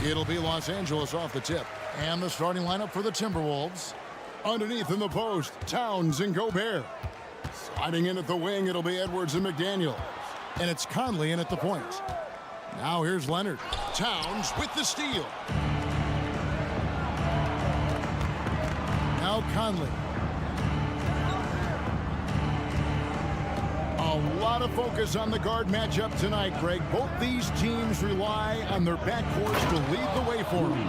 It'll be Los Angeles off the tip. And the starting lineup for the Timberwolves. Underneath in the post, Towns and Gobert. Sliding in at the wing, it'll be Edwards and McDaniels. And it's Conley in at the point. Now here's Leonard. Towns with the steal. Now Conley. A lot of focus on the guard matchup tonight, Greg. Both these teams rely on their backcourts to lead the way for them.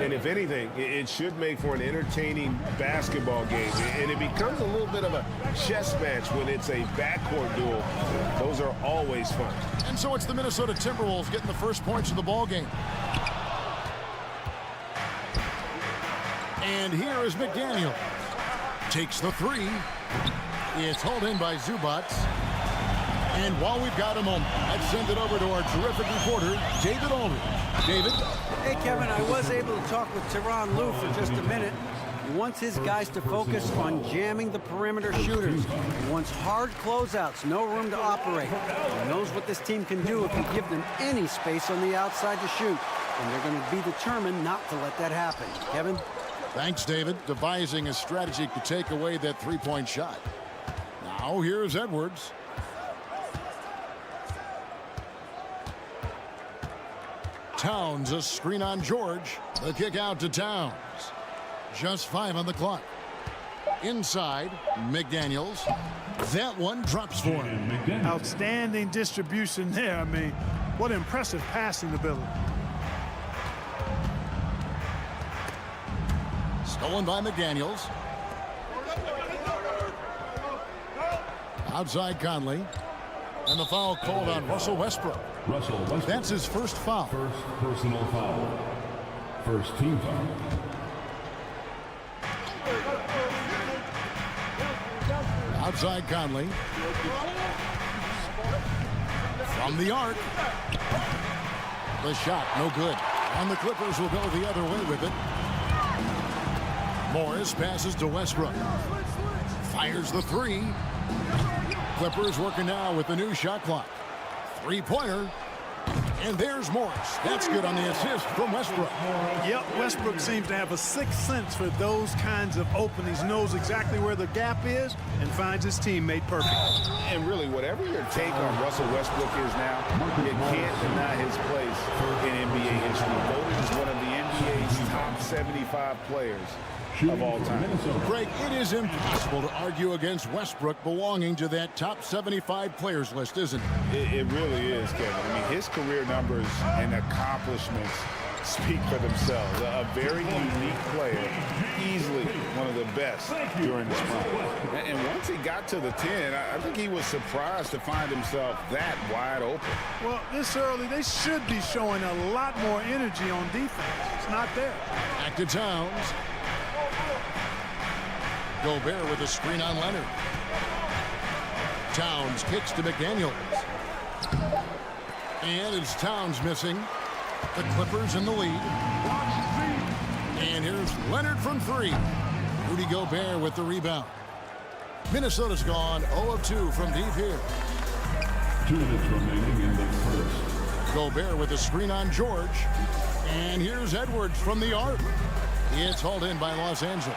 And if anything, it should make for an entertaining basketball game. And it becomes a little bit of a chess match when it's a backcourt duel. Those are always fun. And so it's the Minnesota Timberwolves getting the first points of the ball game. And here is McDaniel. Takes the three. It's hauled in by Zubac. And while we've got a moment, let's send it over to our terrific reporter, David Aldridge. David? Hey, Kevin, I was able to talk with Tyronn Lue for just a minute. He wants his guys to focus on jamming the perimeter shooters. He wants hard closeouts, no room to operate. He knows what this team can do if you give them any space on the outside to shoot. And they're going to be determined not to let that happen. Kevin? Thanks, David. Devising a strategy to take away that three-point shot. Now here's Edwards. Towns, a screen on George. The kick out to Towns. Just 5 on the clock. Inside, McDaniels. That one drops for him. Outstanding distribution there. I mean, what impressive passing ability. Stolen by McDaniels. Outside Conley. And the foul called on Russell Westbrook. That's his first foul. First personal foul. First team foul. Outside Conley. From the arc. The shot, no good. And the Clippers will go the other way with it. Morris passes to Westbrook. Fires the three. Clippers working now with the new shot clock. Three-pointer. And there's Morris. That's good on the assist from Westbrook. Yep, Westbrook seems to have a sixth sense for those kinds of openings. Knows exactly where the gap is and finds his teammate perfect. And really, whatever your take on Russell Westbrook is now, you can't deny his place in NBA history. Voted as one of the NBA's top 75 players of all time. Greg, it is impossible to argue against Westbrook belonging to that top 75 players list, isn't it? It really is, Kevin. I mean, his career numbers and accomplishments speak for themselves. A very unique player, easily one of the best during his prime. And once he got to the 10, I think he was surprised to find himself that wide open. Well, this early, they should be showing a lot more energy on defense. It's not there. Back to Towns. Gobert with a screen on Leonard. Towns kicks to McDaniels. And it's Towns missing. The Clippers in the lead. And here's Leonard from three. Rudy Gobert with the rebound. Minnesota's gone 0 of 2 from deep here. 2 minutes remaining in the first. Gobert with a screen on George. And here's Edwards from the arc. It's hauled in by Los Angeles.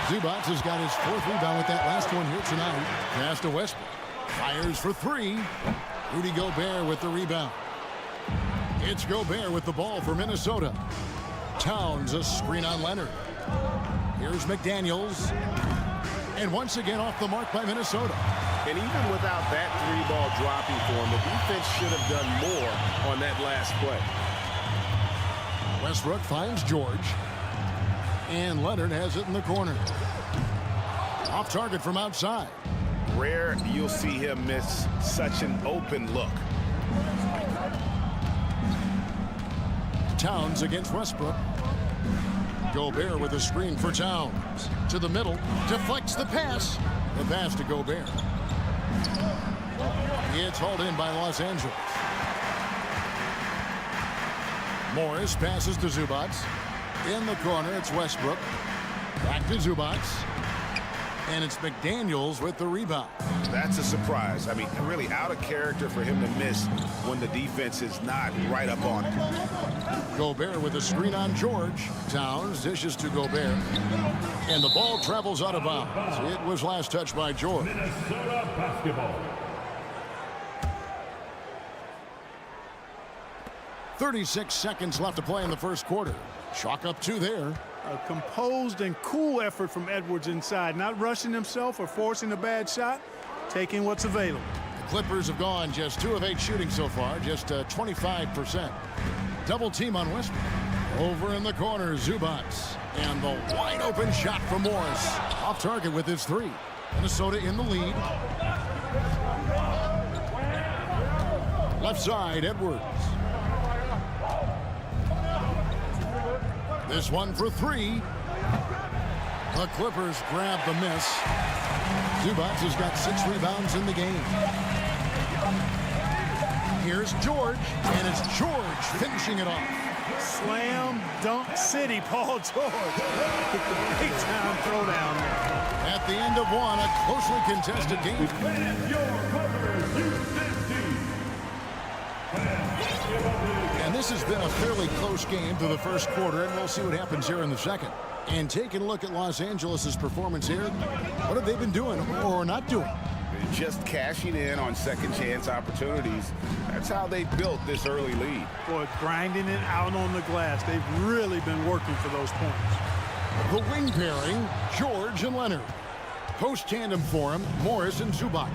Zubac has got his 4th rebound with that last one here tonight. Pass to Westbrook. Fires for three. Rudy Gobert with the rebound. It's Gobert with the ball for Minnesota. Towns, a screen on Leonard. Here's McDaniels. And once again off the mark by Minnesota. And even without that three-ball dropping for him, the defense should have done more on that last play. Westbrook finds George. And Leonard has it in the corner. Off target from outside. Rare you'll see him miss such an open look. Towns against Westbrook. Gobert with a screen for Towns. To the middle. Deflects the pass. The pass to Gobert. It's hauled in by Los Angeles. Morris passes to Zubac. In the corner, it's Westbrook. Back to Zubac. And it's McDaniels with the rebound. That's a surprise. I mean, really out of character for him to miss when the defense is not right up on him. Gobert with a screen on George. Towns dishes to Gobert. And the ball travels out of bounds. It was last touched by George. Minnesota basketball. 36 seconds left to play in the first quarter. Chalk up 2 there. A composed and cool effort from Edwards inside, not rushing himself or forcing a bad shot, taking what's available. The Clippers have gone just 2 of 8 shooting so far, just 25%. Double team on Westbrook. Over in the corner, Zubac. And the wide open shot from Morris. Off target with his 3. Minnesota in the lead. Left side, Edwards. This one for 3. The Clippers grab the miss. Zubac has got 6 rebounds in the game. Here's George, and it's George finishing it off. Slam dunk city, Paul George. Big time throwdown there. At the end of one, a closely contested game. And this has been a fairly close game through the first quarter, and we'll see what happens here in the second. And taking a look at Los Angeles' performance here, what have they been doing or not doing? Just cashing in on second chance opportunities. That's how they built this early lead. Boy, grinding it out on the glass. They've really been working for those points. The wing pairing, George and Leonard. Post tandem for him, Morris and Zubac.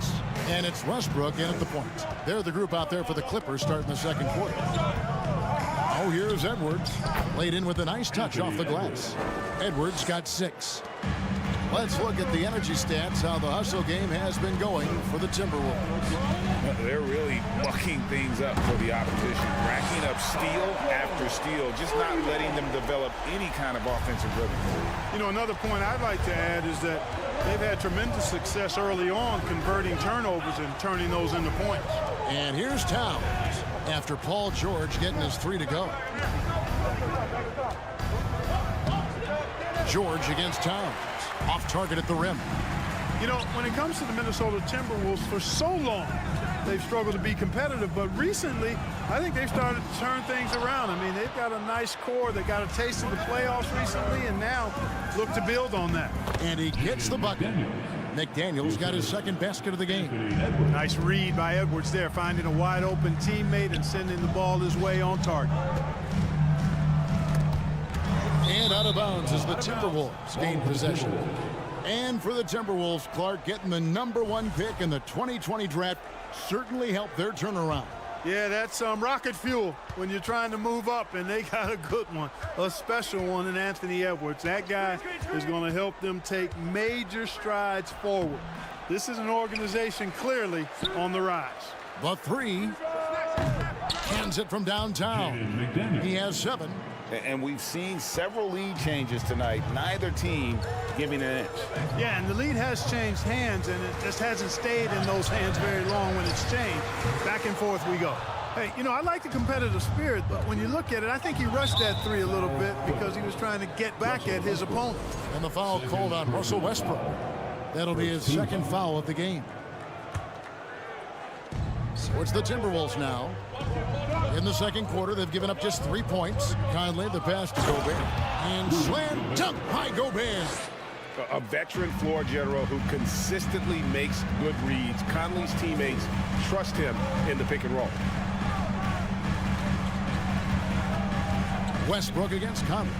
And it's Westbrook in at the point. They're the group out there for the Clippers starting the second quarter. Oh, here's Edwards. Laid in with a nice touch off the glass. Edwards got 6. Let's look at the energy stats, how the hustle game has been going for the Timberwolves. They're really mucking things up for the opposition, racking up steal after steal, just not letting them develop any kind of offensive rhythm. You know, another point I'd like to add is that they've had tremendous success early on converting turnovers and turning those into points. And here's Towns after Paul George getting his 3 to go. George against Towns. Off target at the rim. You know, when it comes to the Minnesota Timberwolves, for so long, they've struggled to be competitive. But recently, I think they've started to turn things around. I mean, they've got a nice core. They got a taste of the playoffs recently, and now look to build on that. And he gets the bucket. McDaniels got his second basket of the game. Nice read by Edwards there, finding a wide open teammate and sending the ball his way on target. And out of bounds as the Timberwolves gain possession. And for the Timberwolves, Clark getting the #1 pick in the 2020 draft certainly helped their turnaround. Yeah, that's rocket fuel when you're trying to move up, and they got a good one, a special one in Anthony Edwards. That guy is going to help them take major strides forward. This is an organization clearly on the rise. The 3. Cans it from downtown. He has 7. And we've seen several lead changes tonight, neither team giving an inch. Yeah, and the lead has changed hands, and it just hasn't stayed in those hands very long when it's changed. Back and forth we go. Hey, you know, I like the competitive spirit, but when you look at it, I think he rushed that 3 a little bit because he was trying to get back at his opponent. And the foul called on Russell Westbrook. That'll be his second foul of the game. So it's the Timberwolves now. In the second quarter, they've given up just 3 points. Conley, the pass to Gobert. And slam dunk by Gobert. A veteran floor general who consistently makes good reads. Conley's teammates trust him in the pick and roll. Westbrook against Conley.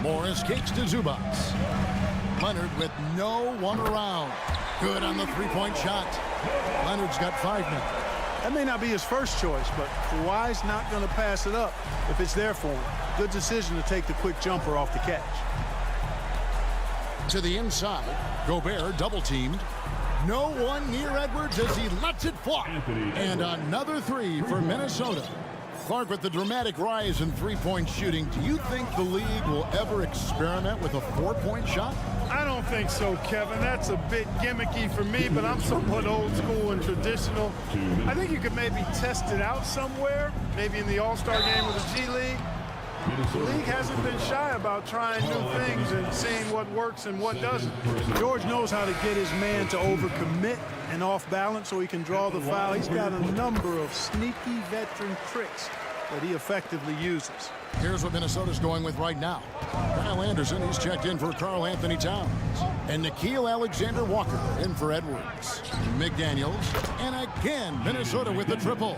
Morris kicks to Zubac. Leonard with no one around. Good on the 3-point shot. Leonard's got 5 now. That may not be his first choice, but Kawhi's not going to pass it up if it's there for him. Good decision to take the quick jumper off the catch. To the inside, Gobert double-teamed. No one near Edwards as he lets it fly. And another 3 for Minnesota. Clark, with the dramatic rise in 3-point shooting, do you think the league will ever experiment with a 4-point shot? I don't think so, Kevin. That's a bit gimmicky for me, but I'm somewhat old school and traditional. I think you could maybe test it out somewhere, maybe in the All-Star game of the G League. The league hasn't been shy about trying new things and seeing what works and what doesn't. George knows how to get his man to overcommit and off balance so he can draw the foul. He's got a number of sneaky veteran tricks that he effectively uses. Here's what Minnesota's going with right now. Kyle Anderson, he's checked in for Karl Anthony Towns. And Nickeil Alexander-Walker in for Edwards. McDaniels, and again, Minnesota with the triple.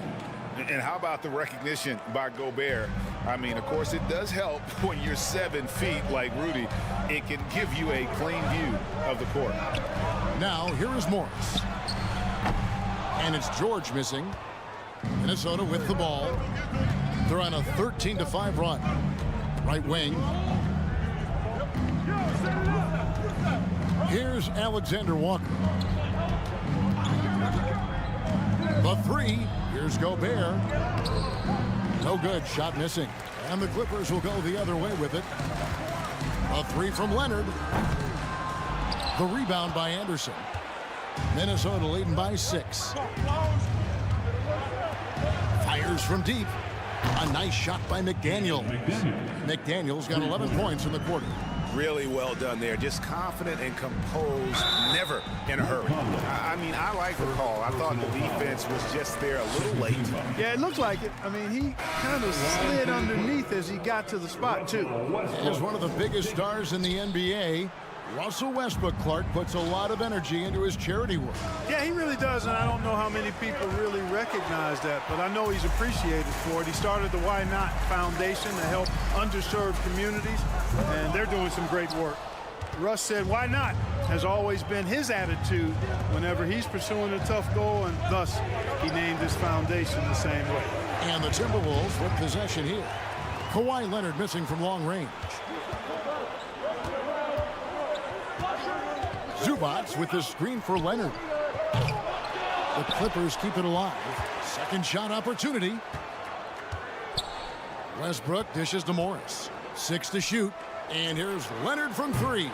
And how about the recognition by Gobert? I mean, of course, it does help when you're 7 feet like Rudy. It can give you a clean view of the court. Now, here is Morris. And it's George missing. Minnesota with the ball. They're on a 13-5 run. Right wing. Here's Alexander Walker. The three. Here's Gobert. No good. Shot missing. And the Clippers will go the other way with it. A three from Leonard. The rebound by Anderson. Minnesota leading by 6. Fires from deep. A nice shot by McDaniel. McDaniel's got 11 points in the quarter. Really well done there. Just confident and composed, never in a hurry. I mean, I like the call. I thought the defense was just there a little late. Yeah, it looked like it. I mean, he kind of slid underneath as he got to the spot, too. As one of the biggest stars in the NBA, Russell Westbrook, Clark, puts a lot of energy into his charity work. Yeah, he really does, and I don't know how many people really recognize that, but I know he's appreciated for it. He started the Why Not Foundation to help underserved communities, and they're doing some great work. Russ said, why not, has always been his attitude whenever he's pursuing a tough goal, and thus he named his foundation the same way. And the Timberwolves with possession here. Kawhi Leonard missing from long range. Zubats with the screen for Leonard. The Clippers keep it alive. Second shot opportunity. Westbrook dishes to Morris. 6 to shoot. And here's Leonard from 3.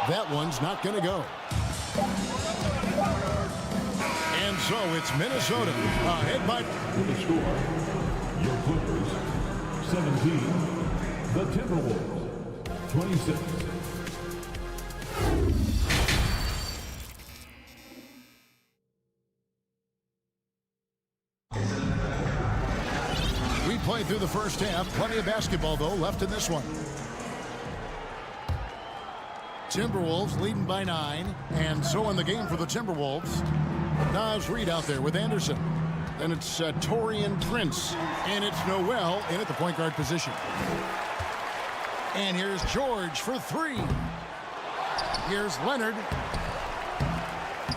That one's not going to go. And so it's Minnesota ahead by... With the score, your Clippers, 17. The Timberwolves, 26. Played through the first half. Plenty of basketball, though, left in this one. Timberwolves leading by 9. And so in the game for the Timberwolves, Naz Reid out there with Anderson. Then it's Taurean Prince. And it's Noel in at the point guard position. And here's George for 3. Here's Leonard.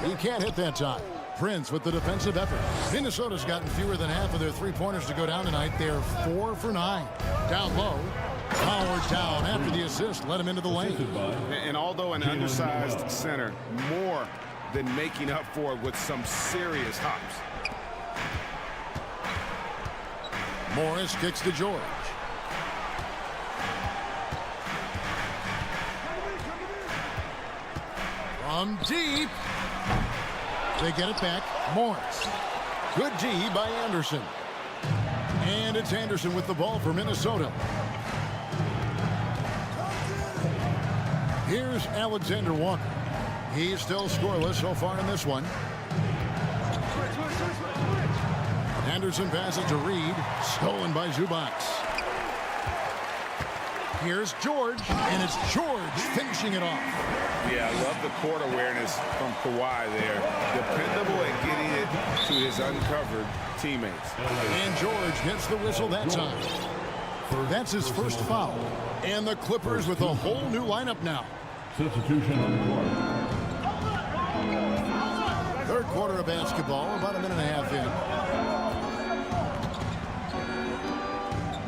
He can't hit that time. Prince with the defensive effort. Minnesota's gotten fewer than half of their three-pointers to go down tonight. They're 4 for 9. Down low. Howard down after the assist. Let him into the lane. And although an undersized center, more than making up for it with some serious hops. Morris kicks to George. From deep. They get it back. Morris. Good D by Anderson. And it's Anderson with the ball for Minnesota. Here's Alexander Walker. He's still scoreless so far in this one. Anderson passes to Reid. Stolen by Zubats. Here's George. And it's George finishing it off. Yeah, I love the court awareness from Kawhi there. Dependable at getting it to his uncovered teammates. And George gets the whistle that time. That's his first foul. And the Clippers with a whole new lineup now. Substitution on the court. Third quarter of basketball, about a minute and a half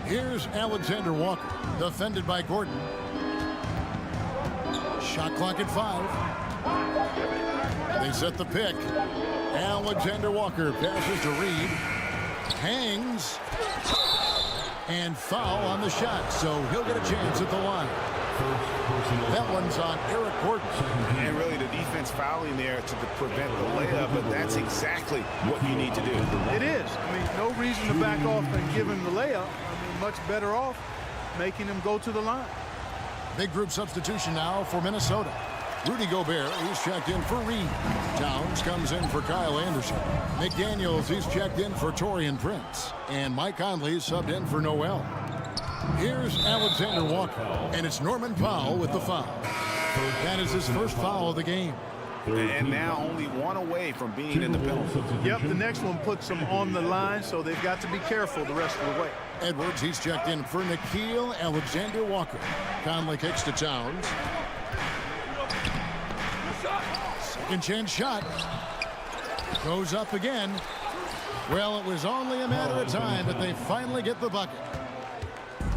in. Here's Alexander Walker, defended by Gordon. Shot clock at 5. They set the pick. Alexander Walker passes to Reid. Hangs. And foul on the shot, so he'll get a chance at the line. That one's on Eric Gordon. And really the defense fouling there to prevent the layup, but that's exactly what you need to do. It is. I mean, no reason to back off and give him the layup. I mean, much better off making them go to the line. Big group substitution now for Minnesota. Rudy Gobert, he's checked in for Reed. Towns comes in for Kyle Anderson. McDaniels, he's checked in for Taurean Prince. And Mike Conley's subbed in for Noel. Here's Alexander Walker, and it's Norman Powell with the foul. That is his first foul of the game. And now only one away from being in the penalty. Yep, the next one puts them on the line, so they've got to be careful the rest of the way. Edwards, he's checked in for Nickeil Alexander-Walker. Conley kicks to Towns. Second chance shot. Goes up again. Well, it was only a matter of time, but they finally get the bucket.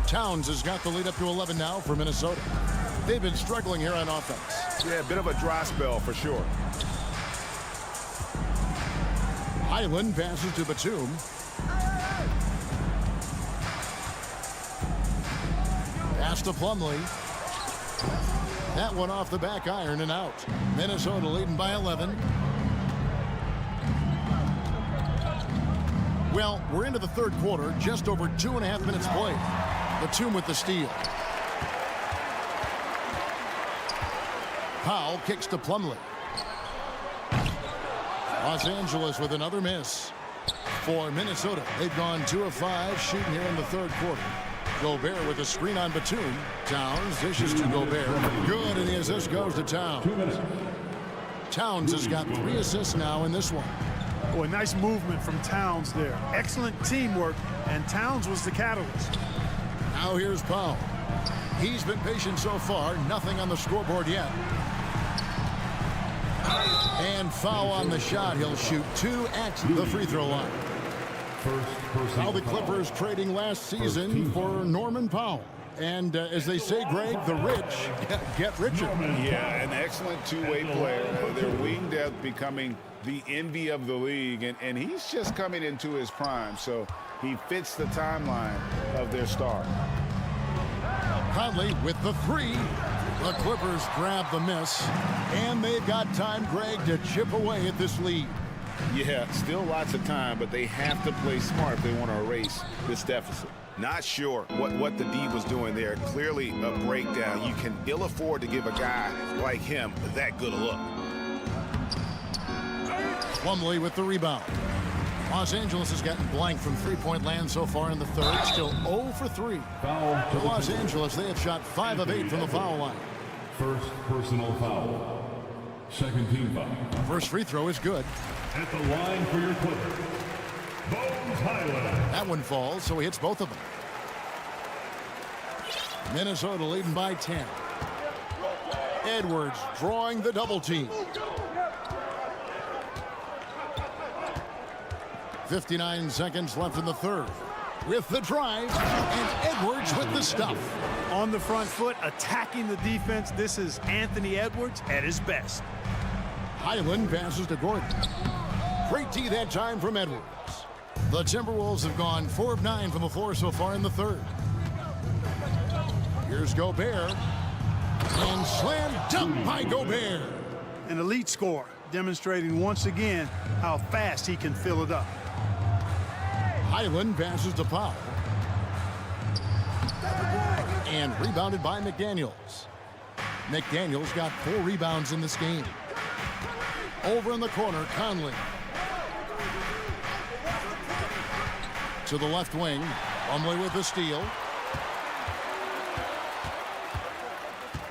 Towns has got the lead up to 11 now for Minnesota. They've been struggling here on offense. Yeah, a bit of a dry spell for sure. Highland passes to Batum. Pass to Plumlee. That one off the back iron and out. Minnesota leading by 11. Well, we're into the third quarter, just over 2.5 minutes played. Batum with the steal. Powell kicks to Plumlee. Los Angeles with another miss. For Minnesota, they've gone 2 of 5 shooting here in the third quarter. Gobert with a screen on Batum. Towns dishes to Gobert. Good, and the assist goes to Towns. Towns has got 3 assists now in this one. Boy, nice movement from Towns there. Excellent teamwork, and Towns was the catalyst. Now here's Powell. He's been patient so far. Nothing on the scoreboard yet. And foul on the shot. He'll shoot 2 at the free throw line. Now the Clippers trading last season for Norman Powell. And as they say, Greg, the rich get richer. Yeah, an excellent two-way player. Their wing depth becoming the envy of the league, and he's just coming into his prime, so he fits the timeline of their star. Conley with the 3. The Clippers grab the miss, and they've got time, Greg, to chip away at this lead. Yeah, still lots of time, but they have to play smart if they want to erase this deficit. Not sure what the D was doing there. Clearly a breakdown. You can ill afford to give a guy like him that good a look. Plumlee with the rebound. Los Angeles has gotten blank from three-point land so far in the third. Still 0 for 3. For Los Angeles, they have shot 5 of 8 from the foul line. First personal foul. Second team foul. First free throw is good. At the line for your Clippers, Bones Highland. That one falls, so he hits both of them. Minnesota leading by 10. Edwards drawing the double team. 59 seconds left in the third. With the drive, and Edwards with the stuff. On the front foot, attacking the defense. This is Anthony Edwards at his best. Highland passes to Gordon. Great D that time from Edwards. The Timberwolves have gone 4 of 9 from the floor so far in the third. Here's Gobert. And slam dunk by Gobert. An elite scorer, demonstrating once again how fast he can fill it up. Highland passes to Powell. And rebounded by McDaniels. McDaniels got 4 rebounds in this game. Over in the corner, Conley. To the left wing. Plumlee with the steal.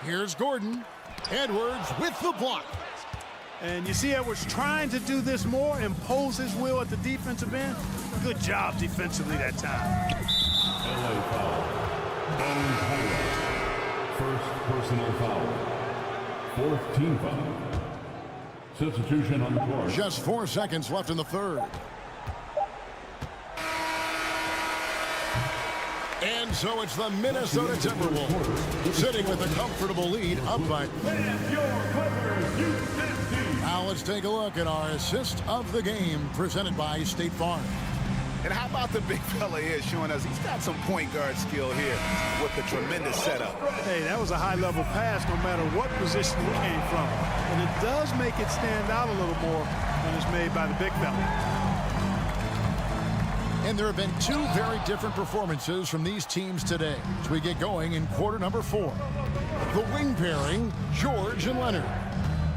Here's Gordon. Edwards with the block. And you see Edwards trying to do this more, impose his will at the defensive end. Good job defensively that time. LA foul. Bones Highland. First personal foul. Fourth team foul. Substitution on the court. Just 4 seconds left in the third. And so it's the Minnesota Timberwolves sitting with a comfortable lead up by. Now let's take a look at our assist of the game presented by State Farm. And how about the big fella here showing us he's got some point guard skill here with the tremendous setup. Hey, that was a high-level pass no matter what position it came from. And it does make it stand out a little more when it's made by the big fella. And there have been two very different performances from these teams today as we get going in quarter number 4. The wing pairing, George and Leonard.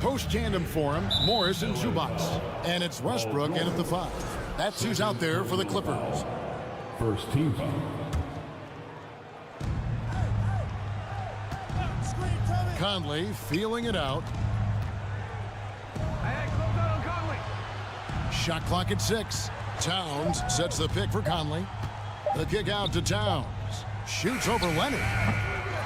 Post tandem for him, Morris and Zubac. And it's Westbrook in at the 5. That's who's out there for the Clippers. First team foul. Conley feeling it out. Shot clock at 6. Towns sets the pick for Conley. The kick out to Towns. Shoots over Leonard.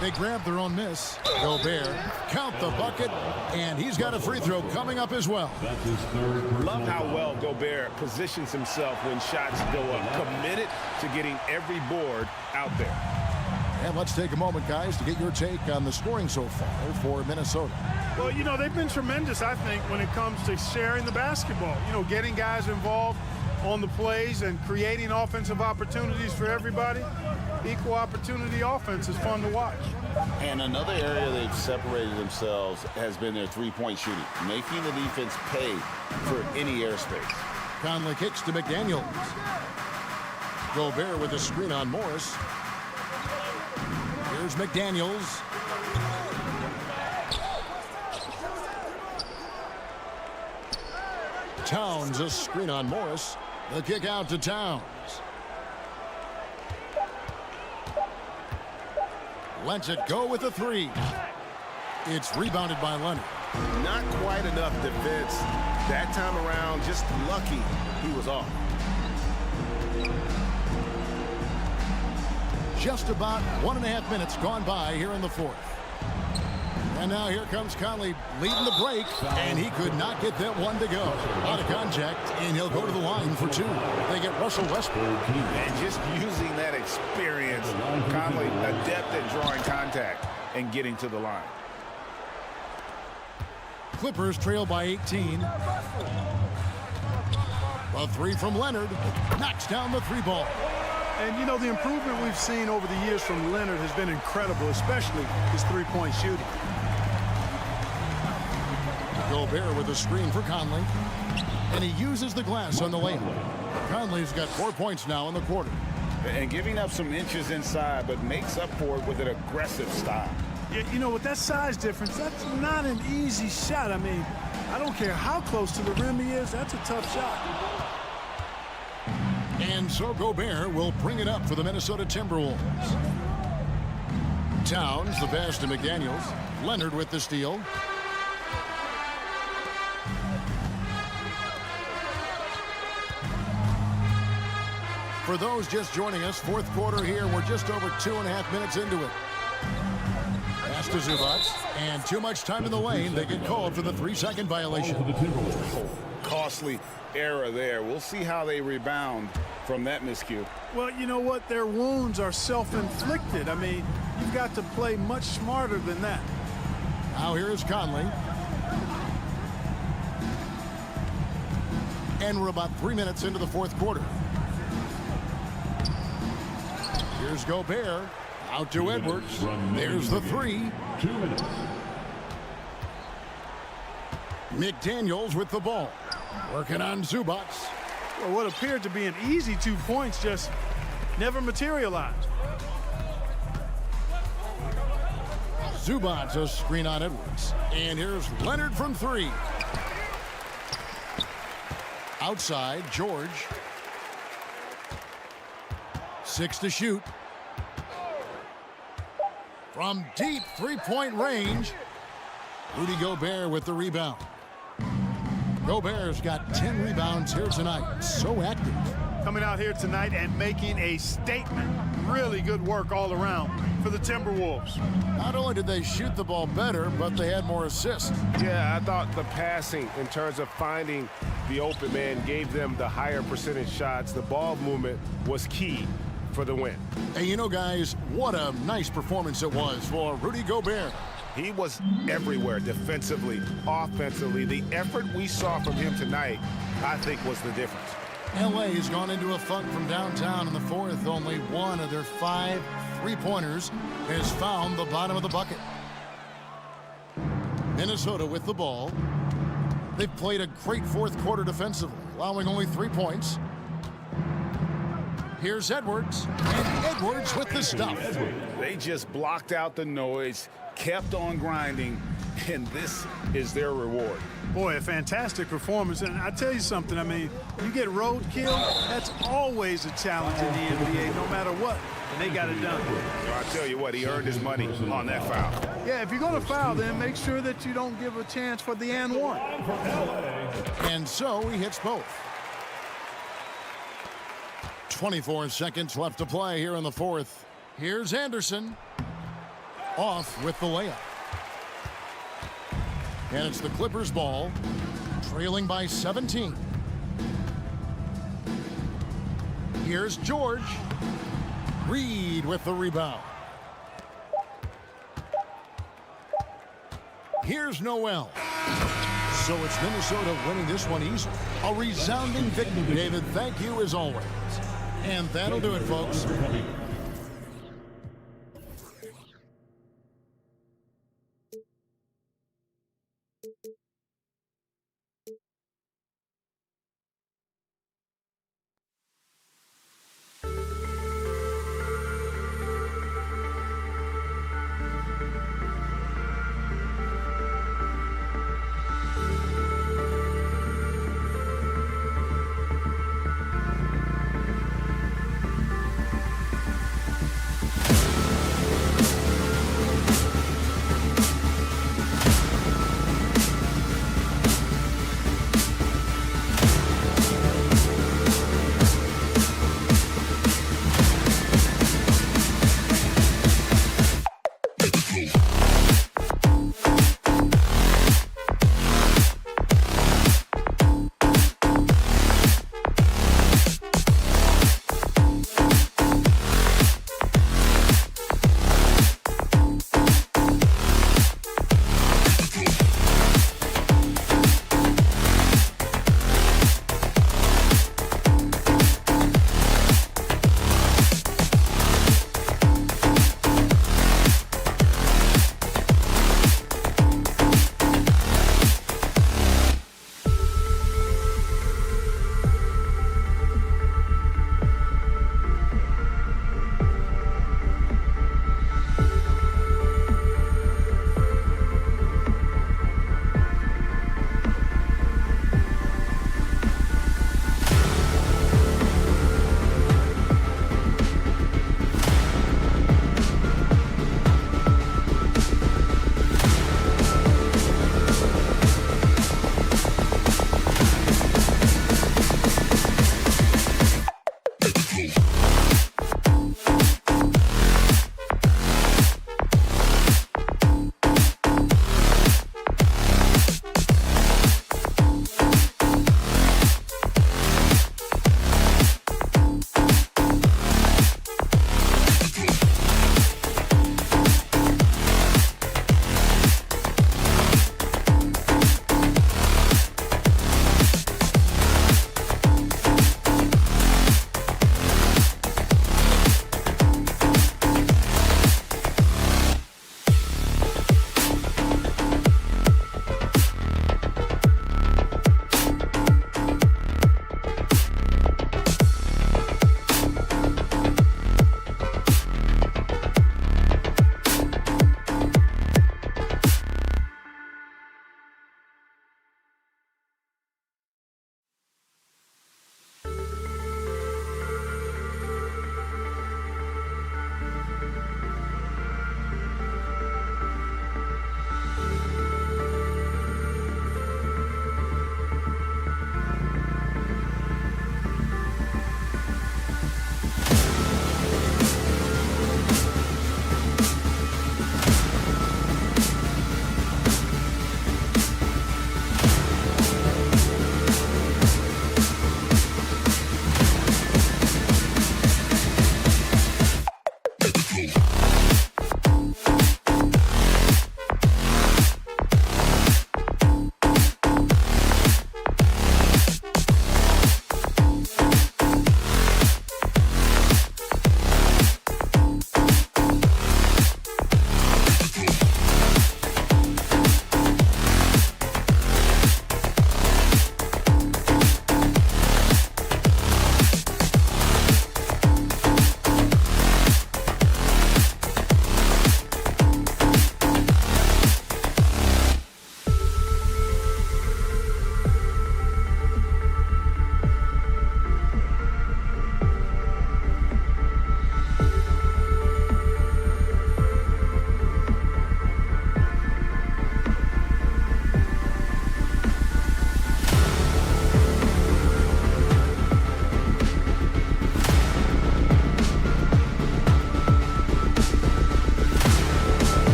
They grab their own miss. Gobert, count the bucket, and he's got a free throw coming up as well. That's his third. Love how well Gobert positions himself when shots go up. Committed to getting every board out there. And let's take a moment, guys, to get your take on the scoring so far for Minnesota. Well, you know, they've been tremendous, I think, when it comes to sharing the basketball. You know, getting guys involved on the plays and creating offensive opportunities for everybody. Equal opportunity offense is fun to watch. And another area they've separated themselves has been their three-point shooting, making the defense pay for any airspace. Conley kicks to McDaniels. Gobert with a screen on Morris. Here's McDaniels. Towns, a screen on Morris. The kick out to Towns. Lets it go with a 3. It's rebounded by Leonard. Not quite enough defense that time around. Just lucky he was off. Just about 1.5 minutes gone by here in the 4th. And now here comes Conley leading the break, and he could not get that one to go. Out of contact, and he'll go to the line for 2. They get Russell Westbrook. And just using that experience, Conley adept at drawing contact and getting to the line. Clippers trail by 18. A 3 from Leonard. Knocks down the 3-ball. And, you know, the improvement we've seen over the years from Leonard has been incredible, especially his three-point shooting. Gobert with a screen for Conley. And he uses the glass on the layup. Conley's got 4 points now in the quarter. And giving up some inches inside, but makes up for it with an aggressive style. You know, with that size difference, that's not an easy shot. I mean, I don't care how close to the rim he is, that's a tough shot. And so Gobert will bring it up for the Minnesota Timberwolves. Towns, the pass to McDaniels. Leonard with the steal. For those just joining us, 4th quarter here. We're just over 2.5 minutes into it. Pass to Zubac, and too much time in the lane. They get called for the 3-second violation. Costly error there. We'll see how they rebound from that miscue. Well, you know what? Their wounds are self-inflicted. I mean, you've got to play much smarter than that. Now here is Conley. And we're about 3 minutes into the 4th quarter. Here's Gobert. Out to Edwards. There's the 3. 2 minutes. McDaniels with the ball. Working on Zubac. Well, what appeared to be an easy 2 points just never materialized. Zubac, a screen on Edwards. And here's Leonard from 3. Outside, George. 6 to shoot. From deep 3-point range, Rudy Gobert with the rebound. Gobert's got 10 rebounds here tonight. So active. Coming out here tonight and making a statement. Really good work all around for the Timberwolves. Not only did they shoot the ball better, but they had more assists. Yeah, I thought the passing in terms of finding the open man gave them the higher percentage shots. The ball movement was key for the win. And you know, guys, what a nice performance it was for Rudy Gobert. He was everywhere defensively, offensively. The effort we saw from him tonight, I think, was the difference. LA has gone into a funk from downtown in the 4th. Only one of their 5 3-pointers has found the bottom of the bucket. Minnesota with the ball. They've played a great 4th quarter defensively, allowing only 3 points. Here's Edwards, and Edwards with the stuff. They just blocked out the noise, kept on grinding, and this is their reward. Boy, a fantastic performance. And I tell you something, I mean, you get roadkill, that's always a challenge in the NBA, no matter what. And they got it done. So I tell you what, he earned his money on that foul. Yeah, if you're going to foul, then make sure that you don't give a chance for the and one. And so he hits both. 24 seconds left to play here in the fourth. Here's Anderson. Off with the layup. And it's the Clippers ball, trailing by 17. Here's George. Reed with the rebound. Here's Noel. So it's Minnesota winning this one easily. A resounding victory, David. Thank you as always. And that'll do it, folks.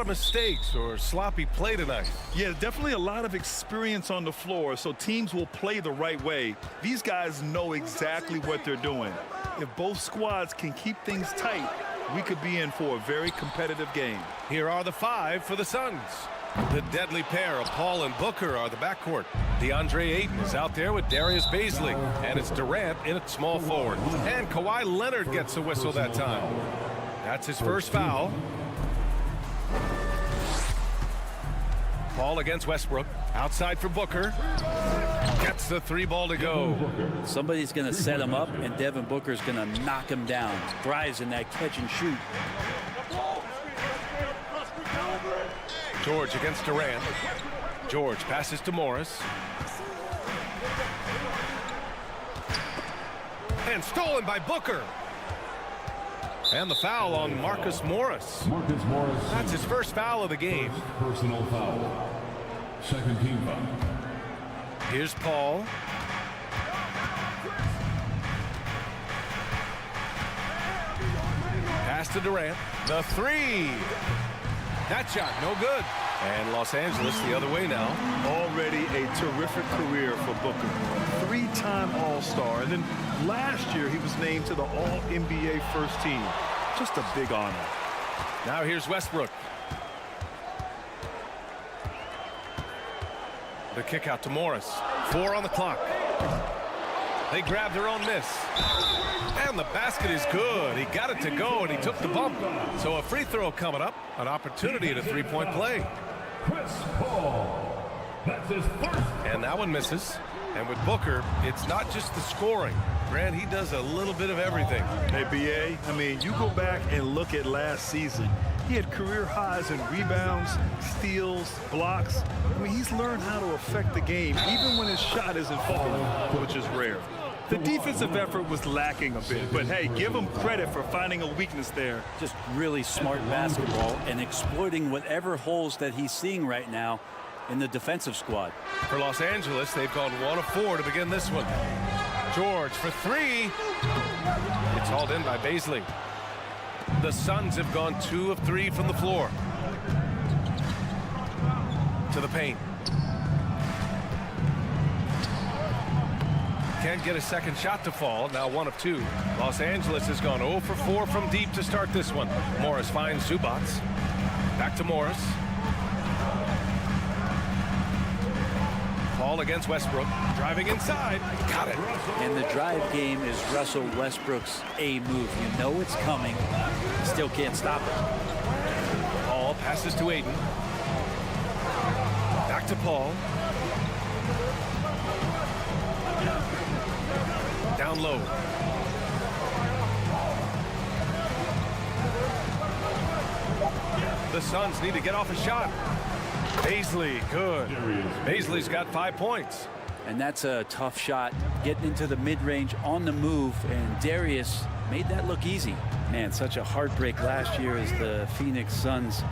of mistakes or sloppy play tonight. Yeah, definitely a lot of experience on the floor, so teams will play the right way. These guys know exactly what they're doing. If both squads can keep things tight, we could be in for a very competitive game. Here are the 5 for the Suns. The deadly pair of Paul and Booker are the backcourt. DeAndre Ayton is out there with Darius Baisley, and it's Durant in at small forward. And Kawhi Leonard gets a whistle that time. That's his first foul. Paul against Westbrook. Outside for Booker. Gets the 3 ball to go. Somebody's going to set him up, and Devin Booker's going to knock him down. Thrives in that catch and shoot. George against Durant. George passes to Morris. And stolen by Booker. And the foul on Marcus Morris. Marcus Morris. That's his first foul of the game. Personal foul. Second team foul. Here's Paul. Pass to Durant. The 3. That shot, no good. And Los Angeles the other way now. Already a terrific career for Booker. 3-time All-Star. And then last year, he was named to the All-NBA first team. Just a big honor. Now here's Westbrook. The kick out to Morris. 4 on the clock. They grabbed their own miss. And the basket is good. He got it to go, and he took the bump. So a free throw coming up. An opportunity at a 3-point play. Chris Paul. That's his first. And that one misses. And with Booker, it's not just the scoring. Grant, he does a little bit of everything. Hey, B.A., I mean, you go back and look at last season. He had career highs in rebounds, steals, blocks. I mean, he's learned how to affect the game, even when his shot isn't falling, which is rare. The defensive effort was lacking a bit, but hey, give him credit for finding a weakness there. Just really smart basketball and exploiting whatever holes that he's seeing right now in the defensive squad. For Los Angeles, they've gone 1 of 4 to begin this one. George for 3. It's hauled in by Baisley. The Suns have gone 2 of 3 from the floor. To the paint. Can't get a second shot to fall. Now 1 of 2. Los Angeles has gone 0 for 4 from deep to start this one. Morris finds Zubac. Back to Morris. Paul against Westbrook. Driving inside. Got it. And the drive game is Russell Westbrook's A move. You know it's coming. Still can't stop it. Paul passes to Ayton. Back to Paul. Down low. The Suns need to get off a shot. Baisley, good. Baisley's got 5 points. And that's a tough shot. Getting into the mid-range on the move, and Darius made that look easy. Man, such a heartbreak last year as the Phoenix Suns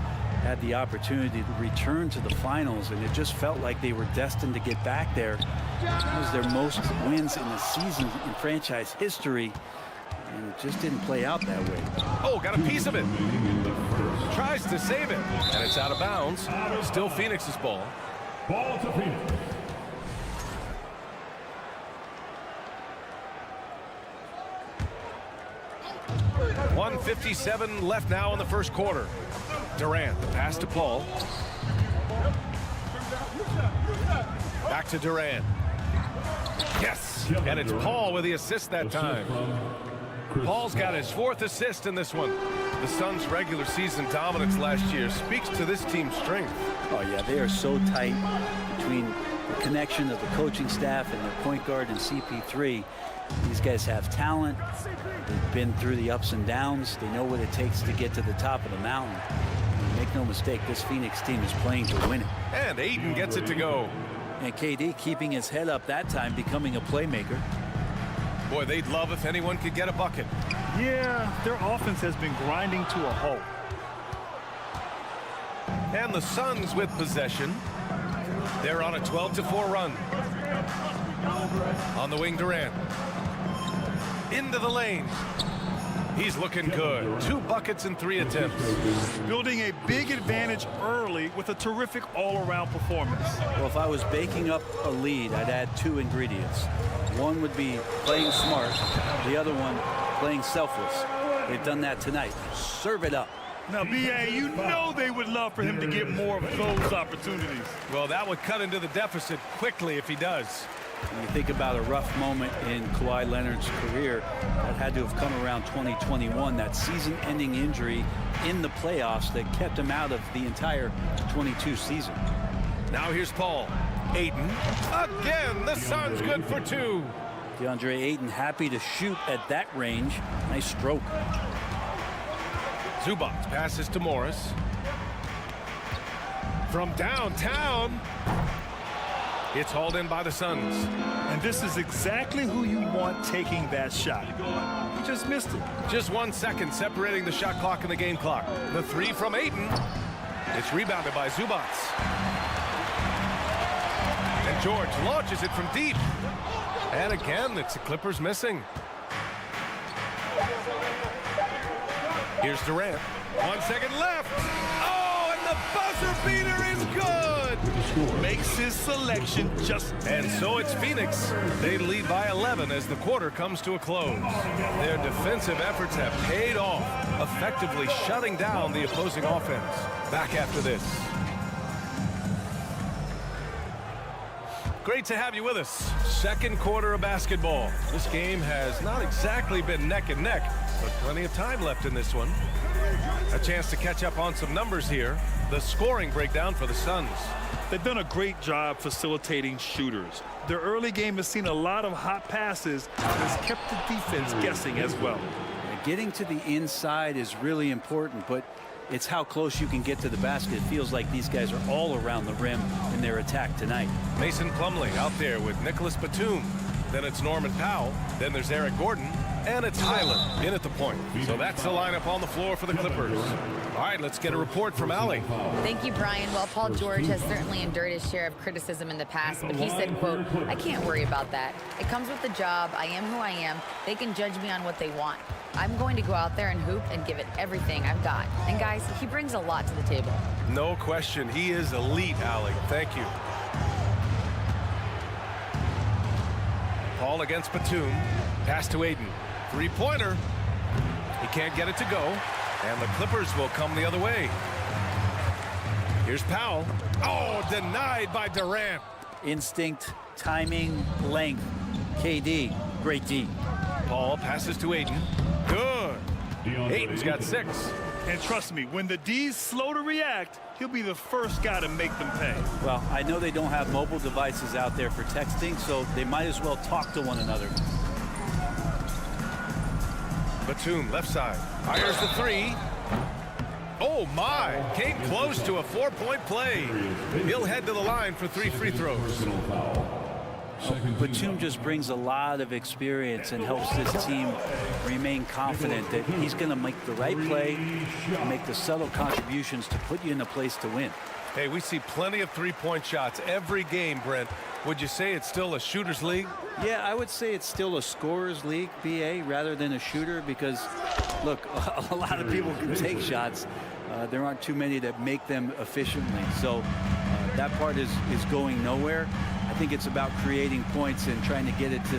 had the opportunity to return to the finals, and it just felt like they were destined to get back there. It was their most wins in a season in franchise history, and it just didn't play out that way. Oh, got a piece of it. Tries to save it, and it's out of bounds. Still Phoenix's ball. Ball to Phoenix. .157 left now in the first quarter. Durant, the pass to Paul. Back to Durant. Yes, and it's Paul with the assist that time. Paul's got his 4th assist in this one. The Suns' regular season dominance last year speaks to this team's strength. Oh, yeah, they are so tight between the connection of the coaching staff and their point guard and CP3. These guys have talent. They've been through the ups and downs. They know what it takes to get to the top of the mountain. And make no mistake, this Phoenix team is playing to win it. And Ayton gets it to go. And KD keeping his head up that time, becoming a playmaker. Boy, they'd love if anyone could get a bucket. Yeah, their offense has been grinding to a halt. And the Suns with possession. They're on a 12-4 run. On the wing, Durant. Into the lane. He's looking good. 2 buckets in 3 attempts. Building a big advantage early with a terrific all-around performance. Well, if I was baking up a lead, I'd add 2 ingredients. One would be playing smart. The other one, playing selfless. They've done that tonight. Serve it up. Now, B.A., you know they would love for him to get more of those opportunities. Well, that would cut into the deficit quickly if he does. When you think about a rough moment in Kawhi Leonard's career that had to have come around 2021, that season-ending injury in the playoffs that kept him out of the entire 22 season. Now here's Paul. Ayton. Again, the Suns good for 2. DeAndre Ayton happy to shoot at that range. Nice stroke. Zubac passes to Morris. From downtown. It's hauled in by the Suns. And this is exactly who you want taking that shot. He just missed it. Just 1 second separating the shot clock and the game clock. The 3 from Ayton. It's rebounded by Zubac. And George launches it from deep. And again, it's the Clippers missing. Here's Durant. 1 second left. Oh, and the buzzer beater is good. Makes his selection just. And so it's Phoenix. They lead by 11 as the quarter comes to a close. Their defensive efforts have paid off, effectively shutting down the opposing offense. Back after this. Great to have you with us. Second quarter of basketball. This game has not exactly been neck and neck, but plenty of time left in this one. A chance to catch up on some numbers here. The scoring breakdown for the Suns. They've done a great job facilitating shooters. Their early game has seen a lot of hot passes and has kept the defense guessing as well. Getting to the inside is really important, but it's how close you can get to the basket. It feels like these guys are all around the rim in their attack tonight. Mason Plumlee out there with Nicholas Batum. Then it's Norman Powell. Then there's Eric Gordon. And it's Highland in at the point. So that's the lineup on the floor for the Clippers. All right, let's get a report from Allie. Thank you, Brian. Well, Paul George has certainly endured his share of criticism in the past, but he said, quote, "I can't worry about that. It comes with the job. I am who I am. They can judge me on what they want. I'm going to go out there and hoop and give it everything I've got." And guys, he brings a lot to the table. No question. He is elite, Allie. Thank you. Paul against Batum. Pass to Ayton. Three-pointer. He can't get it to go. And the Clippers will come the other way. Here's Powell. Oh, denied by Durant. Instinct, timing, length. KD, great D. Paul passes to Ayton. Good. Ayton's got 6. And trust me, when the D's slow to react, he'll be the first guy to make them pay. Well, I know they don't have mobile devices out there for texting, so they might as well talk to one another. Batum, left side. Fires the 3. Oh, my. Came close to a 4-point play. He'll head to the line for 3 free throws. Batum just brings a lot of experience and helps this team remain confident that he's going to make the right play and make the subtle contributions to put you in a place to win. Hey, we see plenty of three-point shots every game, Brent. Would you say it's still a shooter's league? Yeah, I would say it's still a scorer's league, BA, rather than a shooter because, look, a lot of people can take shots. There aren't too many that make them efficiently. So that part is going nowhere. I think it's about creating points and trying to get it to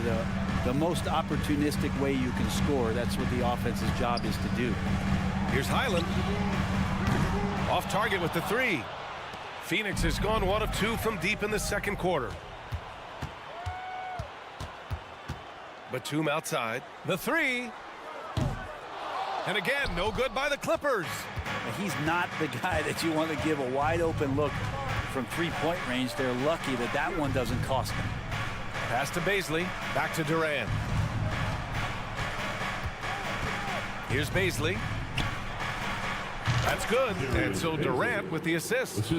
the most opportunistic way you can score. That's what the offense's job is to do. Here's Highland. Off target with the 3. Phoenix has gone 1 of 2 from deep in the second quarter. Batum outside. The 3. And again, no good by the Clippers. He's not the guy that you want to give a wide open look from 3-point range. They're lucky that that one doesn't cost them. Pass to Baisley. Back to Durant. Here's Baisley. That's good. And so Durant with the assist.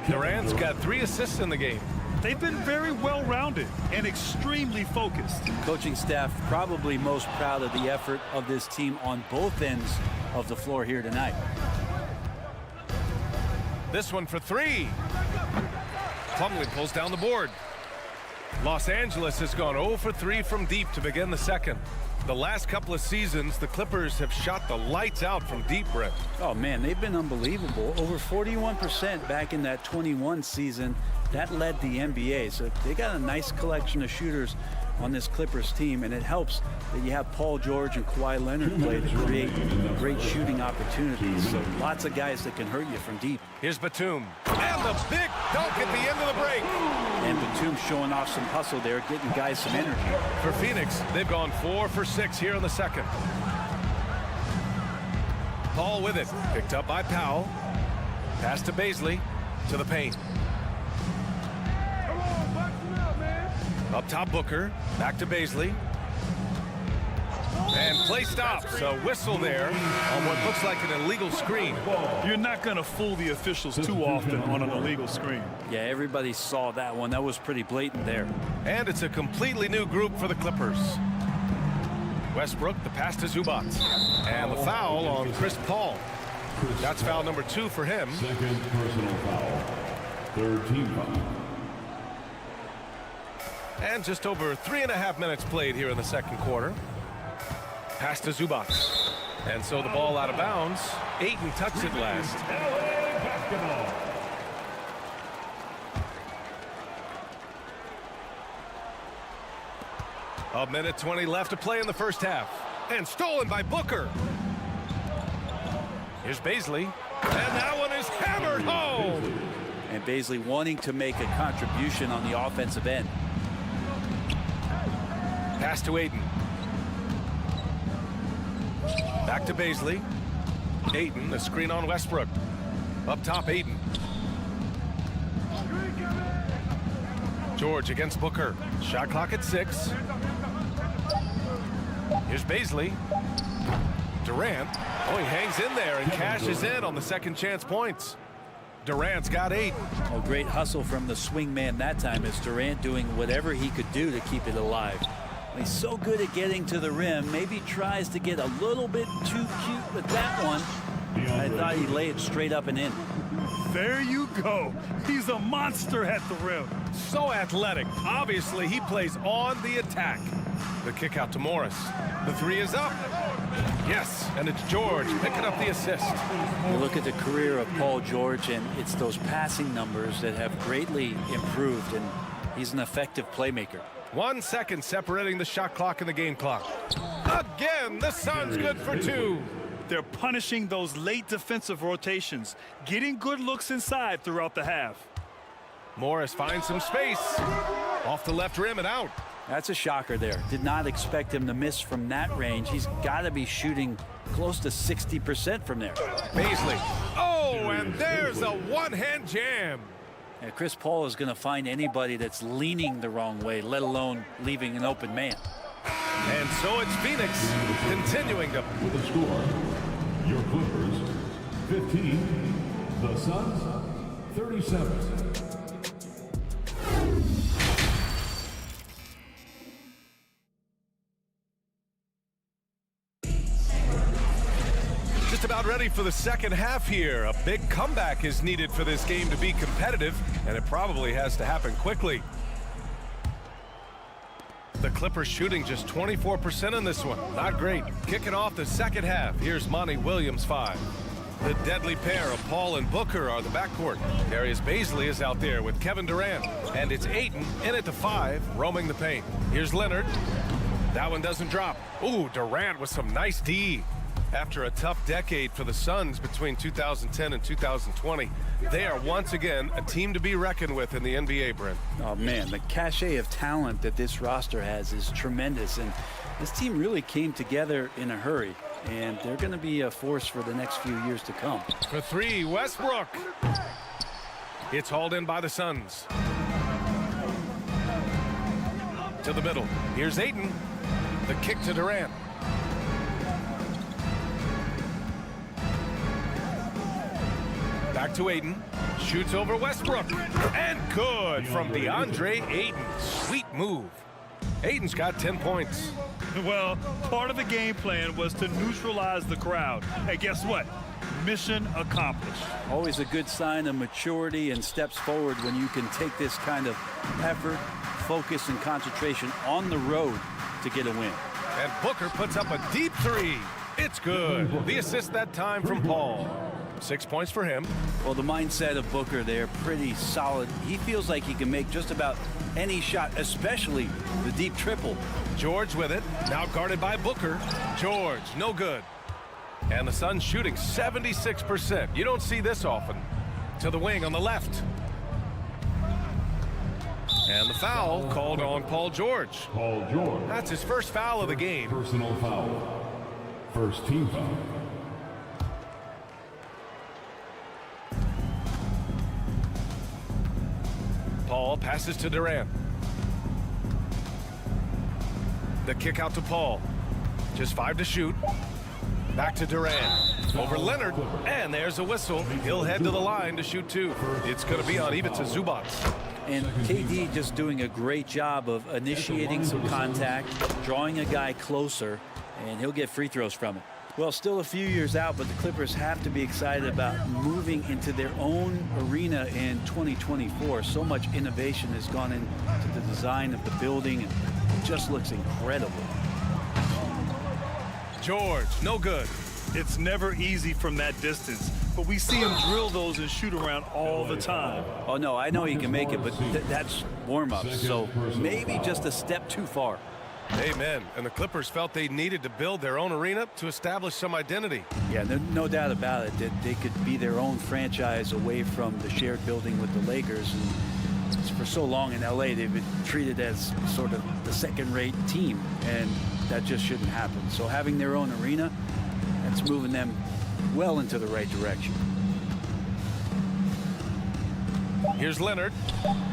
Durant's got 3 assists in the game. They've been very well-rounded and extremely focused. Coaching staff probably most proud of the effort of this team on both ends of the floor here tonight. This one for 3. Plumlee pulls down the board. Los Angeles has gone 0 for 3 from deep to begin the second. The last couple of seasons, the Clippers have shot the lights out from deep, Brent. Oh, man, they've been unbelievable. Over 41% back in that 21 season. That led the NBA. So they got a nice collection of shooters on this Clippers team, and it helps that you have Paul George and Kawhi Leonard play to create great shooting opportunities. So lots of guys that can hurt you from deep. Here's Batum. And the big dunk at the end of the break. And Batum showing off some hustle there, getting guys some energy. For Phoenix, they've gone 4 for 6 here in the second. Paul with it. Picked up by Powell. Pass to Bazley. To the paint. Up top, Booker. Back to Bazley. And play stops. A whistle there on what looks like an illegal screen. You're not going to fool the officials too often on an illegal screen. Yeah, everybody saw that one. That was pretty blatant there. And it's a completely new group for the Clippers. Westbrook, the pass to Zubac. And the foul on Chris Paul. That's foul number 2 for him. Second personal foul. Third team foul. And just over 3.5 minutes played here in the second quarter. Pass to Zubac. And so the ball out of bounds. Ayton touched it last. CLA basketball. A minute 20 left to play in the first half. And stolen by Booker. Here's Bazley. And that one is hammered home. And Bazley wanting to make a contribution on the offensive end. Pass to Ayton. Back to Bazley. Ayton, the screen on Westbrook. Up top, Ayton. George against Booker. Shot clock at 6. Here's Bazley. Durant. Oh, he hangs in there and cashes in on the second chance points. Durant's got 8. Oh, great hustle from the swing man that time as Durant doing whatever he could do to keep it alive. He's so good at getting to the rim. Maybe tries to get a little bit too cute with that one. I thought he'd lay it straight up and in. There you go. He's a monster at the rim. So athletic. Obviously, he plays on the attack. The kick out to Morris. The 3 is up. Yes, and it's George picking up the assist. You look at the career of Paul George, and it's those passing numbers that have greatly improved, and he's an effective playmaker. 1 second separating the shot clock and the game clock. Again, the Suns good for 2. They're punishing those late defensive rotations, getting good looks inside throughout the half. Morris finds some space. Off the left rim and out. That's a shocker there. Did not expect him to miss from that range. He's got to be shooting close to 60% from there. Bazley. Oh, and there's a one-hand jam. And Chris Paul is going to find anybody that's leaning the wrong way, let alone leaving an open man. And so it's Phoenix continuing to... With the score, your Clippers, 15. The Suns, 37. Just about ready for the second half here. A big comeback is needed for this game to be competitive, and it probably has to happen quickly. The Clippers shooting just 24% in this one. Not great. Kicking off the second half. Here's Monty Williams 5. The deadly pair of Paul and Booker are the backcourt. Darius Bazley is out there with Kevin Durant. And it's Ayton in at the 5, roaming the paint. Here's Leonard. That one doesn't drop. Ooh, Durant with some nice D. After a tough decade for the Suns between 2010 and 2020, they are once again a team to be reckoned with in the NBA, Brent. Oh, man, the cachet of talent that this roster has is tremendous, and this team really came together in a hurry, and they're going to be a force for the next few years to come. For 3, Westbrook. It's hauled in by the Suns. To the middle. Here's Ayton. The kick to Durant. Back to Ayton. Shoots over Westbrook. And good from DeAndre Ayton. Sweet move. Ayton's got 10 points. Well, part of the game plan was to neutralize the crowd. Hey, guess what? Mission accomplished. Always a good sign of maturity and steps forward when you can take this kind of effort, focus, and concentration on the road to get a win. And Booker puts up a deep three. It's good. The assist that time from Paul. 6 points for him. Well, the mindset of Booker there, pretty solid. He feels like he can make just about any shot, especially the deep triple. George with it. Now guarded by Booker. George, no good. And the Suns shooting 76%. You don't see this often. To the wing on the left. And the foul called on Paul George. Paul George. That's his first foul of the game. Personal foul. First team foul. Paul passes to Durant. The kick out to Paul. Just 5 to shoot. Back to Durant. Over Leonard. And there's a whistle. He'll head to the line to shoot 2. It's going to be on Ivica Zubac. And KD just doing a great job of initiating some contact, drawing a guy closer, and he'll get free throws from it. Well, still a few years out, but the Clippers have to be excited about moving into their own arena in 2024. So much innovation has gone into the design of the building, and it just looks incredible. George, no good. It's never easy from that distance, but we see him drill those and shoot around all the time. Oh, no, I know he can make it, but that's warm-ups, so maybe just a step too far. Amen. And the Clippers felt they needed to build their own arena to establish some identity. Yeah, no doubt about it that they could be their own franchise away from the shared building with the Lakers. And for so long in LA, they've been treated as sort of the second-rate team, and that just shouldn't happen. So having their own arena, that's moving them well into the right direction. Here's Leonard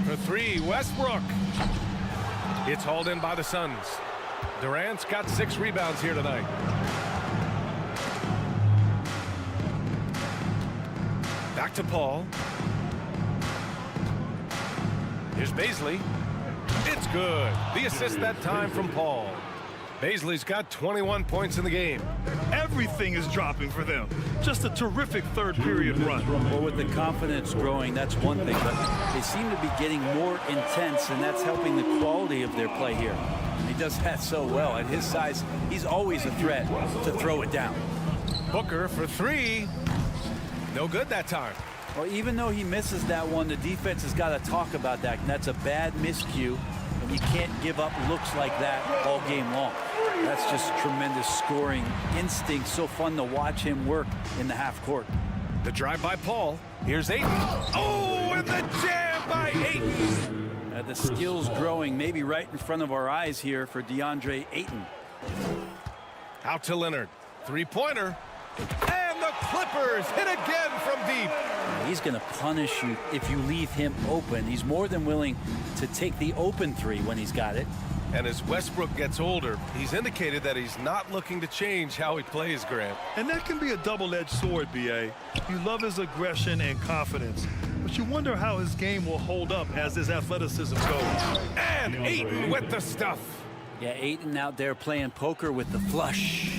for 3. Westbrook. It's hauled in by the Suns. Durant's got 6 rebounds here tonight. Back to Paul. Here's Bazley. It's good. The assist that time from Paul. Bazley's got 21 points in the game. Everything is dropping for them. Just a terrific third period run. Well, with the confidence growing, that's one thing, but they seem to be getting more intense, and that's helping the quality of their play here. He does that so well. At his size, he's always a threat to throw it down. Booker for 3. No good that time. Well, even though he misses that one, the defense has got to talk about that, and that's a bad miscue, and you can't give up looks like that all game long. That's just tremendous scoring instinct. So fun to watch him work in the half court. The drive by Paul. Here's Ayton. Oh, and the jam by Ayton. The skills growing maybe right in front of our eyes here for DeAndre Ayton. Out to Leonard. 3-pointer. And the Clippers hit again from deep. He's going to punish you if you leave him open. He's more than willing to take the open 3 when he's got it. And as Westbrook gets older, he's indicated that he's not looking to change how he plays, Grant. And that can be a double-edged sword, B.A. You love his aggression and confidence, but you wonder how his game will hold up as his athleticism goes. And Ayton with the stuff. Yeah, Ayton out there playing poker with the flush.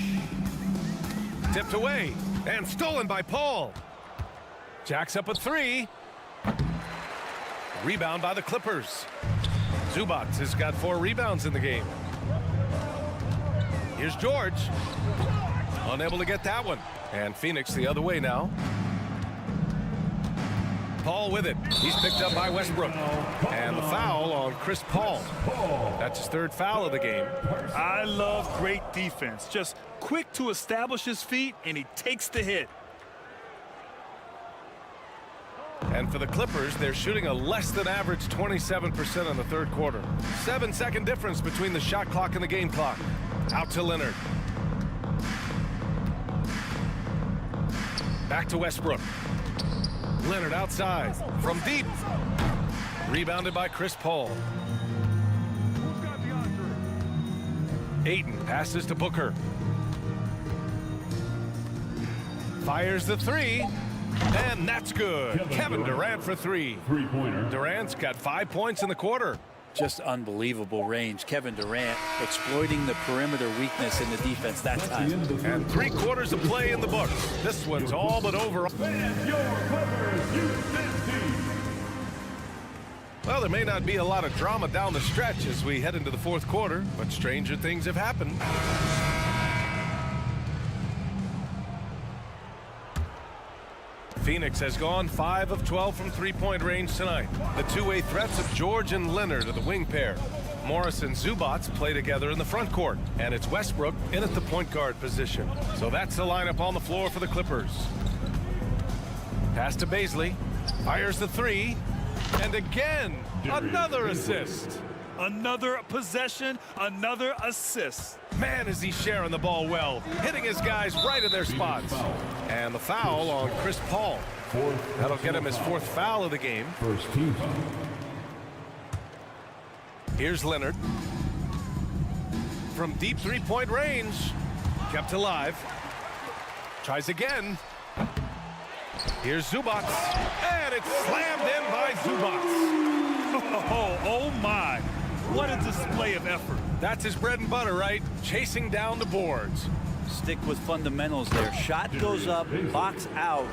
Tipped away and stolen by Paul. Jacks up a 3. Rebound by the Clippers. Zubac has got 4 rebounds in the game. Here's George. Unable to get that one. And Phoenix the other way now. Paul with it. He's picked up by Westbrook. And the foul on Chris Paul. That's his 3rd foul of the game. I love great defense. Just quick to establish his feet, and he takes the hit. And for the Clippers, they're shooting a less than average 27% in the 3rd quarter. 7-second difference between the shot clock and the game clock. Out to Leonard. Back to Westbrook. Leonard outside from deep. Rebounded by Chris Paul. Ayton passes to Booker. Fires the 3. And that's good. Kevin Durant for 3. 3-pointer. Durant's got 5 points in the quarter. Just unbelievable range. Kevin Durant exploiting the perimeter weakness in the defense that time. And 3 quarters of play in the books. This one's all but over. Well, there may not be a lot of drama down the stretch as we head into the fourth quarter, but stranger things have happened. Phoenix has gone 5 of 12 from three-point range tonight. The two-way threats of George and Leonard are the wing pair. Morris and Zubats play together in the front court, and it's Westbrook in at the point guard position. So that's the lineup on the floor for the Clippers. Pass to Baisley, fires the three, and again, another assist. Another possession, another assist. Man, is he sharing the ball well, hitting his guys right in their spots. And the foul on Chris Paul. That'll get him his 4th foul of the game. First team. Here's Leonard. From deep three-point range. Kept alive. Tries again. Here's Zubats. And it's slammed in by Zubats. Oh my. What a display of effort. That's his bread and butter, right? Chasing down the boards. Stick with fundamentals there. Shot goes up, box out,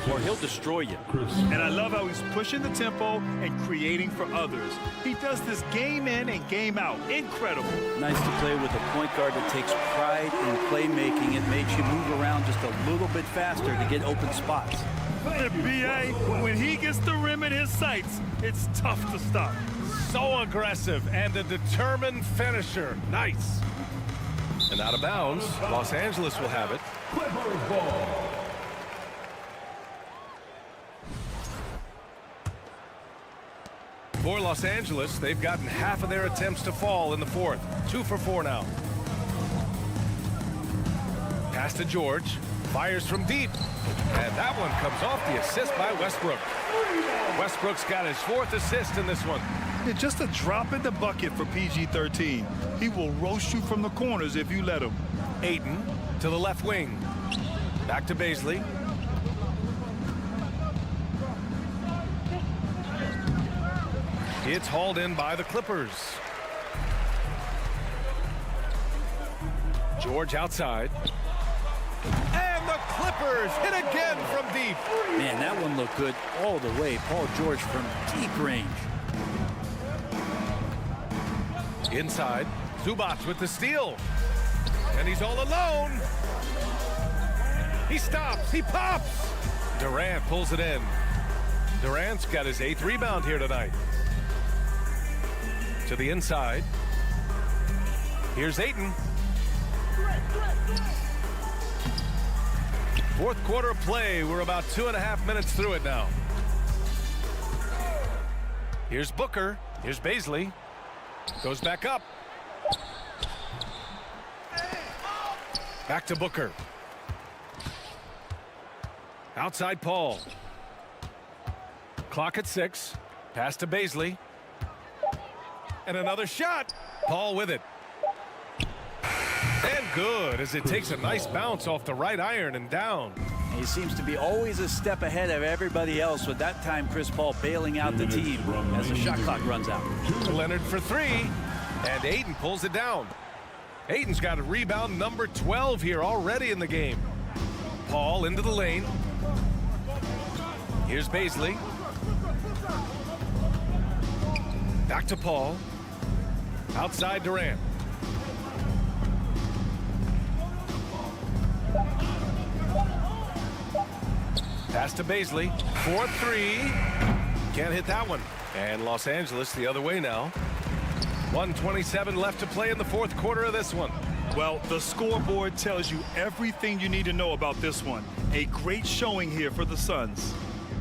or he'll destroy you. And I love how he's pushing the tempo and creating for others. He does this game in and game out. Incredible. Nice to play with a point guard that takes pride in playmaking. It makes you move around just a little bit faster to get open spots. The BA, when he gets the rim in his sights, it's tough to stop. So aggressive and a determined finisher. Nice. And out of bounds, Los Angeles will have it. Clippers ball. For Los Angeles, they've gotten half of their attempts to fall in the fourth. 2 for 4 now. Pass to George. Fires from deep. And that one comes off the assist by Westbrook. Westbrook's got his 4th assist in this one. It's just a drop in the bucket for PG-13. He will roast you from the corners if you let him. Ayton to the left wing. Back to Baisley. It's hauled in by the Clippers. George outside. And the Clippers hit again from deep. Man, that one looked good all the way. Paul George from deep range. Inside, Zubats with the steal. And he's all alone. He stops, he pops. Durant pulls it in. Durant's got his 8th rebound here tonight. To the inside. Here's Ayton. 4th quarter of play. We're about 2.5 minutes through it now. Here's Booker. Here's Baisley. Goes back up. Back to Booker. Outside Paul. Clock at 6. Pass to Baisley. And another shot. Paul with it. And good as it takes a nice bounce off the right iron and down. He seems to be always a step ahead of everybody else, with that time Chris Paul bailing out the team as the shot clock runs out. Leonard for 3, and Ayton pulls it down. Ayton's got a rebound number 12 here already in the game. Paul into the lane. Here's Baisley. Back to Paul. Outside Durant. Pass to Baisley. 4-3. Can't hit that one. And Los Angeles the other way now. 1:27 left to play in the 4th quarter of this one. Well, the scoreboard tells you everything you need to know about this one. A great showing here for the Suns.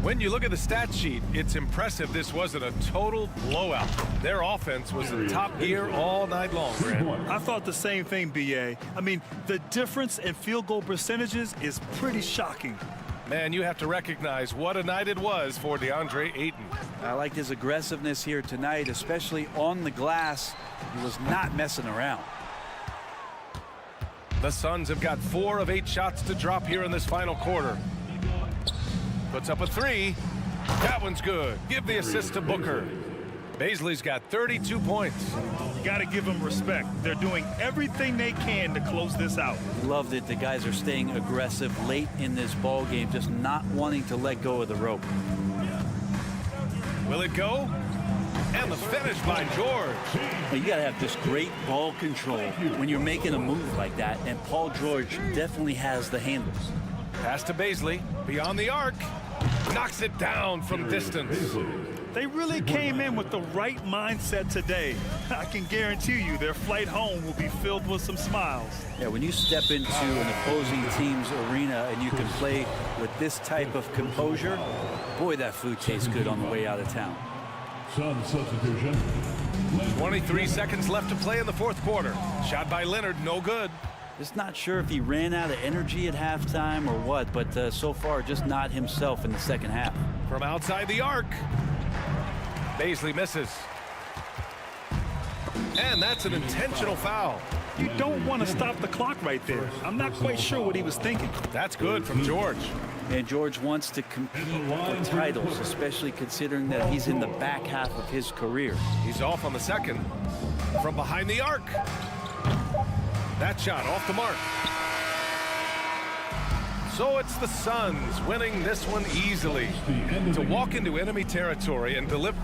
When you look at the stat sheet, it's impressive this wasn't a total blowout. Their offense was in top gear all night long, Grant. I thought the same thing, B.A. I mean, the difference in field goal percentages is pretty shocking. Man, you have to recognize what a night it was for DeAndre Ayton. I liked his aggressiveness here tonight, especially on the glass. He was not messing around. The Suns have got 4 of 8 shots to drop here in this final quarter. Puts up a 3. That one's good. Give the assist to Booker. Baisley's got 32 points. You got to give them respect. They're doing everything they can to close this out. Loved it. The guys are staying aggressive late in this ball game, just not wanting to let go of the rope. Will it go? And the finish by George. Well, you got to have just great ball control when you're making a move like that, and Paul George definitely has the handles. Pass to Baisley, beyond the arc. Knocks it down from distance. They really came in with the right mindset today. I can guarantee you their flight home will be filled with some smiles. Yeah, when you step into an opposing team's arena and you can play with this type of composure, boy, that food tastes good on the way out of town. Sun substitution. 23 seconds left to play in the fourth quarter. Shot by Leonard, no good. Just not sure if he ran out of energy at halftime or what, but so far just not himself in the second half. From outside the arc. Baisley misses. And that's an intentional foul. You don't want to stop the clock right there. I'm not quite sure what he was thinking. That's good from George. And George wants to compete for titles, especially considering that he's in the back half of his career. He's off on the second. From behind the arc. That shot off the mark. So it's the Suns winning this one easily. To walk into enemy territory and deliver.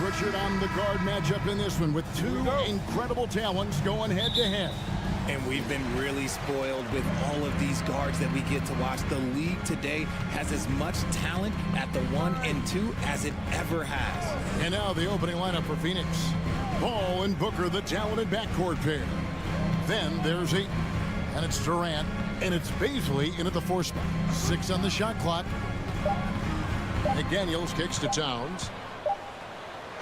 Richard, on the guard matchup in this one with two incredible talents going head-to-head. And we've been really spoiled with all of these guards that we get to watch. The league today has as much talent at the 1 and 2 as it ever has. And now the opening lineup for Phoenix. Paul and Booker, the talented backcourt pair. Then there's Ayton, and it's Durant, and it's Bazley in at the 4 spot. 6 on the shot clock. McDaniels kicks to Towns.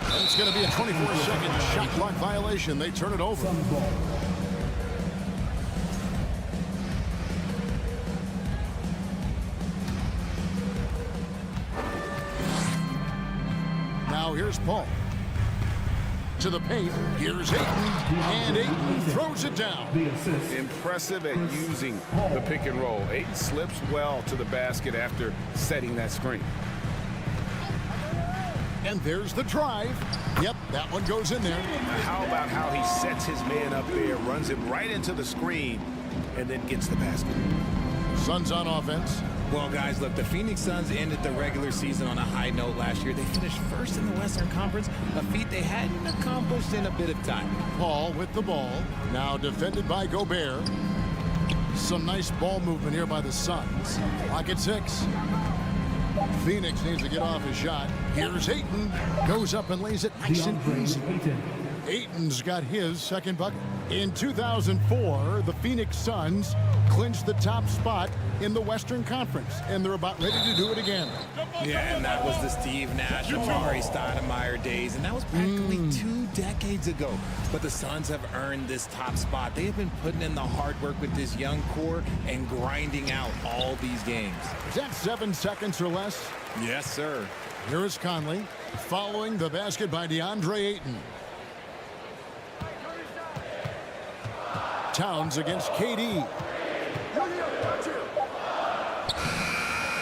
And it's going to be a 24-second shot clock violation. They turn it over. Now here's Paul. To the paint. Here's Ayton. And Ayton throws it down. Impressive at using the pick and roll. Ayton slips well to the basket after setting that screen. And there's the drive. Yep, that one goes in there. How about how he sets his man up there, runs him right into the screen, and then gets the basket. Suns on offense. Well, guys, look, the Phoenix Suns ended the regular season on a high note last year. They finished first in the Western Conference, a feat they hadn't accomplished in a bit of time. Paul with the ball. Now defended by Gobert. Some nice ball movement here by the Suns. Clock at 6. Phoenix needs to get off his shot. Here's Ayton. Goes up and lays it nice and easy. Ayton's got his second bucket. In 2004, the Phoenix Suns clinched the top spot in the Western Conference, and they're about ready to do it again. Yeah, and that was the Steve Nash, Amari Stoudemire days, and that was practically 2 decades ago. But the Suns have earned this top spot. They have been putting in the hard work with this young core and grinding out all these games. Is that 7 seconds or less? Yes, sir. Here is Conley, following the basket by DeAndre Ayton. Towns against KD.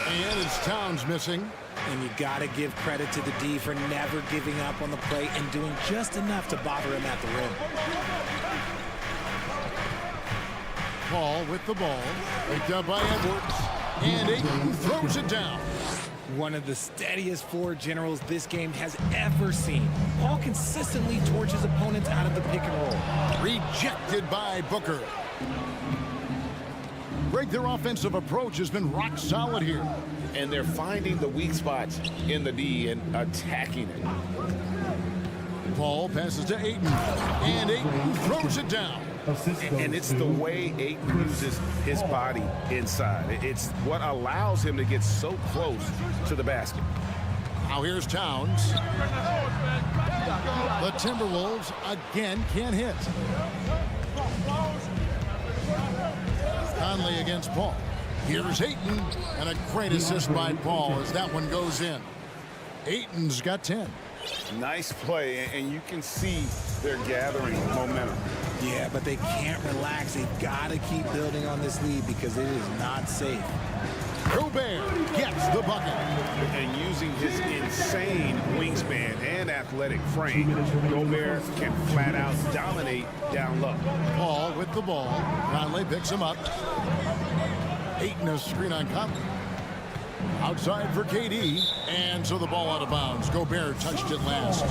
And it's Towns missing. And you got to give credit to the D for never giving up on the play and doing just enough to bother him at the rim. Paul with the ball. Picked up by Edwards. And Ayton throws it down. One of the steadiest floor generals this game has ever seen. Paul consistently torches opponents out of the pick and roll. Rejected by Booker. Greg, their offensive approach has been rock solid here. And they're finding the weak spots in the D and attacking it. Paul passes to Ayton. And Ayton throws it down. And it's the way Ayton uses his body inside. It's what allows him to get so close to the basket. Now here's Towns. The Timberwolves again can't hit. Conley against Paul. Here's Ayton, and a great assist by Paul as that one goes in. Ayton's got 10. Nice play, and you can see they're gathering momentum. Yeah, but they can't relax. They've got to keep building on this lead because it is not safe. Gobert gets the bucket. And using his insane wingspan and athletic frame, Gobert can flat out dominate down low. Paul with the ball. Conley picks him up. Ayton a screen on Conley. Outside for KD, and so the ball out of bounds. Gobert touched it last.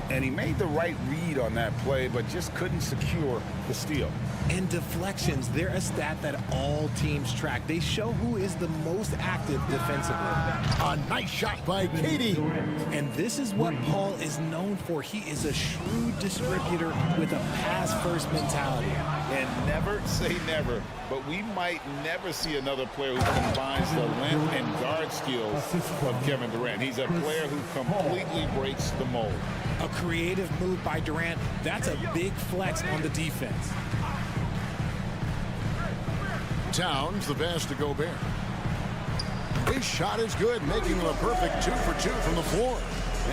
And he made the right read on that play, but just couldn't secure the steal. And deflections, they're a stat that all teams track. They show who is the most active defensively. A nice shot by KD. And this is what Paul is known for. He is a shrewd distributor with a pass-first mentality. And never say never, but we might never see another player who combines the length and guard skills of Kevin Durant. He's a player who completely breaks the mold. A creative move by Durant. That's a big flex on the defense. Towns, the pass to Gobert. His shot is good, making him a perfect 2 for 2 from the floor.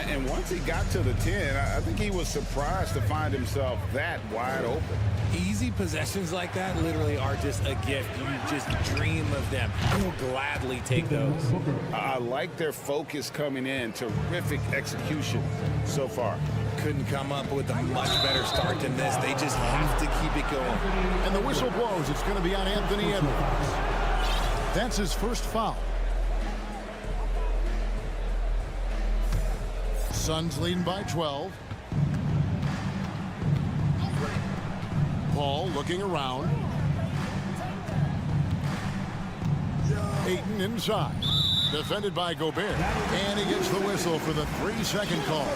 And once he got to the 10, I think he was surprised to find himself that wide open. Easy possessions like that literally are just a gift. You just dream of them. I will gladly take those. I like their focus coming in. Terrific execution so far. Couldn't come up with a much better start than this. They just have to keep it going. And the whistle blows. It's going to be on Anthony Edwards. That's his first foul. Suns leading by 12. Paul looking around. Ayton inside. Defended by Gobert. And he gets the whistle for the 3-second call.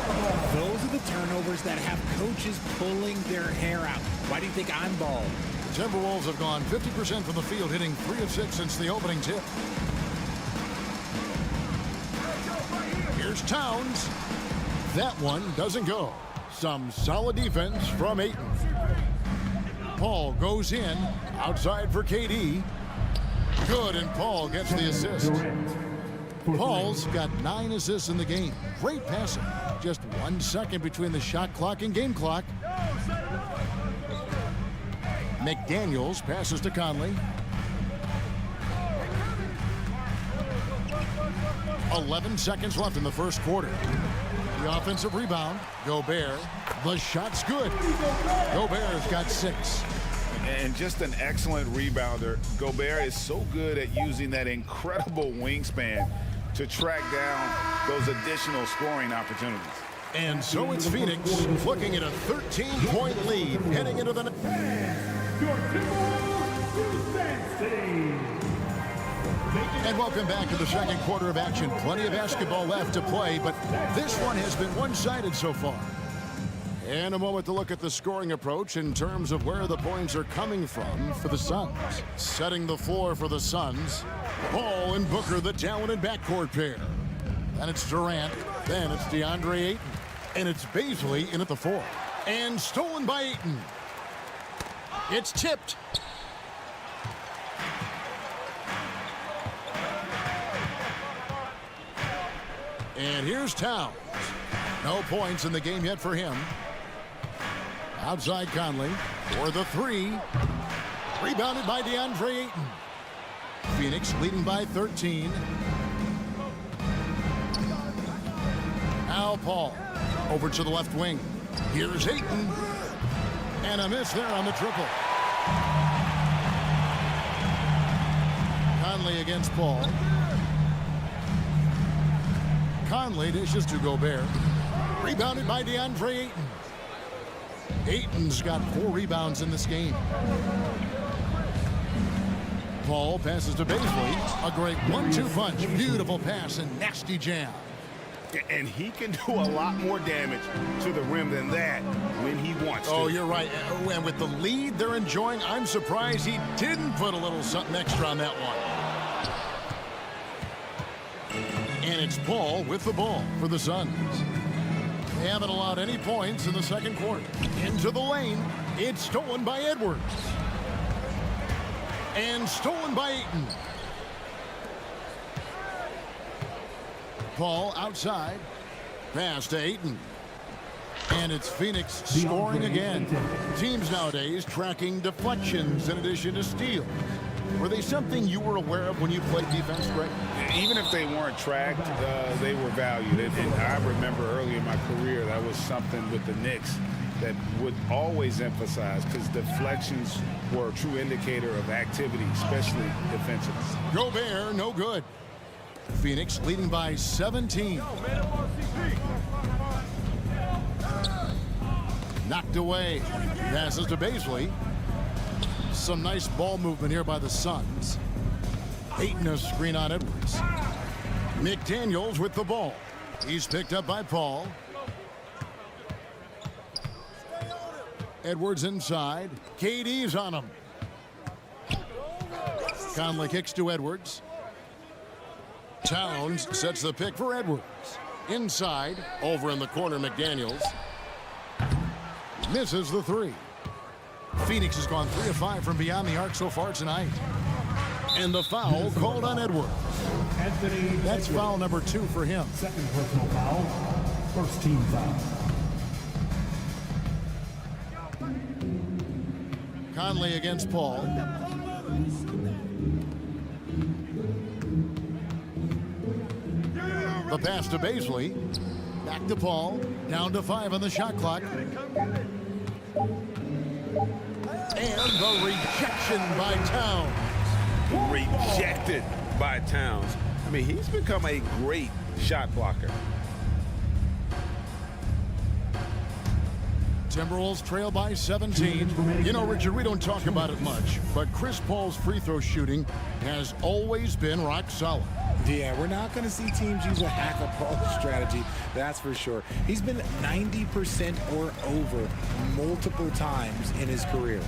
Those are the turnovers that have coaches pulling their hair out. Why do you think I'm bald? The Timberwolves have gone 50% from the field, hitting 3 of 6 since the opening tip. Here's Towns. That one doesn't go. Some solid defense from Ayton. Paul goes in. Outside for KD. Good, and Paul gets the assist. Paul's got 9 assists in the game. Great passing. Just 1 second between the shot clock and game clock. McDaniels passes to Conley. 11 seconds left in the first quarter. The offensive rebound. Gobert. The shot's good. Gobert's got 6. And just an excellent rebounder. Gobert is so good at using that incredible wingspan to track down those additional scoring opportunities. And so it's Phoenix looking at a 13-point lead heading into the... And welcome back to the second quarter of action. Plenty of basketball left to play, but this one has been one-sided so far. And a moment to look at the scoring approach in terms of where the points are coming from for the Suns. Setting the floor for the Suns, Paul and Booker, the talented backcourt pair. Then it's Durant, then it's DeAndre Ayton, and it's Bazley in at the 4. And stolen by Ayton. It's tipped. And here's Towns. No points in the game yet for him. Outside Conley for the 3. Rebounded by DeAndre Ayton. Phoenix leading by 13. Now Paul over to the left wing. Here's Ayton. And a miss there on the triple. Conley against Paul. Conley dishes to Gobert. Rebounded by DeAndre Ayton. Ayton's got 4 rebounds in this game. Paul passes to Bazley. A great 1-2 punch. Beautiful pass and nasty jam. And he can do a lot more damage to the rim than that when he wants to. Oh, you're right. And with the lead they're enjoying, I'm surprised he didn't put a little something extra on that one. And it's Paul with the ball for the Suns. They haven't allowed any points in the second quarter. Into the lane. It's stolen by Edwards. And stolen by Ayton. Paul outside. Pass to Ayton. And it's Phoenix scoring again. Teams nowadays tracking deflections in addition to steals. Were they something you were aware of when you played defense, Greg? Even if they weren't tracked, they were valued. And I remember early in my career, that was something with the Knicks that would always emphasize, because deflections were a true indicator of activity, especially defensively. Gobert, no good. Phoenix leading by 17. Knocked away. Passes to Bazley. Some nice ball movement here by the Suns. Ayton a screen on Edwards. McDaniels with the ball. He's picked up by Paul. Edwards inside. KD's on him. Conley kicks to Edwards. Towns sets the pick for Edwards. Inside. Over in the corner, McDaniels. Misses the 3. Phoenix has gone 3 of 5 from beyond the arc so far tonight. And the foul called on Edwards. That's foul number 2 for him. Second personal foul. First team foul. Conley against Paul. The pass to Bazley. Back to Paul. Down to 5 on the shot clock. And the rejection by Towns. Rejected by Towns. I mean, he's become a great shot blocker. Timberwolves trail by 17. You know, Richard, we don't talk about it much, but Chris Paul's free throw shooting has always been rock solid. Yeah, we're not going to see teams use a hack-a-Paul strategy, that's for sure. He's been 90% or over multiple times in his career.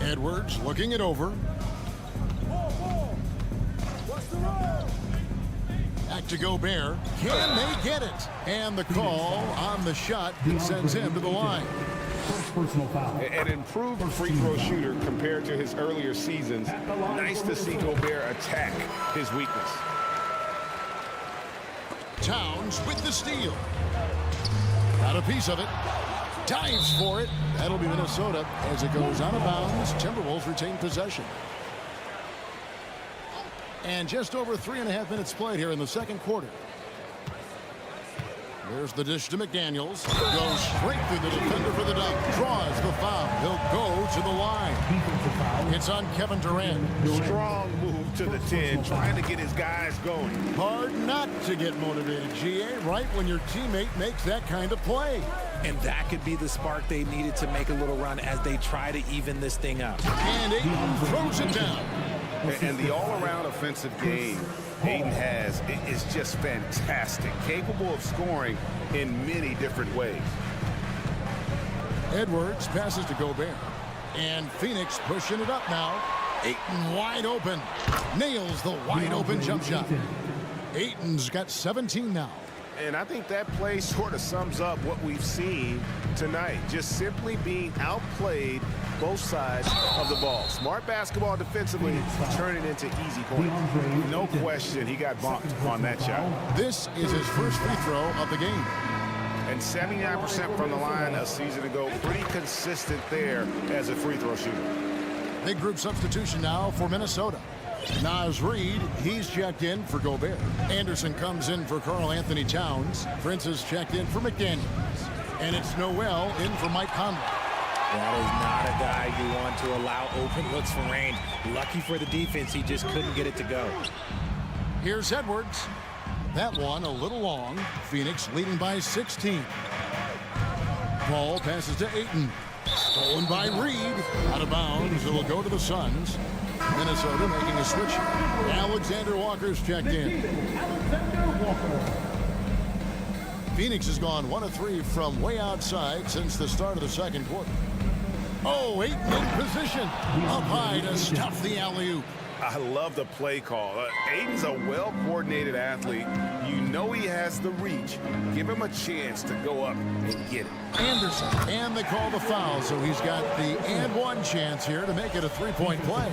Edwards looking it over. Back to Gobert. Can they get it? And the call on the shot that sends him to the line. An improved free throw shooter compared to his earlier seasons. Nice to see Gobert attack his weakness. Towns with the steal. Got a piece of it. Dives for it. That'll be Minnesota as it goes out of bounds. Timberwolves retain possession. And just over 3.5 minutes played here in the second quarter. There's the dish to McDaniels. Goes straight through the defender for the dunk. Draws the foul. He'll go to the line. It's on Kevin Durant. Strong move to the 10, trying to get his guys going. Hard not to get motivated, GA, right when your teammate makes that kind of play. And that could be the spark they needed to make a little run as they try to even this thing up. And Ayton throws it down. And the all-around offensive game Ayton has is just fantastic, capable of scoring in many different ways. Edwards passes to Gobert. And Phoenix pushing it up now. Ayton wide open. Nails the wide open jump shot. Ayton's got 17 now. And I think that play sort of sums up what we've seen tonight. Just simply being outplayed both sides of the ball. Smart basketball defensively, turning into easy points. No question he got bumped on that shot. This is his first free throw of the game. And 79% from the line a season ago. Pretty consistent there as a free throw shooter. Big group substitution now for Minnesota. Naz Reid, he's checked in for Gobert. Anderson comes in for Karl Anthony Towns. Prince is checked in for McDaniels. And it's Noel in for Mike Conley. That is not a guy you want to allow open looks from range. Lucky for the defense, he just couldn't get it to go. Here's Edwards. That one a little long. Phoenix leading by 16. Paul passes to Ayton. Stolen by Reid. Out of bounds. It'll go to the Suns. Minnesota making a switch. Alexander Walker's checked in. Phoenix has gone 1 of 3 from way outside since the start of the second quarter. Oh, Ayton in position. Up high to stuff the alley-oop. I love the play call. Ayton's a well-coordinated athlete. You know he has the reach. Give him a chance to go up and get it. Anderson. And they call the foul, so he's got the and one chance here to make it a three-point play.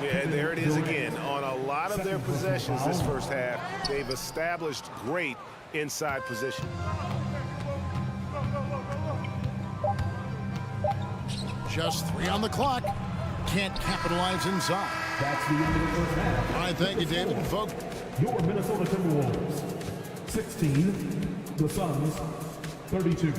Yeah, there it is again. On a lot of their possessions this first half, they've established great inside position. Just 3 on the clock. Can't capitalize inside. That's the end of the first half. All right, thank you, David. Folks, your Minnesota Timberwolves, 16, the Suns, 32.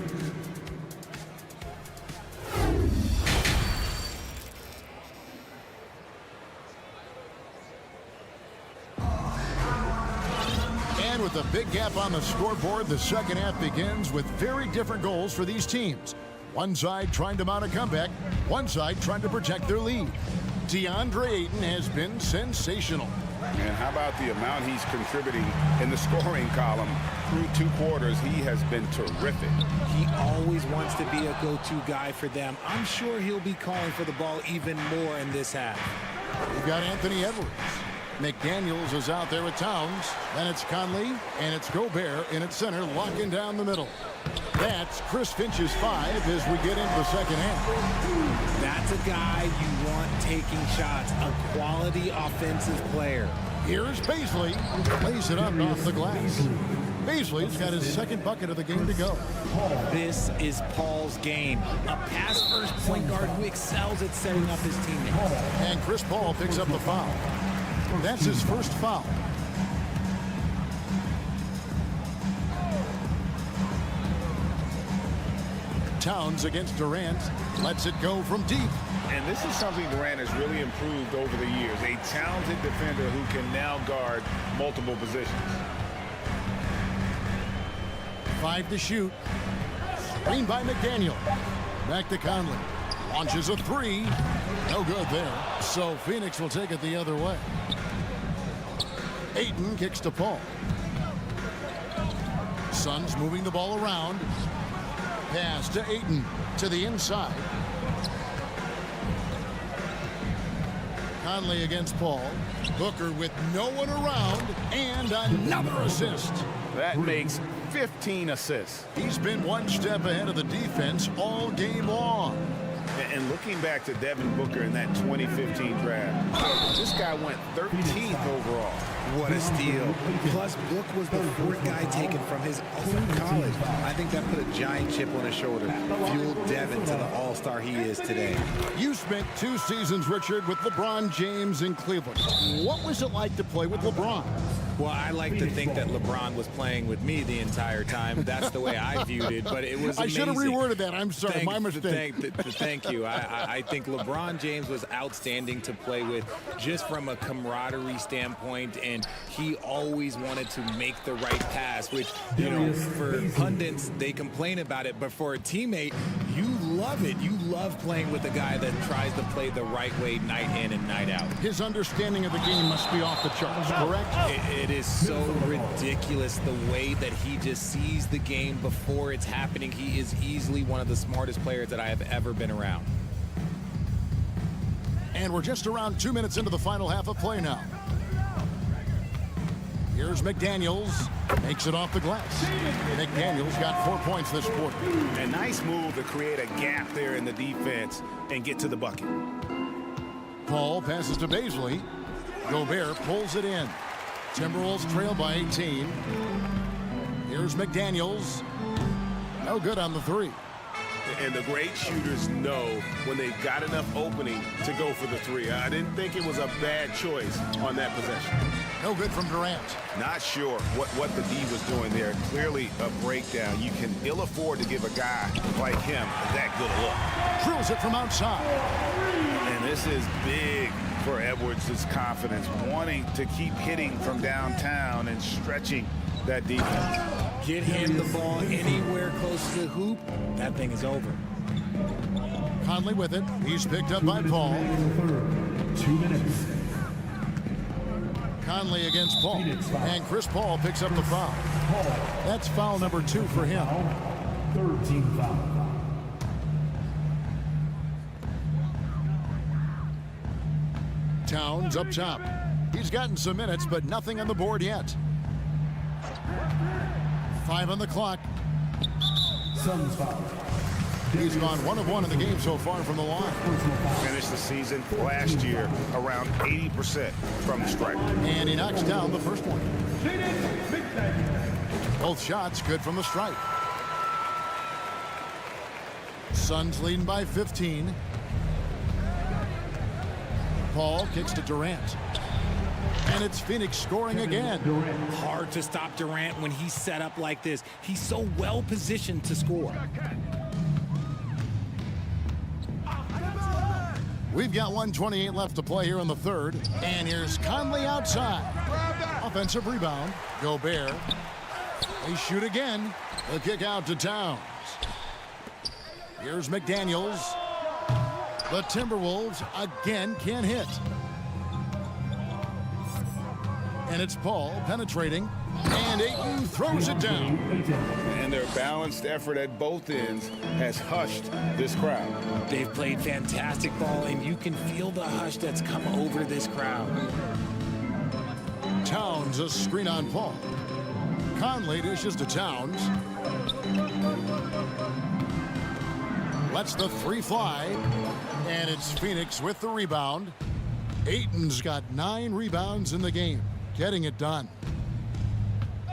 And with a big gap on the scoreboard, the second half begins with very different goals for these teams. One side trying to mount a comeback, one side trying to protect their lead. DeAndre Ayton has been sensational. And how about the amount he's contributing in the scoring column? Through 2 quarters, he has been terrific. He always wants to be a go-to guy for them. I'm sure he'll be calling for the ball even more in this half. We've got Anthony Edwards. McDaniels is out there with Towns. Then it's Conley, and it's Gobert in at center, locking down the middle. That's Chris Finch's 5 as we get into the second half. That's a guy you want taking shots, a quality offensive player. Here's Paisley. Lays it up off the glass. Paisley's got his second bucket of the game to go. This is Paul's game. A pass-first point guard who excels at setting up his teammates. And Chris Paul picks up the foul. That's his first foul. Towns against Durant. Lets it go from deep. And this is something Durant has really improved over the years. A talented defender who can now guard multiple positions. 5 to shoot. Screen by McDaniel. Back to Conley. Launches a 3. No good there. So Phoenix will take it the other way. Ayton kicks to Paul. Suns moving the ball around. Pass to Ayton to the inside. Conley against Paul. Booker with no one around, and another assist. That makes 15 assists. He's been one step ahead of the defense all game long. And looking back to Devin Booker in that 2015 draft, this guy went 13th overall. What a steal. Plus, Book was the 4th guy taken from his own college. I think that put a giant chip on his shoulder, fueled Devin to the all-star he is today. You spent 2 seasons, Richard, with LeBron James in Cleveland. What was it like to play with LeBron? Well, I like to think that LeBron was playing with me the entire time. That's the way I viewed it, but it was amazing. I should have reworded that. I'm sorry, my mistake. Thank you. I think LeBron James was outstanding to play with just from a camaraderie standpoint, and he always wanted to make the right pass, which, you know, for pundits, they complain about it, but for a teammate, you love it. You love playing with a guy that tries to play the right way night in and night out. His understanding of the game must be off the charts, correct? It is so ridiculous the way that he just sees the game before it's happening. He is easily one of the smartest players that I have ever been around. And we're just around 2 minutes into the final half of play now. Here's McDaniels. Makes it off the glass. McDaniels got 4 points this quarter. A nice move to create a gap there in the defense and get to the bucket. Paul passes to Baisley. Gobert pulls it in. Timberwolves trail by 18. Here's McDaniels. No good on the 3. And the great shooters know when they've got enough opening to go for the 3. I didn't think it was a bad choice on that possession. No good from Durant. Not sure what the D was doing there. Clearly a breakdown. You can ill afford to give a guy like him that good a look. Drills it from outside. And this is big for Edwards' confidence, wanting to keep hitting from downtown and stretching that defense. Get him the ball anywhere close to the hoop, that thing is over. Conley with it. He's picked up by Paul. 2 minutes. Conley against Paul. And Chris Paul picks up the foul. That's foul number 2 for him. 13 foul. Towns up top. He's gotten some minutes, but nothing on the board yet. 5 on the clock. Suns foul. He's gone 1 of 1 in the game so far from the line. Finished the season last year around 80% from the stripe. And he knocks down the first one. Both shots good from the stripe. Suns leading by 15. Paul kicks to Durant. And it's Phoenix scoring again. Hard to stop Durant when he's set up like this. He's so well positioned to score. We've got 1:28 left to play here in the third. And here's Conley outside. Offensive rebound. Gobert. They shoot again. The kick out to Towns. Here's McDaniels. The Timberwolves again can't hit. And it's Paul penetrating. And Ayton throws it down. And their balanced effort at both ends has hushed this crowd. They've played fantastic ball, and you can feel the hush that's come over this crowd. Towns a screen on Paul. Conley dishes to Towns. Lets the 3 fly. And it's Phoenix with the rebound. Ayton's got 9 rebounds in the game. Getting it done.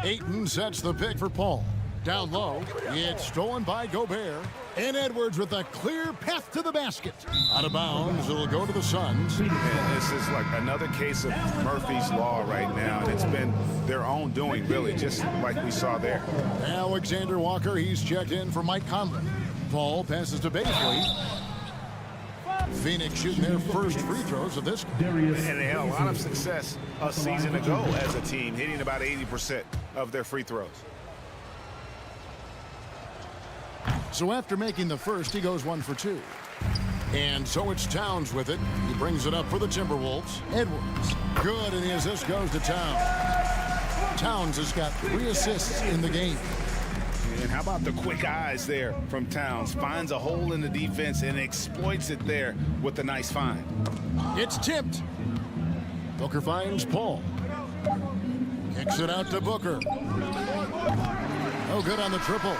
Ayton sets the pick for Paul. Down low. It's stolen by Gobert. And Edwards with a clear path to the basket. Out of bounds. It'll go to the Suns. And this is like another case of Murphy's Law right now. And it's been their own doing, really, just like we saw there. Alexander Walker, he's checked in for Mike Conley. Paul passes to Baisley. Phoenix shooting their first free throws of this game. And they had a lot of success a season ago as a team, hitting about 80% of their free throws. So after making the first, he goes 1 for 2. And so it's Towns with it. He brings it up for the Timberwolves. Edwards. Good, and the assist goes to Towns. Towns has got 3 assists in the game. And how about the quick eyes there from Towns? Finds a hole in the defense and exploits it there with a nice find. It's tipped. Booker finds Paul. Kicks it out to Booker. No good on the triple.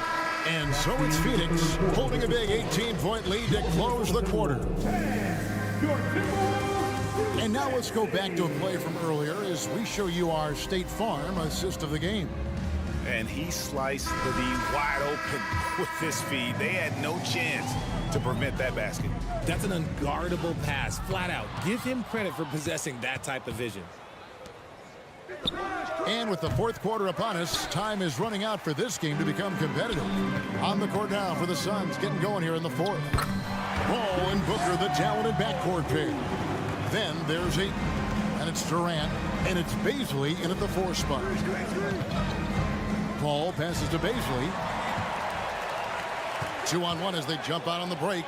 And so it's Phoenix holding a big 18-point lead to close the quarter. And now let's go back to a play from earlier as we show you our State Farm assist of the game. And he sliced the D wide open with this feed. They had no chance to prevent that basket. That's an unguardable pass, flat out. Give him credit for possessing that type of vision. And with the fourth quarter upon us, time is running out for this game to become competitive. On the court now for the Suns, getting going here in the fourth. Paul and Booker, the talented backcourt pair. Then there's Ayton, and it's Durant, and it's Bazley in at the 4 spot. Paul passes to Bazley. 2-on-1 as they jump out on the break.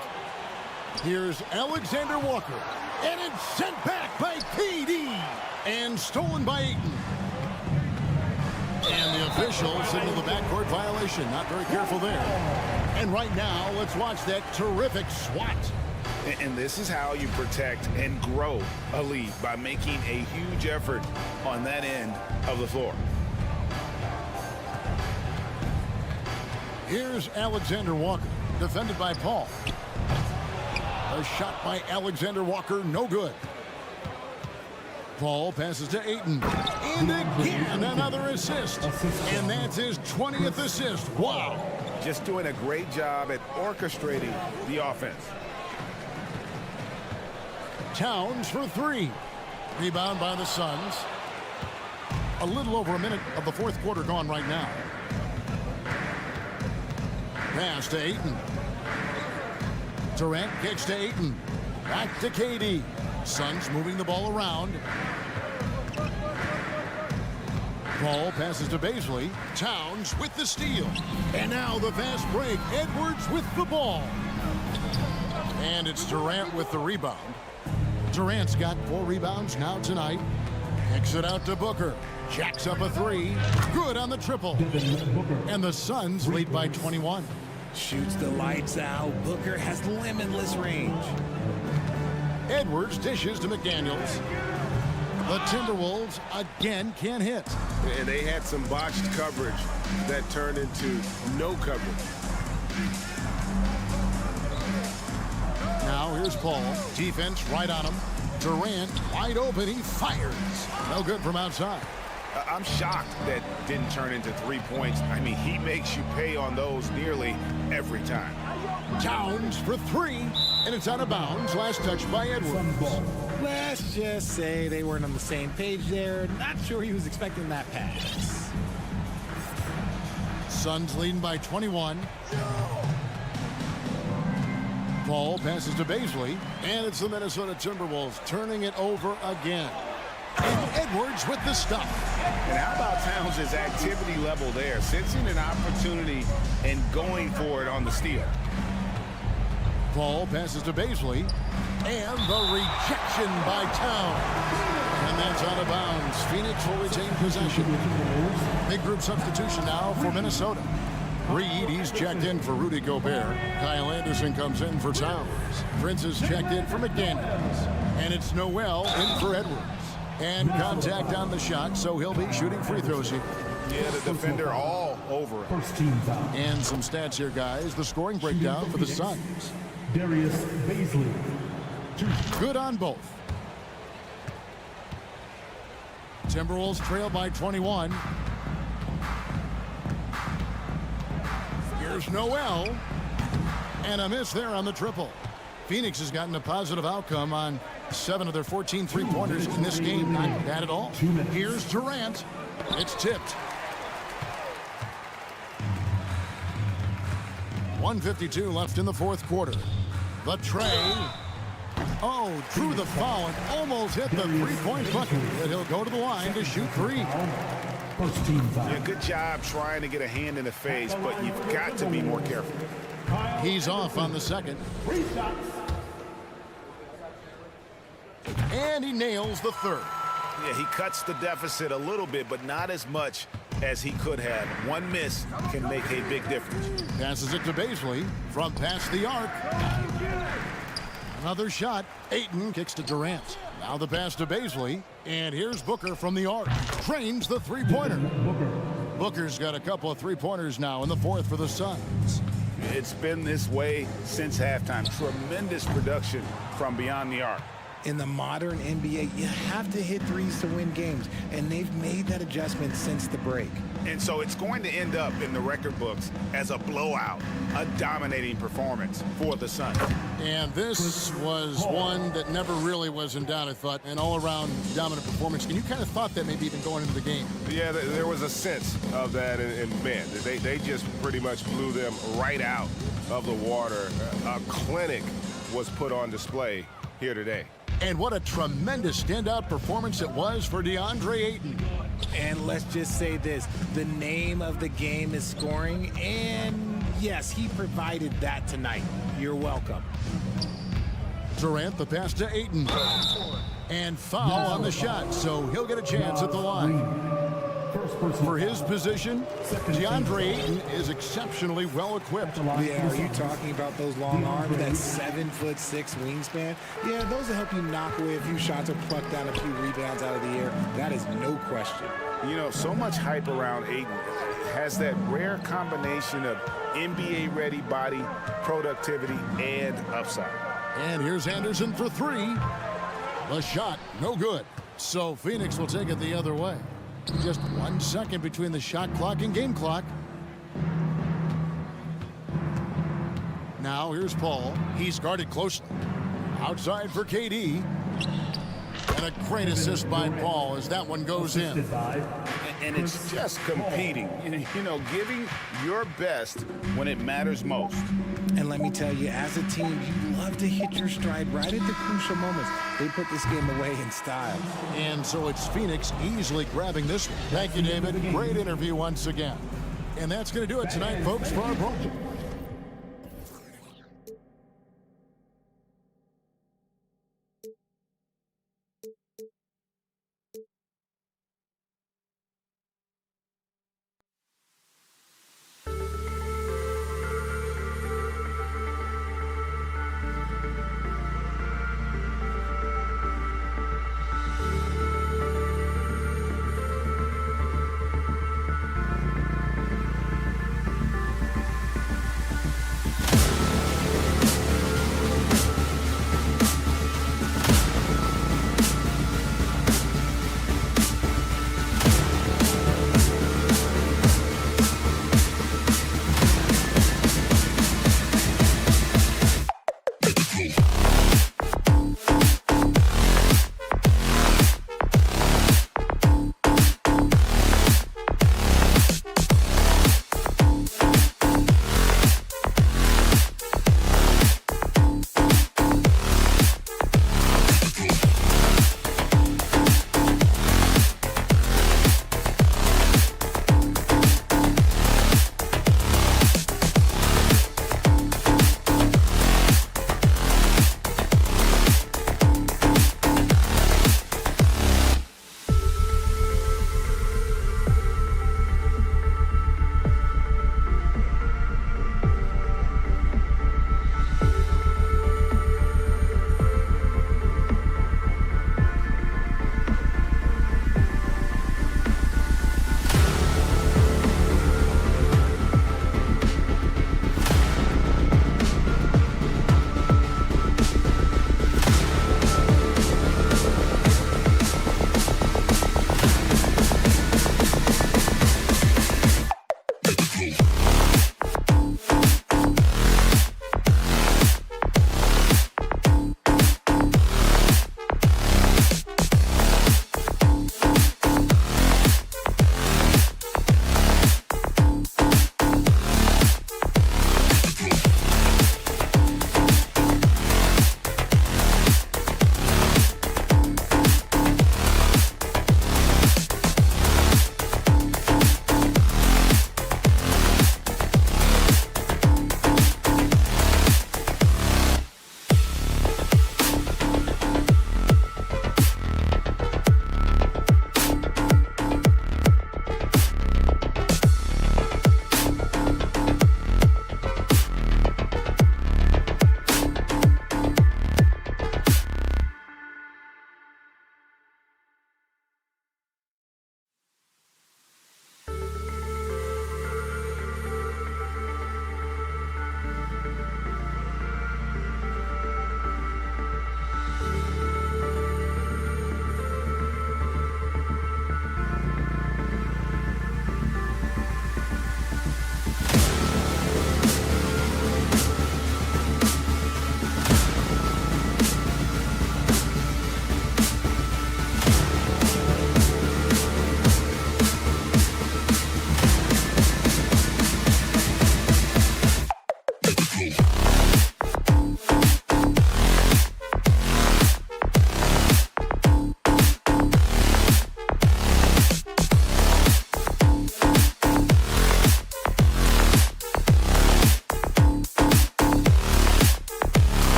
Here's Alexander Walker, and it's sent back by KD, and stolen by Ayton. And the official signaled the backcourt violation. Not very careful there. And right now, let's watch that terrific swat. And this is how you protect and grow a lead, by making a huge effort on that end of the floor. Here's Alexander Walker, defended by Paul. A shot by Alexander Walker, no good. Paul passes to Ayton. And again, another assist. And that's his 20th assist. Wow. Just doing a great job at orchestrating the offense. Towns for 3. Rebound by the Suns. A little over a minute of the fourth quarter gone right now. Pass to Ayton. Durant kicks to Ayton. Back to KD. Suns moving the ball around. Paul passes to Bazley. Towns with the steal. And now the fast break. Edwards with the ball. And it's Durant with the rebound. Durant's got 4 rebounds now tonight. Kicks it out to Booker. Jacks up a 3. Good on the triple. And the Suns lead by 21. Shoots the lights out. Booker has limitless range. Edwards dishes to McDaniels. The Timberwolves again can't hit. And they had some botched coverage that turned into no coverage. Now here's Paul. Defense right on him. Durant wide open. He fires. No good from outside. I'm shocked that didn't turn into 3 points. I mean, he makes you pay on those nearly every time. Towns for 3, and it's out of bounds. Last touch by Edwards. Let's just say they weren't on the same page there. Not sure he was expecting that pass. Suns leading by 21. Paul passes to Bazley, and it's the Minnesota Timberwolves turning it over again. And Edwards with the stop. And how about Towns' activity level there, sensing an opportunity and going for it on the steal. Paul passes to Bazley, and the rejection by Towns. And that's out of bounds. Phoenix will retain possession. Big group substitution now for Minnesota. Reed, he's checked in for Rudy Gobert. Kyle Anderson comes in for Towns. Prince is checked in for McDaniels. And it's Noel in for Edwards. And contact on the shot, so he'll be shooting free throws here. Yeah, the defender all over it. And some stats here, guys. The scoring breakdown for the Suns. Darius Bazley. Good on both. Timberwolves trail by 21. Here's Noel. And a miss there on the triple. Phoenix has gotten a positive outcome on 7 of their 14 three-pointers in this game. Not bad at all. Here's Durant. It's tipped. 1:52 left in the fourth quarter. The tray. Oh, drew the foul and almost hit the three-point bucket. But he'll go to the line to shoot 3. Yeah, good job trying to get a hand in the face, but you've got to be more careful. He's off on the second. And he nails the third. Yeah, he cuts the deficit a little bit, but not as much as he could have. One miss can make a big difference. Passes it to Baisley from past the arc. Another shot. Ayton kicks to Durant. Now the pass to Baisley. And here's Booker from the arc. Trains the three-pointer. Booker's got a couple of three-pointers now in the fourth for the Suns. It's been this way since halftime. Tremendous production from beyond the arc. In the modern NBA, you have to hit threes to win games, and they've made that adjustment since the break. And so it's going to end up in the record books as a blowout, a dominating performance for the Suns. And this was one that never really was in doubt, I thought, an all-around dominant performance. And you kind of thought that maybe even going into the game. Yeah, there was a sense of that, and man, they just pretty much blew them right out of the water. A clinic was put on display here today. And what a tremendous standout performance it was for DeAndre Ayton. And let's just say this, the name of the game is scoring, and yes, he provided that tonight. You're welcome. Durant, the pass to Ayton. And foul on the shot, so he'll get a chance at the line. For his position, DeAndre Ayton is exceptionally well equipped. Yeah, are you talking about those long arms, that 7'6" wingspan? Yeah, those will help you knock away a few shots or pluck down a few rebounds out of the air. That is no question. You know, so much hype around Ayton. Has that rare combination of NBA-ready body, productivity, and upside. And here's Anderson for three. The shot, no good. So Phoenix will take it the other way. Just 1 second between the shot clock and game clock. Now here's Paul. He's guarded closely. Outside for KD. And a great assist by Paul as that one goes in. And it's just competing. You know, giving your best when it matters most. And let me tell you, as a team, you love to hit your stride right at the crucial moments. They put this game away in style. And so it's Phoenix easily grabbing this one. Thank you, David. Great interview once again. And that's going to do it tonight, folks, for our program.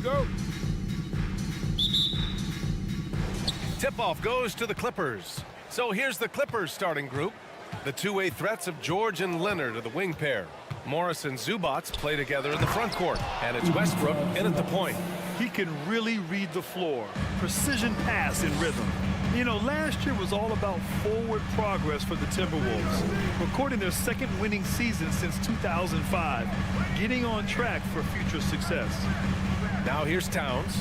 go. Tip-off goes to the Clippers. So here's the Clippers starting group. The two-way threats of George and Leonard are the wing pair. Morris and Zubac play together in the front court. And it's Westbrook in at the point. He can really read the floor. Precision pass in rhythm. You know, last year was all about forward progress for the Timberwolves, recording their second winning season since 2005, getting on track for future success. Now here's Towns.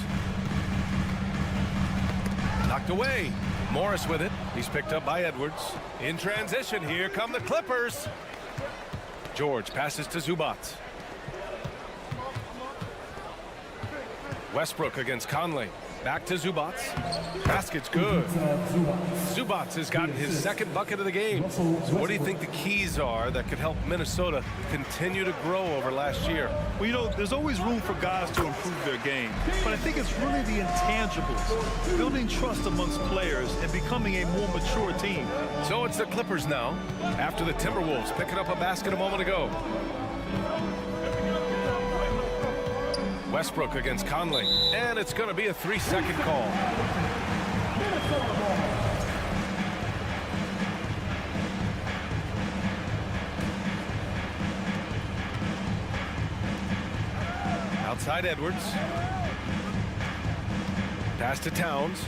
Knocked away. Morris with it. He's picked up by Edwards. In transition, here come the Clippers. George passes to Zubac. Westbrook against Conley. Back to Zubac. Basket's good. Zubac has gotten his second bucket of the game. So what do you think the keys are that could help Minnesota continue to grow over last year? Well, you know, there's always room for guys to improve their game. But I think it's really the intangibles, building trust amongst players and becoming a more mature team. So it's the Clippers now, after the Timberwolves picking up a basket a moment ago. Westbrook against Conley, and it's going to be a 3-second call. Outside Edwards. Pass to Towns.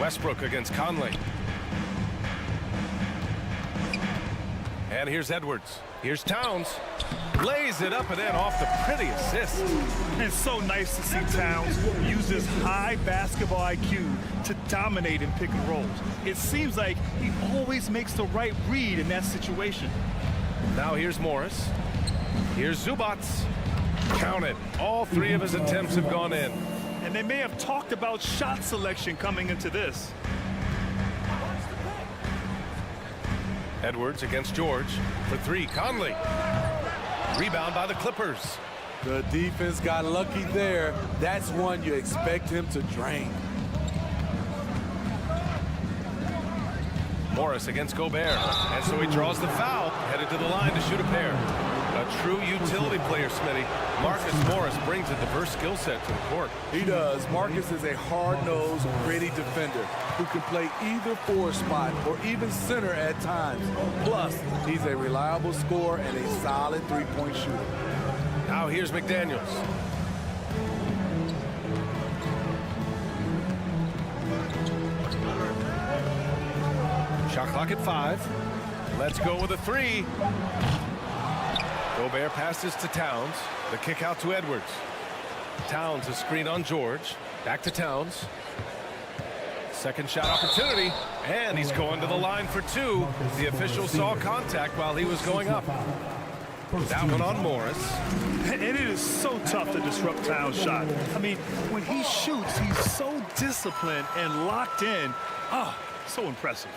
Westbrook against Conley. And here's Edwards. Here's Towns. Lays it up and in off the pretty assist. It's so nice to see Towns use his high basketball IQ to dominate in pick and rolls. It seems like he always makes the right read in that situation. Now here's Morris. Here's Zubac. Count it. All three of his attempts have gone in. And they may have talked about shot selection coming into this. Edwards against George for three. Conley. Rebound by the Clippers. The defense got lucky there. That's one you expect him to drain. Morris against Gobert. And so he draws the foul, headed to the line to shoot a pair. A true utility player, Smitty. Marcus Morris brings a diverse skill set to the court. He does. Marcus is a hard-nosed, gritty defender who can play either forward spot or even center at times. Plus, he's a reliable scorer and a solid three-point shooter. Now here's McDaniels. Shot clock at 5. Let's go with a 3. Gobert passes to Towns. The kick out to Edwards. Towns a screen on George. Back to Towns. Second shot opportunity. And he's going to the line for 2. The official saw contact while he was going up. That one on Morris. And it is so tough to disrupt Towns' shot. I mean, when he shoots, he's so disciplined and locked in. Ah, so impressive.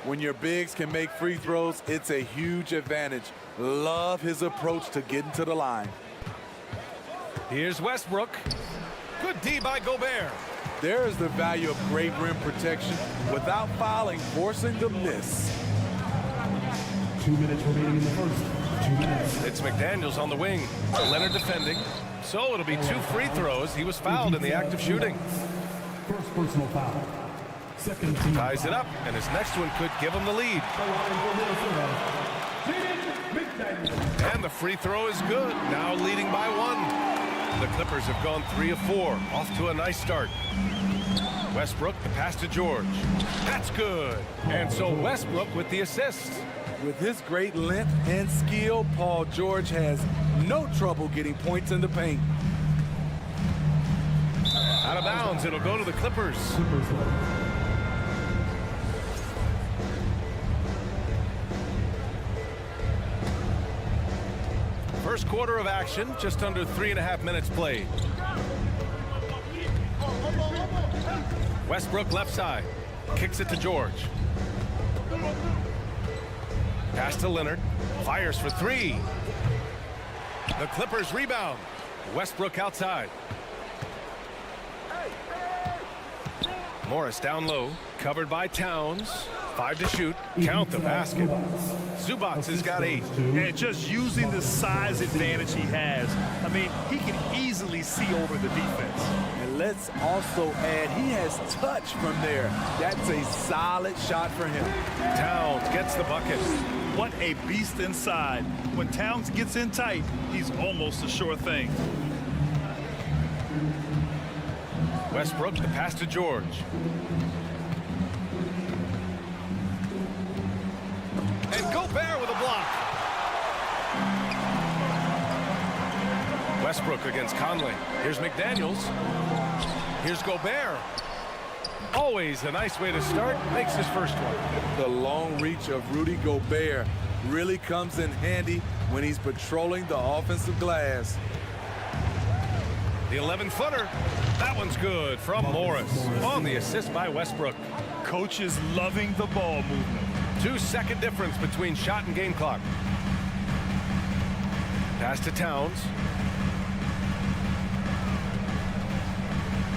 When your bigs can make free throws, it's a huge advantage. Love his approach to getting to the line. Here's Westbrook. Good D by Gobert. There is the value of great rim protection without fouling, forcing the miss. 2 minutes remaining in the first. 2 minutes. It's McDaniels on the wing. Leonard defending. So it'll be 2 free throws. He was fouled in the act of shooting. First personal foul. Second team. Ties it up, and his next one could give him the lead. And the free throw is good. Now leading by 1. The Clippers have gone 3 of 4. Off to a nice start. Westbrook, the pass to George. That's good. And so Westbrook with the assist. With his great length and skill, Paul George has no trouble getting points in the paint. Out of bounds, it'll go to the Clippers. First quarter of action, just under 3.5 minutes played. Westbrook left side, kicks it to George. Pass to Leonard, fires for 3. The Clippers rebound. Westbrook outside. Morris down low, covered by Towns. 5 to shoot. Count the basket. Zubac has got 8. And just using the size advantage he has, I mean, he can easily see over the defense. And let's also add, he has touch from there. That's a solid shot for him. Towns gets the bucket. What a beast inside. When Towns gets in tight, he's almost a sure thing. Westbrook, the pass to George. And Gobert with a block. Westbrook against Conley. Here's McDaniels. Here's Gobert. Always a nice way to start. Makes his first one. The long reach of Rudy Gobert really comes in handy when he's patrolling the offensive glass. The 11-footer. That one's good from Morris on the assist by Westbrook. Coach is loving the ball movement. 2-second difference between shot and game clock. Pass to Towns.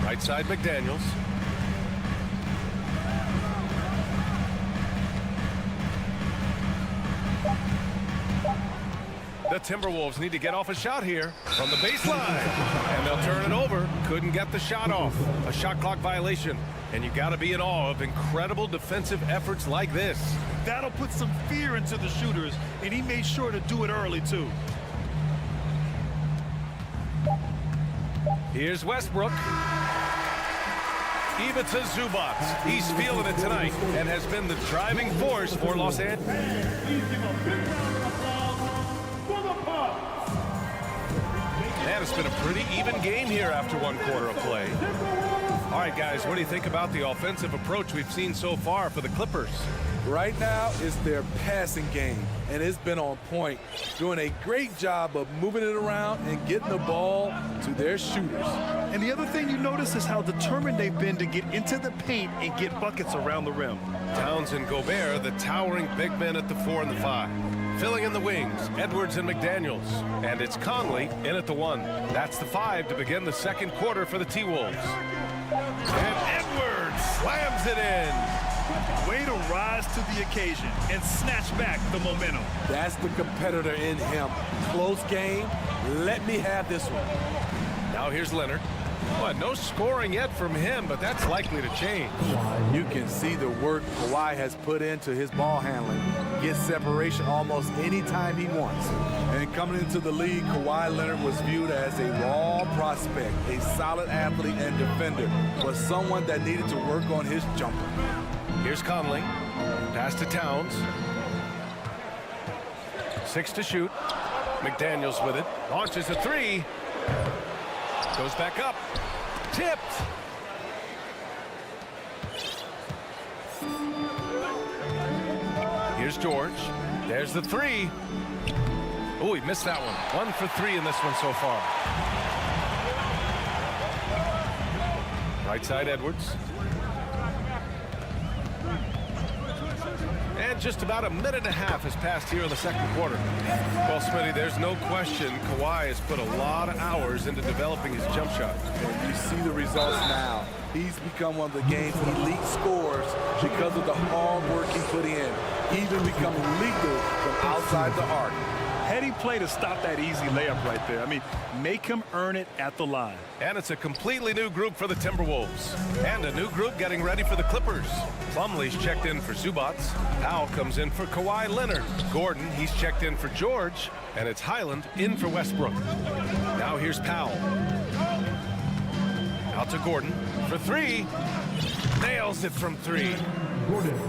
Right side McDaniels. The Timberwolves need to get off a shot here from the baseline. And they'll turn it over. Couldn't get the shot off. A shot clock violation. And you got to be in awe of incredible defensive efforts like this. That'll put some fear into the shooters, and he made sure to do it early, too. Here's Westbrook. Give it to Zubac. He's feeling it tonight and has been the driving force for Los Angeles. Man, it's been a pretty even game here after 1 quarter of play. All right, guys, what do you think about the offensive approach we've seen so far for the Clippers? Right now, it's their passing game, and it's been on point, doing a great job of moving it around and getting the ball to their shooters. And the other thing you notice is how determined they've been to get into the paint and get buckets around the rim. Towns and Gobert, the towering big men at the 4 and the 5. Filling in the wings, Edwards and McDaniels. And it's Conley in at the 1. That's the 5 to begin the second quarter for the T-Wolves. And Edwards slams it in. Way to rise to the occasion and snatch back the momentum. That's the competitor in him. Close game. Let me have this one. Now here's Leonard. Well, no scoring yet from him, but that's likely to change. You can see the work Kawhi has put into his ball handling. Gets separation almost any time he wants. And coming into the league, Kawhi Leonard was viewed as a raw prospect, a solid athlete and defender, but someone that needed to work on his jumper. Here's Conley. Pass to Towns. 6 to shoot. McDaniels with it. Launches a 3. Goes back up. Tipped. Here's George. There's the 3. Oh, he missed that one. 1 for 3 in this one so far. Right side Edwards. And just about a minute and a half has passed here in the second quarter. Well, Smitty, there's no question Kawhi has put a lot of hours into developing his jump shot. And you see the results now. He's become one of the game's elite scorers because of the hard work he put in. He even become lethal from outside the arc. Heady play to stop that easy layup right there. I mean, make him earn it at the line. And it's a completely new group for the Timberwolves. And a new group getting ready for the Clippers. Plumlee's checked in for Zubac. Powell comes in for Kawhi Leonard. Gordon, he's checked in for George. And it's Highland in for Westbrook. Now here's Powell. Out to Gordon for 3. Nails it from 3.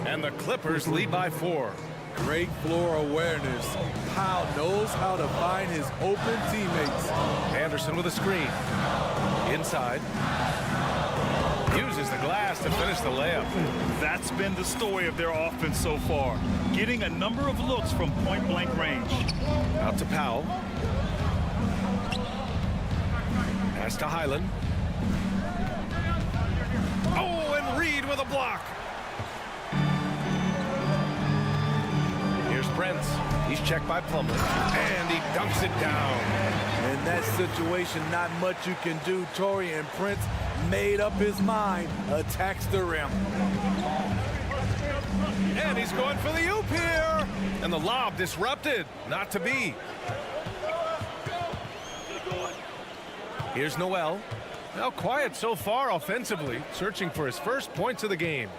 And the Clippers lead by 4. Great floor awareness. Powell knows how to find his open teammates. Anderson with a screen. Inside. Uses the glass to finish the layup. That's been the story of their offense so far. Getting a number of looks from point-blank range. Out to Powell. Pass to Highland. Oh, and Reed with a block. Here's Prince. He's checked by Plumlee. And he dunks it down. In that situation, not much you can do. Taurean Prince made up his mind. Attacks the rim. And he's going for the oop here. And the lob disrupted. Not to be. Here's Noel. Now quiet so far offensively, searching for his first points of the game.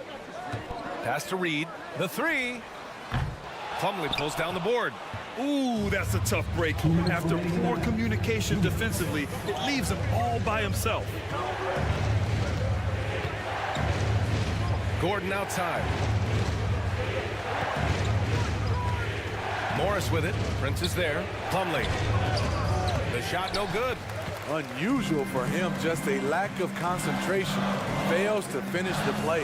Pass to Reed. The three. Plumlee pulls down the board. Ooh, that's a tough break. After poor communication defensively, it leaves him all by himself. Gordon outside. Morris with it. Prince is there. Plumlee. The shot no good. Unusual for him, just a lack of concentration. Fails to finish the play.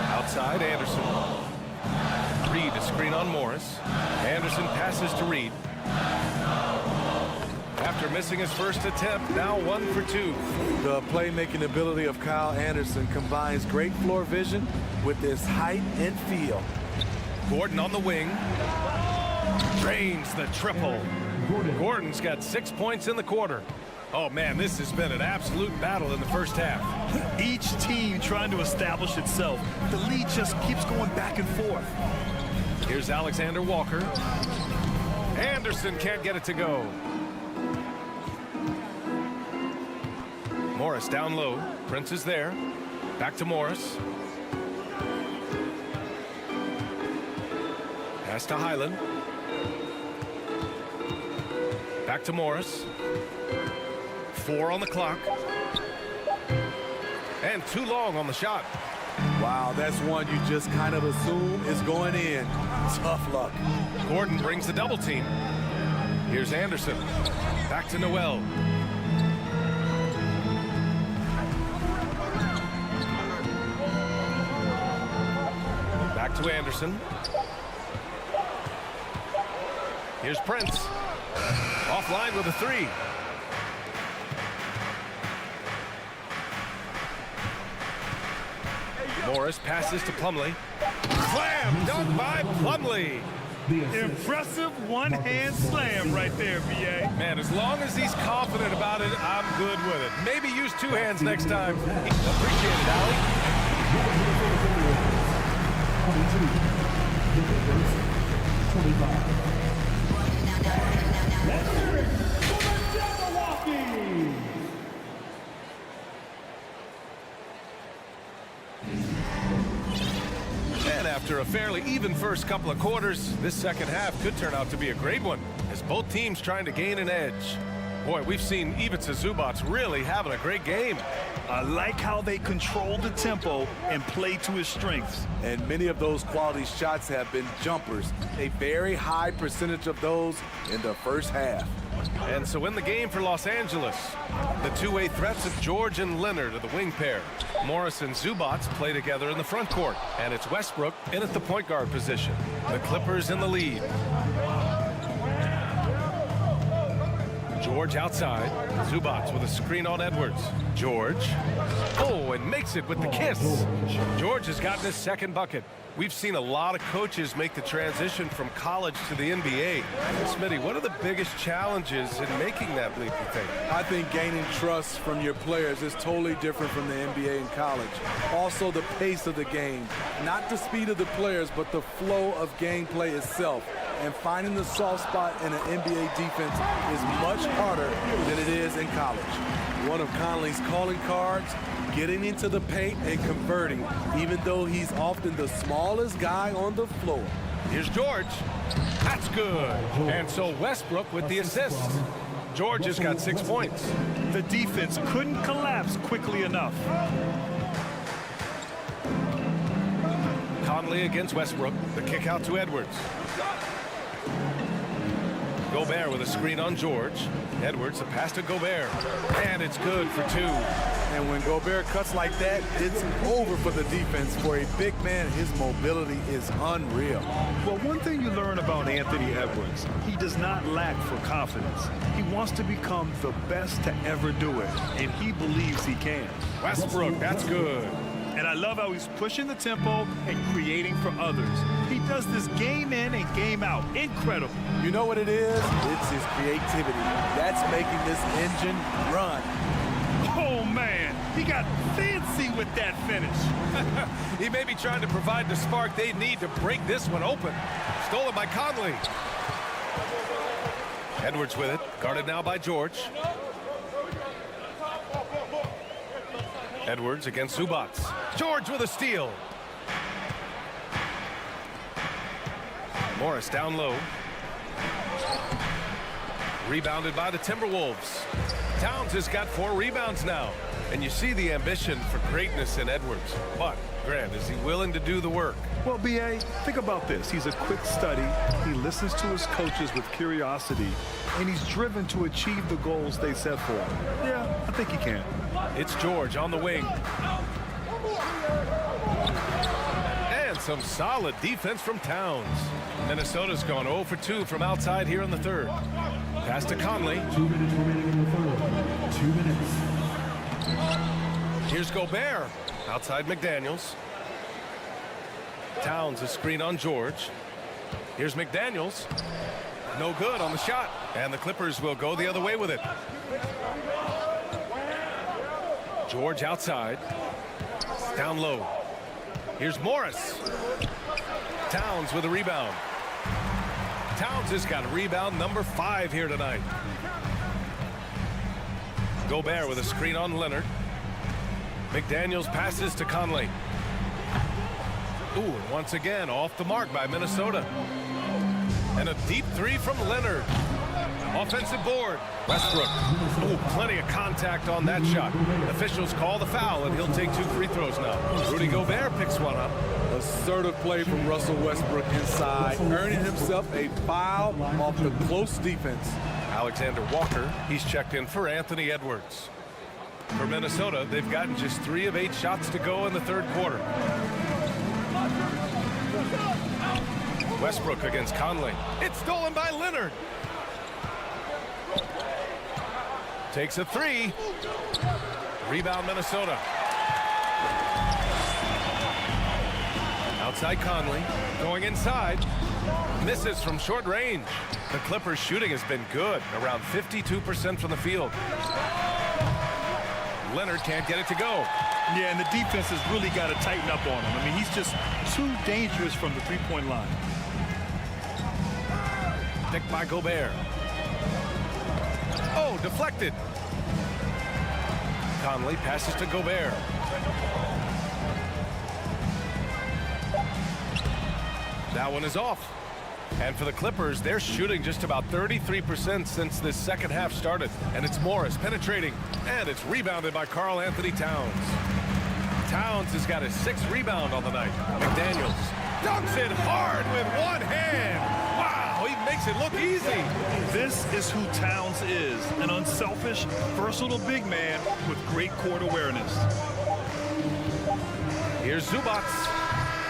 Outside, Anderson. Reed a screen on Morris. Anderson passes to Reed. After missing his first attempt, now 1 for 2. The playmaking ability of Kyle Anderson combines great floor vision with his height and feel. Gordon on the wing. Drains the triple. Gordon's got 6 points in the quarter. Oh, man, this has been an absolute battle in the first half. Each team trying to establish itself. The lead just keeps going back and forth. Here's Alexander Walker. Anderson can't get it to go. Morris down low. Prince is there. Back to Morris. Pass to Highland. Back to Morris. 4 on the clock. And too long on the shot. Wow, that's one you just kind of assume is going in. Tough luck. Gordon brings the double team. Here's Anderson. Back to Noel. Back to Anderson. Here's Prince. Offline with a 3. Morris passes to Plumlee. Slam dunk by Plumlee. Impressive one-hand slam right there, B.A. Man, as long as he's confident about it, I'm good with it. Maybe use 2 hands next time. Appreciate it, Allie. And after a fairly even first couple of quarters, this second half could turn out to be a great one, as both teams trying to gain an edge. Boy, we've seen Ivica Zubac really having a great game. I like how they control the tempo and play to his strengths. And many of those quality shots have been jumpers. A very high percentage of those in the first half. And so in the game for Los Angeles, the two-way threats of George and Leonard are the wing pair. Morris and Zubac play together in the front court, and it's Westbrook in at the point guard position. The Clippers in the lead. George outside. Zubac with a screen on Edwards. George. Oh, and makes it with the kiss. George has gotten his second bucket. We've seen a lot of coaches make the transition from college to the NBA. Smitty, what are the biggest challenges in making that leap, you think? I think gaining trust from your players is totally different from the NBA and college. Also, the pace of the game. Not the speed of the players, but the flow of gameplay itself. And finding the soft spot in an NBA defense is much harder than it is in college. One of Conley's calling cards, getting into the paint and converting, even though he's often the smallest guy on the floor. Here's George. That's good. And so Westbrook with the assist. George has got 6 points. The defense couldn't collapse quickly enough. Conley against Westbrook. The kick out to Edwards. Gobert with a screen on George. Edwards, a pass to Gobert. And it's good for 2. And when Gobert cuts like that, it's over for the defense. For a big man, his mobility is unreal. Well, one thing you learn about Anthony Edwards, he does not lack for confidence. He wants to become the best to ever do it, and he believes he can. Westbrook, that's good. And I love how he's pushing the tempo and creating for others. He does this game in and game out. Incredible. You know what it is? It's his creativity. That's making this engine run. Oh, man. He got fancy with that finish. He may be trying to provide the spark they need to break this one open. Stolen by Conley. Edwards with it, guarded now by George. Edwards against Zubac. George with a steal. Morris down low. Rebounded by the Timberwolves. Towns has got 4 rebounds now. And you see the ambition for greatness in Edwards. But, Grant, is he willing to do the work? Well, B.A., think about this. He's a quick study. He listens to his coaches with curiosity. And he's driven to achieve the goals they set for him. Yeah, I think he can. It's George on the wing. And some solid defense from Towns. Minnesota's gone 0 for 2 from outside here in the third. Pass to Conley. 2 minutes remaining in the third. 2 minutes. Here's Gobert. Outside McDaniels. Towns a screen on George. Here's McDaniels. No good on the shot. And the Clippers will go the other way with it. George outside. Down low. Here's Morris. Towns with a rebound. Towns has got rebound number 5 here tonight. Gobert with a screen on Leonard. McDaniels passes to Conley. Ooh, and once again off the mark by Minnesota. And a deep 3 from Leonard. Offensive board. Westbrook. Ooh, plenty of contact on that shot. Officials call the foul, and he'll take 2 free throws now. Rudy Gobert picks one up. Assertive play from Russell Westbrook inside, earning himself a foul off the close defense. Alexander Walker, he's checked in for Anthony Edwards. For Minnesota, they've gotten just 3 of 8 shots to go in the third quarter. Westbrook against Conley. It's stolen by Leonard. Takes a 3. Rebound Minnesota. Outside Conley. Going inside. Misses from short range. The Clippers shooting has been good. Around 52% from the field. Leonard can't get it to go. Yeah, and the defense has really got to tighten up on him. I mean, he's just too dangerous from the three-point line. Picked by Gobert. Oh, deflected. Conley passes to Gobert. That one is off. And for the Clippers, they're shooting just about 33% since this second half started. And it's Morris penetrating. And it's rebounded by Karl Anthony Towns. Towns has got his 6th rebound on the night. McDaniels dunks it hard with one hand. Wow, he makes it look easy. This is who Towns is, an unselfish, versatile big man with great court awareness. Here's Zubac.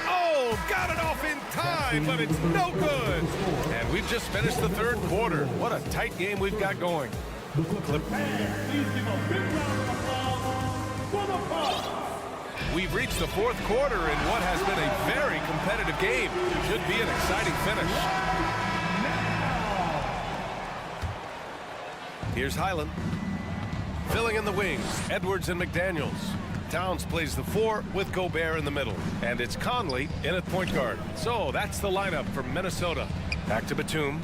Oh, got it off in time, but it's no good. And we've just finished the third quarter. What a tight game we've got going. We've reached the fourth quarter in what has been a very competitive game. Should be an exciting finish. Here's Highland. Filling in the wings, Edwards and McDaniels. Towns plays the 4 with Gobert in the middle. And it's Conley in at point guard. So that's the lineup for Minnesota. Back to Batum.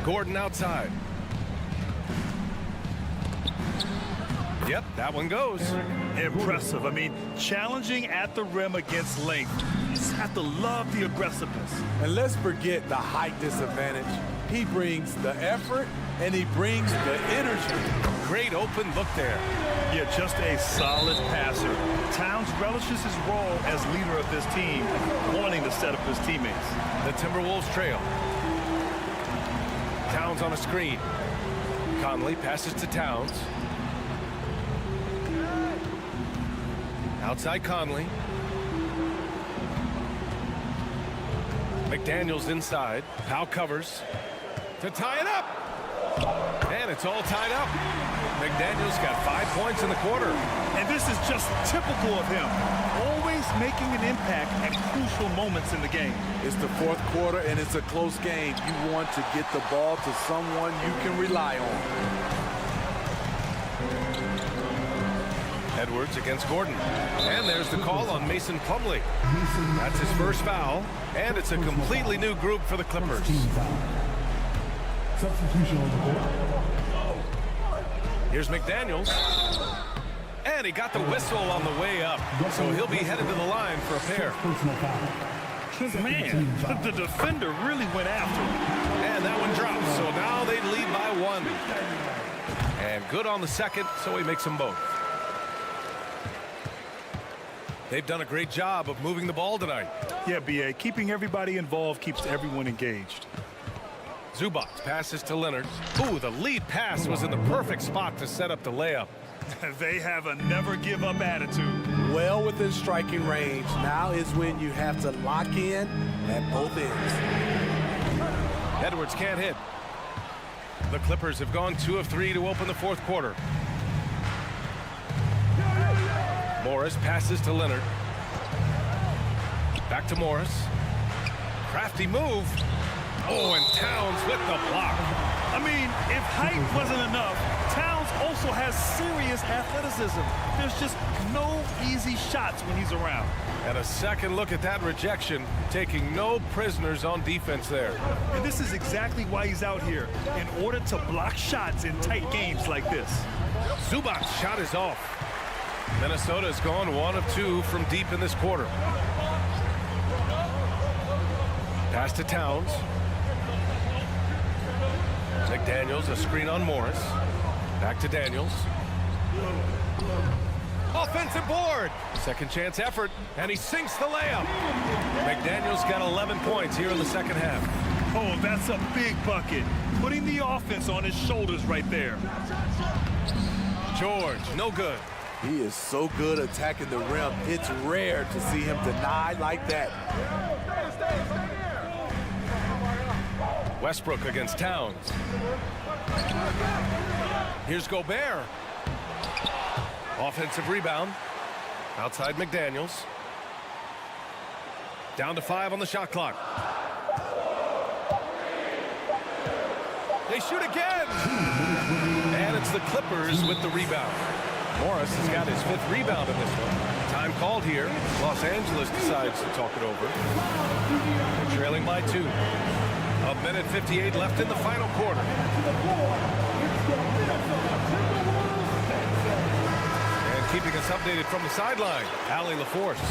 Gordon outside. Yep, that one goes. Impressive. I mean, challenging at the rim against length. You just have to love the aggressiveness. And let's forget the height disadvantage. He brings the effort and he brings the energy. Great open look there. Yeah, just a solid passer. Towns relishes his role as leader of this team, wanting to set up his teammates. The Timberwolves trail. Towns on a screen. Conley passes to Towns. Outside Conley. McDaniels inside. Powell covers to tie it up. And it's all tied up. McDaniels got 5 points in the quarter. And this is just typical of him. Always making an impact at crucial moments in the game. It's the fourth quarter and it's a close game. You want to get the ball to someone you can rely on. Edwards against Gordon. And there's the call on Mason Plumlee. That's his first foul, and it's a completely new group for the Clippers. Substitution on the court. Here's McDaniels. And he got the whistle on the way up, so he'll be headed to the line for a pair. Man, the defender really went after him. And that one drops, so now they lead by 1. And good on the second, so he makes them both. They've done a great job of moving the ball tonight. Yeah, B.A., keeping everybody involved keeps everyone engaged. Zubac passes to Leonard. Ooh, the lead pass was in the perfect spot to set up the layup. They have a never-give-up attitude. Well within striking range. Now is when you have to lock in at both ends. Edwards can't hit. The Clippers have gone 2 of 3 to open the fourth quarter. Morris passes to Leonard. Back to Morris. Crafty move. Oh, and Towns with the block. I mean, if height wasn't enough, Towns also has serious athleticism. There's just no easy shots when he's around. And a second look at that rejection, taking no prisoners on defense there. And this is exactly why he's out here, in order to block shots in tight games like this. Zubac's shot is off. Minnesota's gone 1 of 2 from deep in this quarter. Pass to Towns. McDaniels, a screen on Morris. Back to Daniels. Offensive board. Second chance effort, and he sinks the layup. McDaniels got 11 points here in the second half. Oh, that's a big bucket. Putting the offense on his shoulders right there. George, no good. He is so good attacking the rim. It's rare to see him denied like that. Westbrook against Towns. Here's Gobert. Offensive rebound. Outside McDaniels. Down to 5 on the shot clock. They shoot again. And it's the Clippers with the rebound. Morris has got his 5th rebound in this one. Time called here. Los Angeles decides to talk it over. They're trailing by 2. 1:58 left in the final quarter. And keeping us updated from the sideline, Allie LaForce.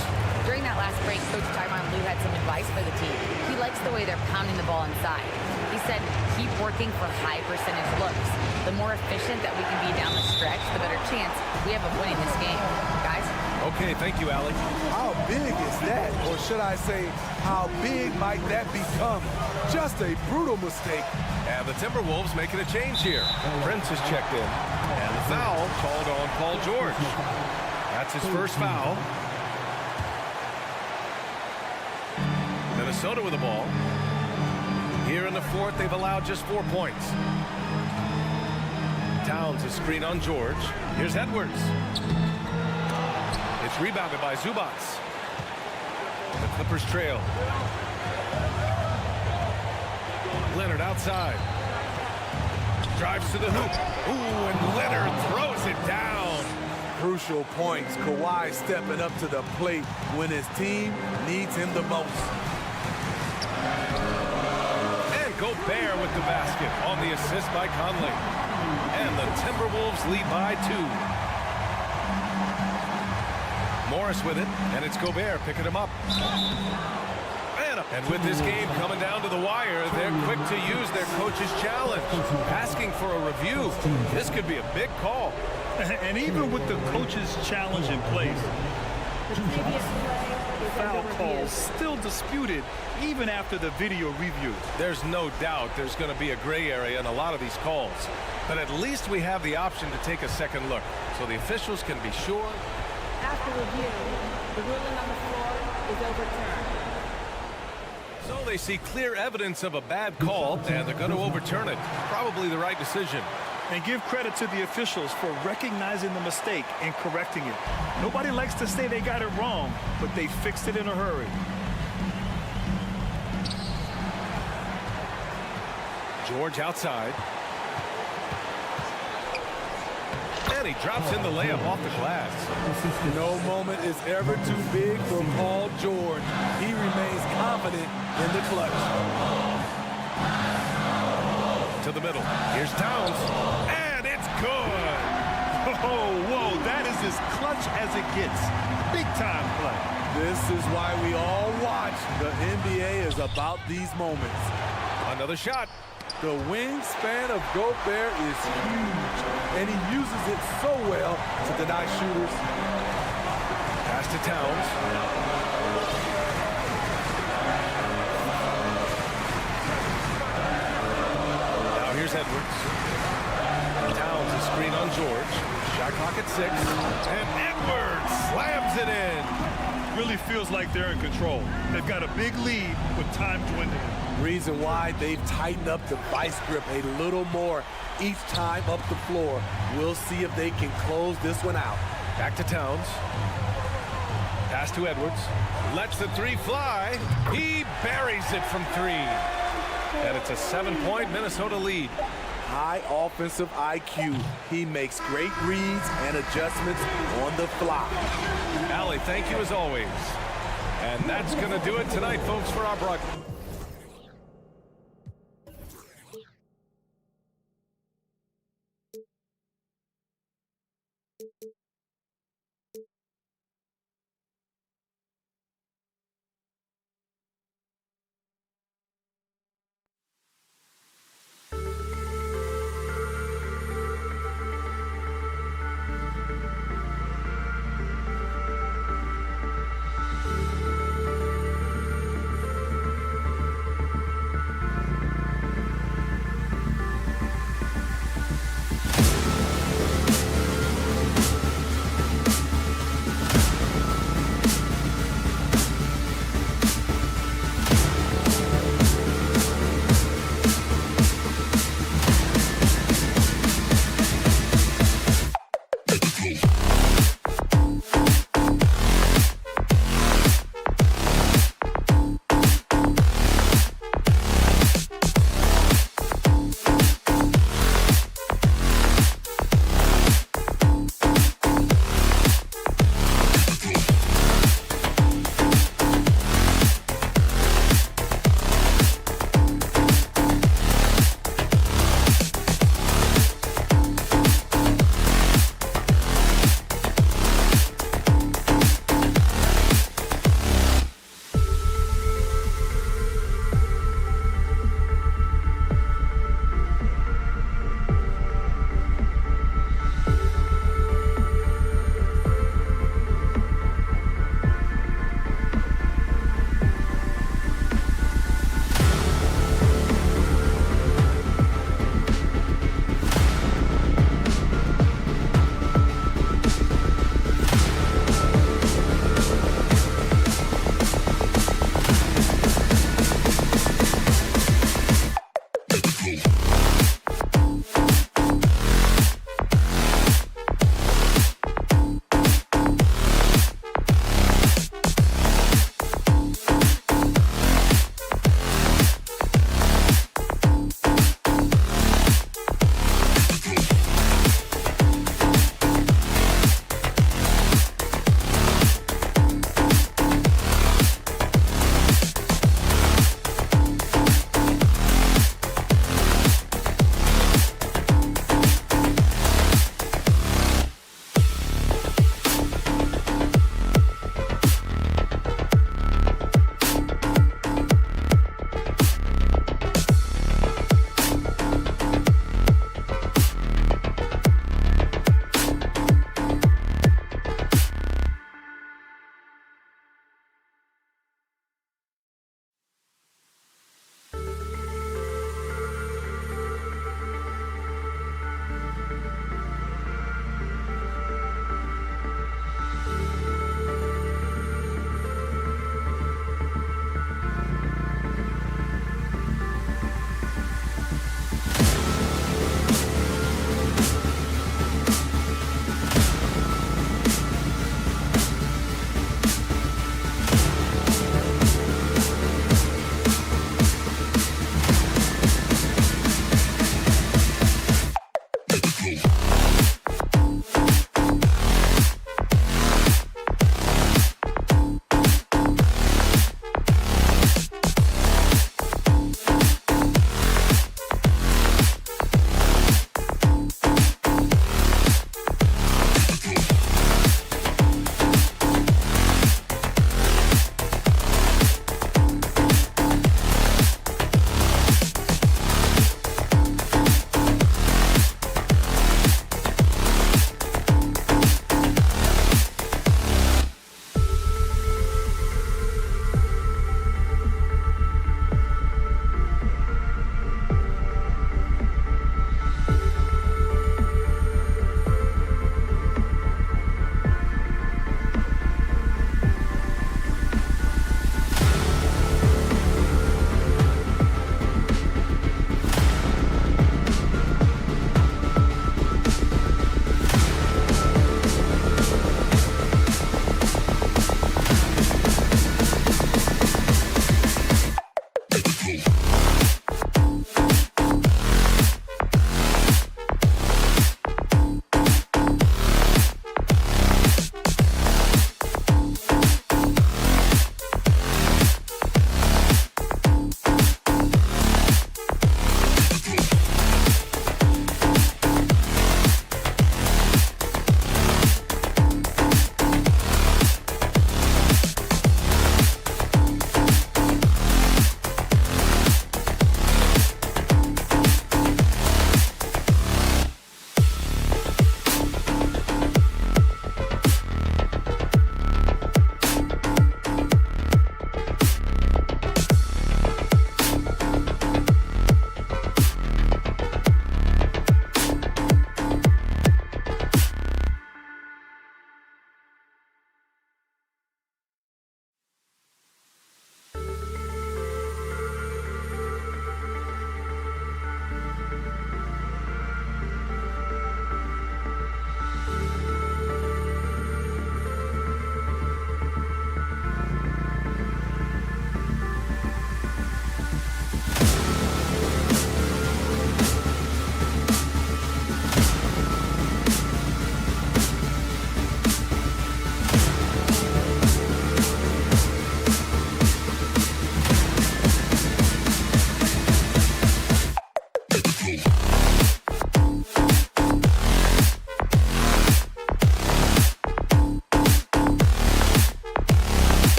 During that last break, Coach Tyronn Lue had some advice for the team. He likes the way they're pounding the ball inside. He said, keep working for high percentage looks. The more efficient that we can be down the stretch, the better chance we have of winning this game. Guys? Okay, thank you, Allie. How big is that? Or should I say, how big might that become? Just a brutal mistake. And the Timberwolves making a change here. Prince is checked in. And the foul called on Paul George. That's his first foul. Minnesota with the ball. Here in the fourth, they've allowed just 4 points. Towns is screen on George. Here's Edwards. It's rebounded by Zubac. The Clippers trail. Leonard outside. Drives to the hoop. Ooh, and Leonard throws it down. Crucial points. Kawhi stepping up to the plate when his team needs him the most. And Gobert with the basket on the assist by Conley. And the Timberwolves lead by 2. Morris with it, and it's Gobert picking him up. And with this game coming down to the wire, they're quick to use their coach's challenge, asking for a review. This could be a big call. And even with the coach's challenge in place, foul calls still disputed even after the video review. There's no doubt there's going to be a gray area in a lot of these calls. But at least we have the option to take a second look, so the officials can be sure. After review, the ruling on the floor is overturned. So they see clear evidence of a bad call, and they're going to overturn it. Probably the right decision. And give credit to the officials for recognizing the mistake and correcting it. Nobody likes to say they got it wrong, but they fixed it in a hurry. George outside. And he drops in the layup off the glass. No moment is ever too big for Paul George. He remains confident in the clutch. To the middle. Here's Towns. And it's good. Oh, whoa, that is as clutch as it gets. Big time play. This is why we all watch. The NBA is about these moments. Another shot. The wingspan of Gobert is huge, and he uses it so well to deny shooters. Pass to Towns. Now here's Edwards. Towns is screen on George. Shot clock at 6. And Edwards slams it in. Really feels like they're in control. They've got a big lead with time dwindling. Reason why they've tightened up the vice grip a little more each time up the floor. We'll see if they can close this one out. Back to Towns. Pass to Edwards. Lets the 3 fly. He buries it from 3. And it's a 7-point Minnesota lead. High offensive IQ. He makes great reads and adjustments on the fly. Allie, thank you as always. And that's going to do it tonight, folks, for our broadcast.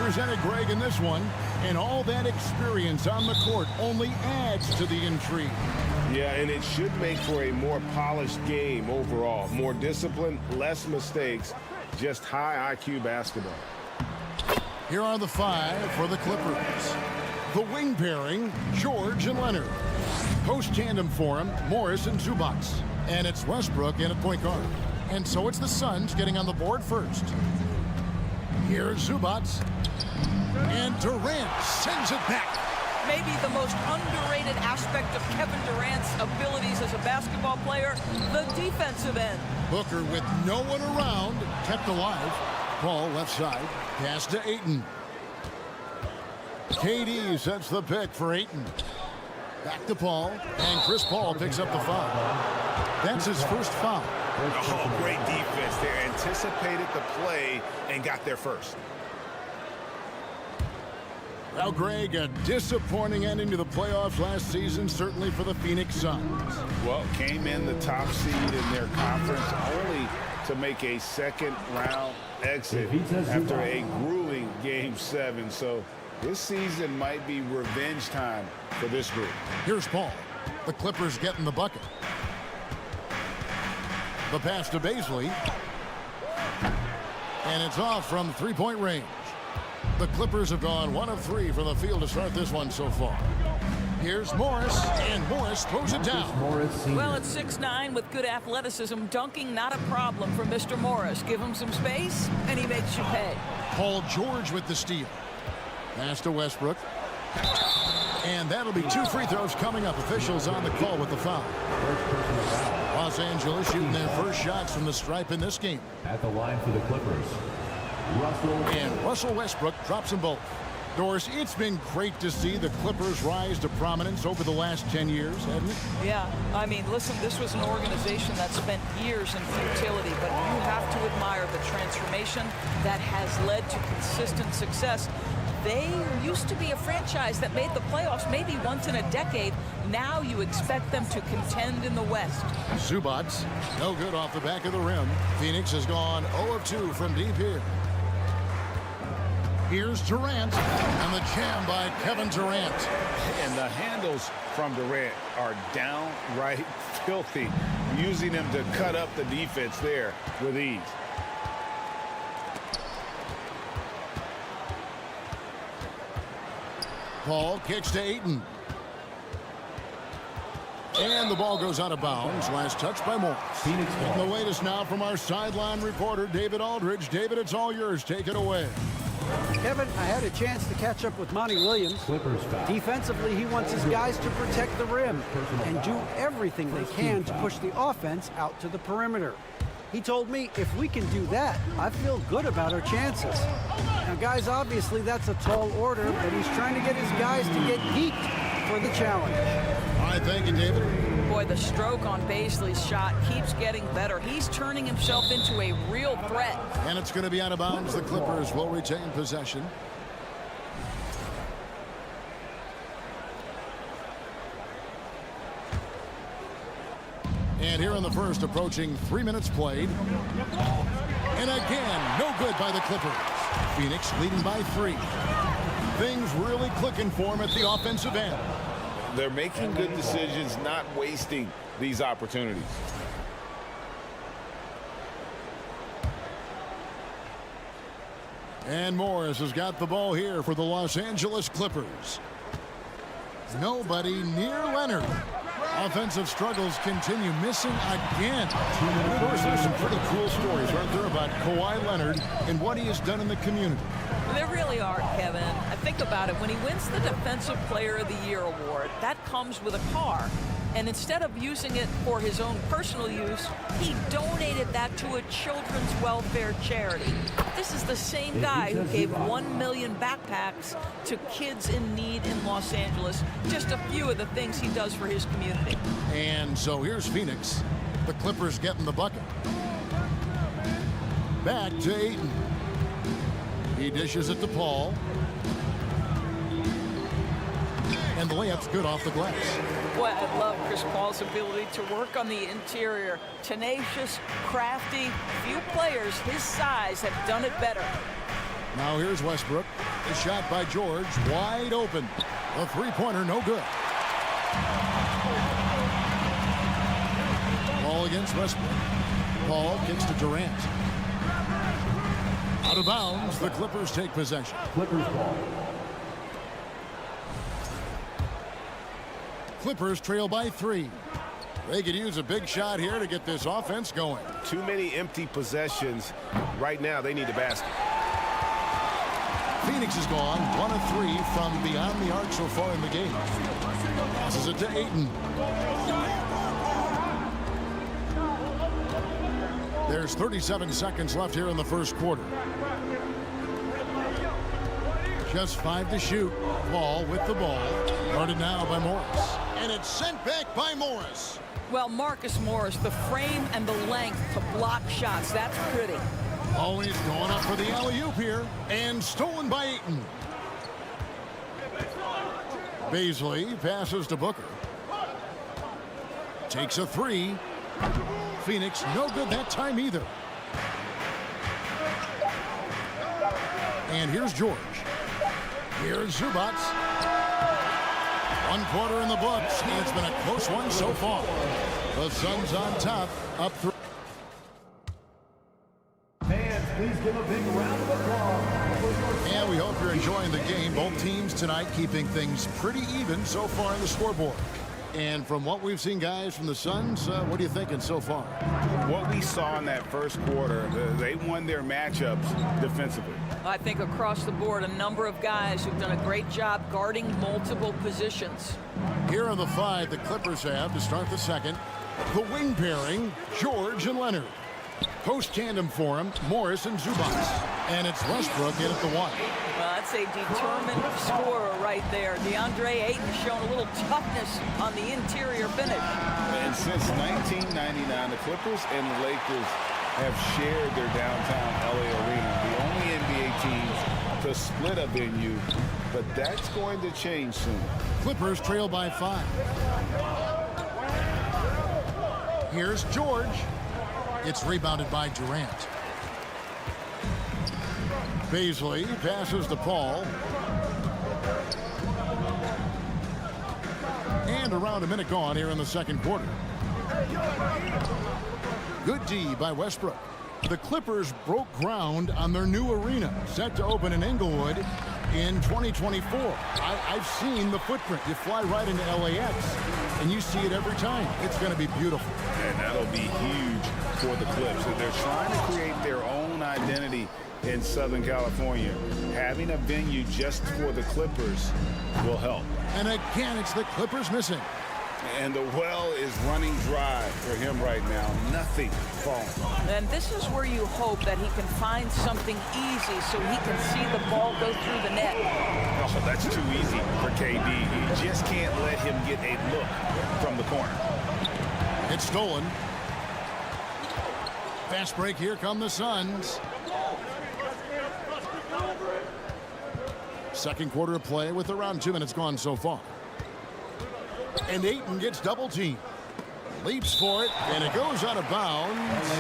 represented, Greg, in this one, and all that experience on the court only adds to the intrigue. Yeah, and it should make for a more polished game overall. More discipline, less mistakes, just high IQ basketball. Here are the five for the Clippers. The wing pairing, George and Leonard. Post tandem for him, Morris and Zubac. And it's Westbrook in at point guard. And so it's the Suns getting on the board first. Here's Zubac. And Durant sends it back. Maybe the most underrated aspect of Kevin Durant's abilities as a basketball player, the defensive end. Booker with no one around, kept alive. Paul left side, pass to Ayton. KD sets the pick for Ayton. Back to Paul, and Chris Paul picks up the foul. That's his first foul. Oh, great defense there. Anticipated the play and got there first. Well, Greg, a disappointing ending to the playoffs last season, certainly for the Phoenix Suns. Well, came in the top seed in their conference only to make a second-round exit after a grueling Game 7. So this season might be revenge time for this group. Here's Paul. The Clippers getting the bucket. The pass to Baisley. And it's off from three-point range. The Clippers have gone 1 of 3 from the field to start this one so far. Here's Morris, and Morris throws it down. Well, at 6'9" with good athleticism, dunking not a problem for Mr. Morris. Give him some space, and he makes you pay. Paul George with the steal. Pass to Westbrook. And that'll be 2 free throws coming up. Officials on the call with the foul. Los Angeles shooting their first shots from the stripe in this game. At the line for the Clippers, Russell Westbrook drops them both. Doris, it's been great to see the Clippers rise to prominence over the last 10 years, hasn't it? Yeah, I mean, listen, this was an organization that spent years in futility, but you have to admire the transformation that has led to consistent success. They used to be a franchise that made the playoffs maybe once in a decade. Now you expect them to contend in the West. Zubac, no good off the back of the rim. Phoenix has gone 0 of 2 from deep here. Here's Durant, and the jam by Kevin Durant. And the handles from Durant are downright filthy, using them to cut up the defense there with ease. Paul kicks to Ayton. And the ball goes out of bounds. Last touch by Morris. And the latest now from our sideline reporter, David Aldridge. David, it's all yours. Take it away. Kevin, I had a chance to catch up with Monty Williams. Defensively, he wants his guys to protect the rim and do everything they can to push the offense out to the perimeter. He told me if we can do that, I feel good about our chances. Now, guys, obviously that's a tall order, but he's trying to get his guys to get geeked for the challenge. All right, thank you, David. Boy, the stroke on Baisley's shot keeps getting better. He's turning himself into a real threat. And it's going to be out of bounds. The Clippers will retain possession. And here in the first, approaching 3 minutes played. And again, no good by the Clippers. Phoenix leading by 3. Things really clicking for him at the offensive end. They're making good decisions, not wasting these opportunities. And Morris has got the ball here for the Los Angeles Clippers. Nobody near Leonard. Offensive struggles continue, missing again. Of course, there's some pretty cool stories, aren't there, about Kawhi Leonard and what he has done in the community. There really are, Kevin. I think about it. When he wins the Defensive Player of the Year award, that comes with a car. And instead of using it for his own personal use, he donated that to a children's welfare charity. This is the same guy who gave 1 million backpacks to kids in need in Los Angeles. Just a few of the things he does for his community. And so here's Phoenix. The Clippers getting the bucket. Back to Ayton. He dishes it to Paul. And the layup's good off the glass. Boy, I love Chris Paul's ability to work on the interior. Tenacious, crafty. Few players his size have done it better. Now here's Westbrook. The shot by George, wide open. The three-pointer, no good. Ball against Westbrook. Paul kicks to Durant. Out of bounds, the Clippers take possession. Clippers ball. Clippers trail by 3. They could use a big shot here to get this offense going. Too many empty possessions. Right now, they need a basket. Phoenix is gone 1 of 3 from beyond the arc so far in the game. Passes it to Ayton. There's 37 seconds left here in the first quarter. Just 5 to shoot. Paul with the ball. Guarded now by Morris. And it's sent back by Morris. Well, Marcus Morris, the frame and the length to block shots. That's pretty. Always going up for the alley-oop here. And stolen by Ayton. Baisley passes to Booker. Takes a 3. Phoenix, no good that time either. And here's George. Here's Zubac. 1 quarter in the books. It's been a close one so far. The Suns on top, up 3. Fans, please give a big round of applause for your And we hope you're enjoying the game. Both teams tonight keeping things pretty even so far on the scoreboard. And from what we've seen, guys, from the Suns, what are you thinking so far? What we saw in that first quarter, they won their matchups defensively. I think across the board, a number of guys who've done a great job guarding multiple positions. Here are the 5 the Clippers have to start the second. The wing pairing, George and Leonard. Post tandem for him, Morris and Zubac. And it's Westbrook in at the 1. Well, that's a determined scorer right there. DeAndre Ayton showing a little toughness on the interior finish. And since 1999, the Clippers and the Lakers have shared their downtown LA arena, the only NBA teams to split a venue, but that's going to change soon. Clippers trail by 5. Here's George. It's rebounded by Durant. Beasley passes to Paul. And around a minute gone here in the second quarter. Good D by Westbrook. The Clippers broke ground on their new arena, set to open in Inglewood in 2024. I've seen the footprint. You fly right into LAX, and you see it every time. It's going to be beautiful. And that'll be huge for the Clips. And they're trying to create their own identity in Southern California. Having a venue just for the Clippers will help. And again, it's the Clippers missing. And the well is running dry for him right now. Nothing falling. And this is where you hope that he can find something easy so he can see the ball go through the net. Oh, that's too easy for KD. You just can't let him get a look from the corner. It's stolen. Fast break. Here come the Suns. Second quarter of play with around 2 minutes gone so far. And Ayton gets double teamed. Leaps for it, and it goes out of bounds.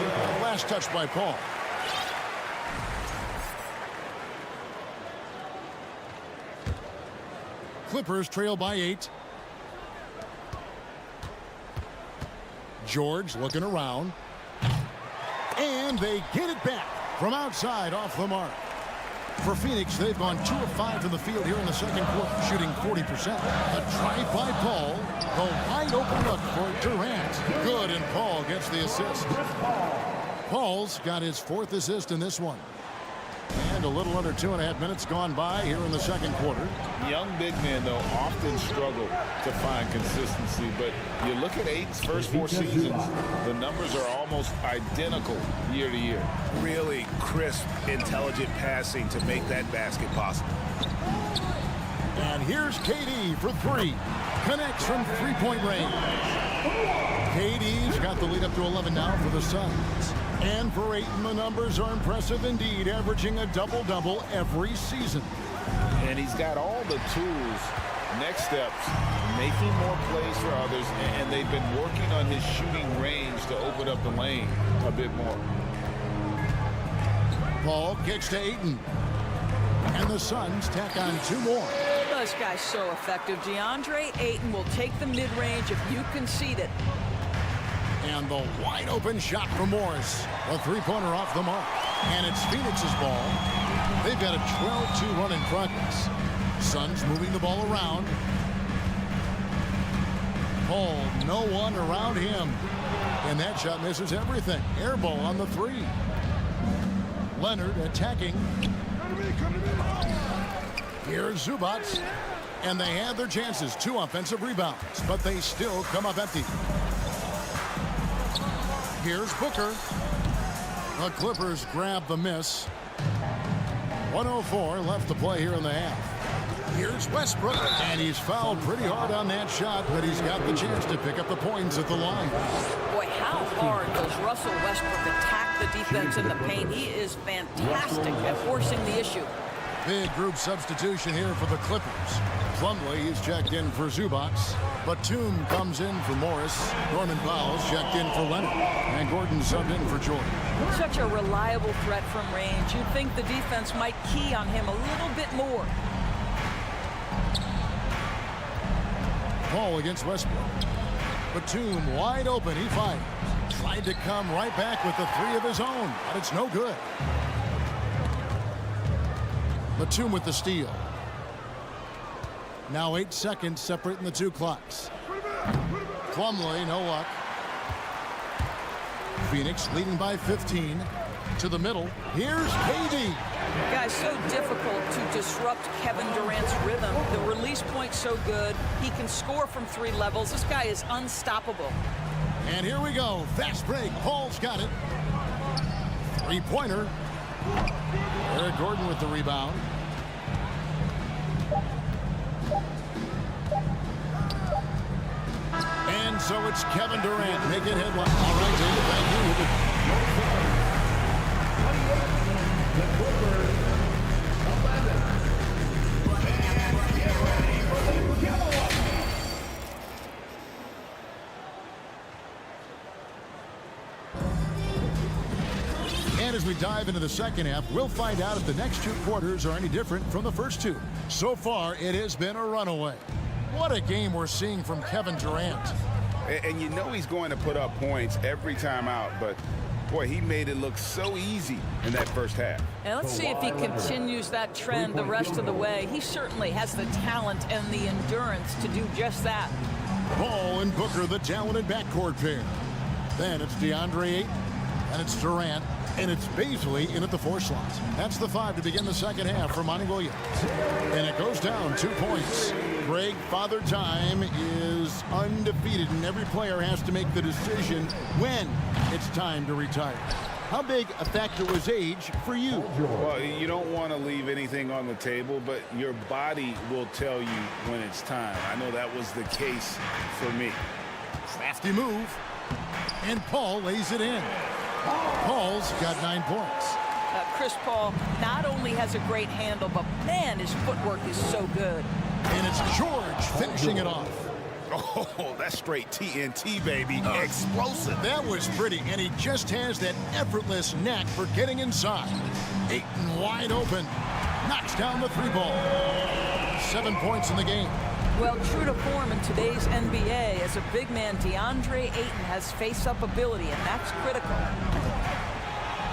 Last touch by Paul. Clippers trail by 8. George looking around. And they get it back from outside off the mark. For Phoenix, they've gone 2 of 5 from the field here in the second quarter, shooting 40%. A drive by Paul. The wide open look for Durant. Good, and Paul gets the assist. Paul's got his 4th assist in this one. And a little under 2.5 minutes gone by here in the second quarter. Young big men, though, often struggle to find consistency. But you look at Ayton's first 4 seasons, the numbers are almost identical year to year. Really crisp, intelligent passing to make that basket possible. And here's KD for 3. Connects from three-point range. KD's got the lead up to 11 now for the Suns. And for Ayton, the numbers are impressive indeed, averaging a double-double every season. And he's got all the tools. Next steps, making more plays for others, and they've been working on his shooting range to open up the lane a bit more. Paul kicks to Ayton. And the Suns tack on 2 more. This guy's so effective. DeAndre Ayton will take the mid-range if you concede it. And the wide open shot from Morris. A 3-pointer off the mark. And it's Phoenix's ball. They've got a 12-2 run in progress. Suns moving the ball around. Paul, no one around him. And that shot misses everything. Air ball on the 3. Leonard attacking. Here's Zubac. And they had their chances. 2 offensive rebounds. But they still come up empty. Here's Booker. The Clippers grab the miss. 1:04 left to play here in the half. Here's Westbrook. And he's fouled pretty hard on that shot, but he's got the chance to pick up the points at the line. Boy, how hard does Russell Westbrook attack the defense in the paint? He is fantastic at forcing the issue. Big group substitution here for the Clippers. Plumlee is checked in for Zubac. Batum comes in for Morris. Norman Powell's checked in for Leonard. And Gordon subbed in for Jordan. Such a reliable threat from range. You'd think the defense might key on him a little bit more. Paul against Westbrook. Batum wide open. He fires. Tried to come right back with the 3 of his own, but it's no good. Batum with the steal. Now 8 seconds separating the two clocks. Plumlee, no luck. Phoenix leading by 15. To the middle. Here's KD. Guys, so difficult to disrupt Kevin Durant's rhythm. The release point's so good. He can score from 3 levels. This guy is unstoppable. And here we go. Fast break. Paul's got it. 3-pointer. Eric Gordon with the rebound. And so it's Kevin Durant making headline. All right, David, thank you. And as we dive into the second half, we'll find out if the next 2 quarters are any different from the first 2. So far, it has been a runaway. What a game we're seeing from Kevin Durant. And you know he's going to put up points every time out, but boy, he made it look so easy in that first half. And let's see if he continues that trend the rest of the way. He certainly has the talent and the endurance to do just that. Paul and Booker, the talented backcourt pair. Then it's DeAndre Ayton, and it's Durant, and it's Bazley in at the 4 slot. That's the 5 to begin the second half for Monty Williams. And it goes down 2 points. Greg, Father Time is undefeated, and every player has to make the decision when it's time to retire. How big a factor was age for you? Well, you don't want to leave anything on the table, but your body will tell you when it's time. I know that was the case for me. Crafty move. And Paul lays it in. Paul's got 9 points. Chris Paul not only has a great handle, but man, his footwork is so good. And it's George finishing it off. Oh, that's straight TNT, baby. Explosive. That was pretty, and he just has that effortless knack for getting inside. Ayton wide open. Knocks down the 3 ball. 7 points in the game. Well, true to form in today's NBA, as a big man, DeAndre Ayton has face-up ability, and that's critical.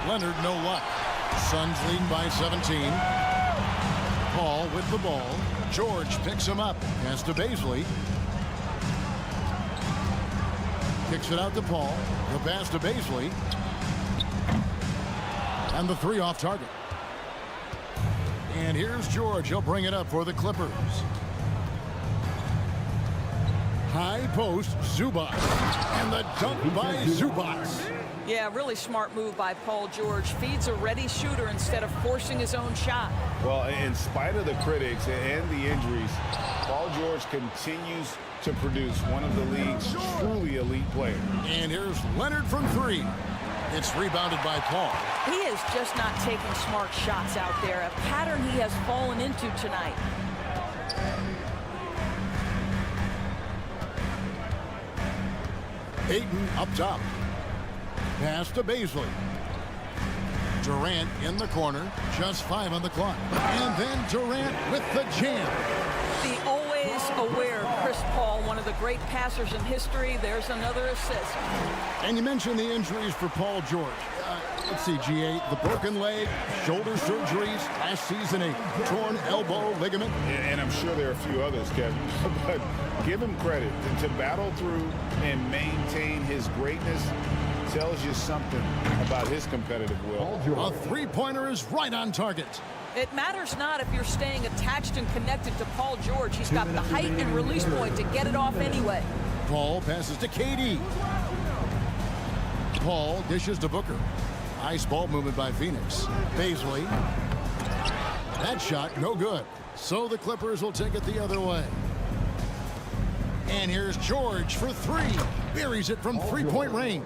Leonard, no luck. Suns leading by 17. Paul with the ball. George picks him up. Pass to Bazley. Kicks it out to Paul. The pass to Bazley. And the 3 off target. And here's George. He'll bring it up for the Clippers. High post, Zubac. And the dunk by Zubac. Yeah, really smart move by Paul George. Feeds a ready shooter instead of forcing his own shot. Well, in spite of the critics and the injuries, Paul George continues to produce one of the league's truly elite players. And here's Leonard from 3. It's rebounded by Paul. He is just not taking smart shots out there, a pattern he has fallen into tonight. Ayton up top. Pass to Bazley. Durant in the corner. Just 5 on the clock. And then Durant with the jam. The always aware Chris Paul, one of the great passers in history. There's another assist. And you mentioned the injuries for Paul George. Let's see, GA, the broken leg, shoulder surgeries, last season a torn elbow ligament. And I'm sure there are a few others, Kevin. But give him credit. To battle through and maintain his greatness tells you something about his competitive will. A 3-pointer is right on target. It matters not if you're staying attached and connected to Paul George. He's got the height and release point to get it off anyway. Paul passes to KD. Paul dishes to Booker. Nice ball movement by Phoenix. Bazley. That shot, no good. So the Clippers will take it the other way. And here's George for 3. Buries it from 3-point range.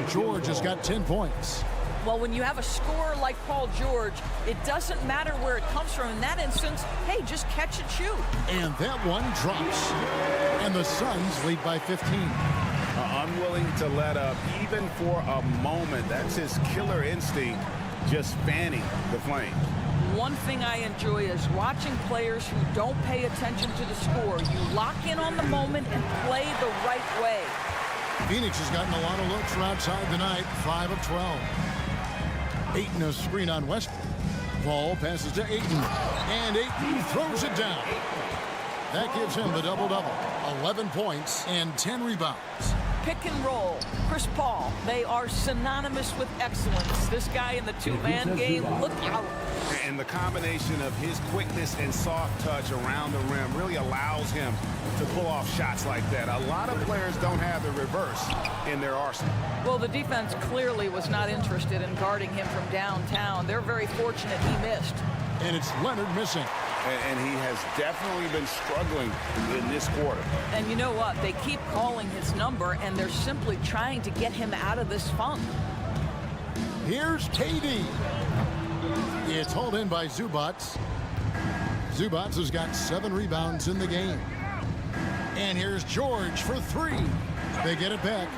George has got 10 points. Well, when you have a scorer like Paul George, it doesn't matter where it comes from. In that instance, hey, just catch and shoot. And that one drops. And the Suns lead by 15. Unwilling to let up even for a moment. That's his killer instinct, just fanning the flame. One thing I enjoy is watching players who don't pay attention to the score. You lock in on the moment and play the right way. Phoenix has gotten a lot of looks from outside tonight. 5 of 12. Ayton a screen on Westbrook. Paul passes to Ayton. And Ayton throws it down. That gives him the double-double. 11 points and 10 rebounds. Pick and roll, Chris Paul, they are synonymous with excellence. This guy in the two-man game, look out. And the combination of his quickness and soft touch around the rim really allows him to pull off shots like that. A lot of players don't have the reverse in their arsenal. Well, the defense clearly was not interested in guarding him from downtown. They're very fortunate he missed. And it's Leonard missing. And he has definitely been struggling in this quarter. And you know what? They keep calling his number, and they're simply trying to get him out of this funk. Here's KD. It's hauled in by Zubac. Zubac has got 7 rebounds in the game. And here's George for 3. They get it back.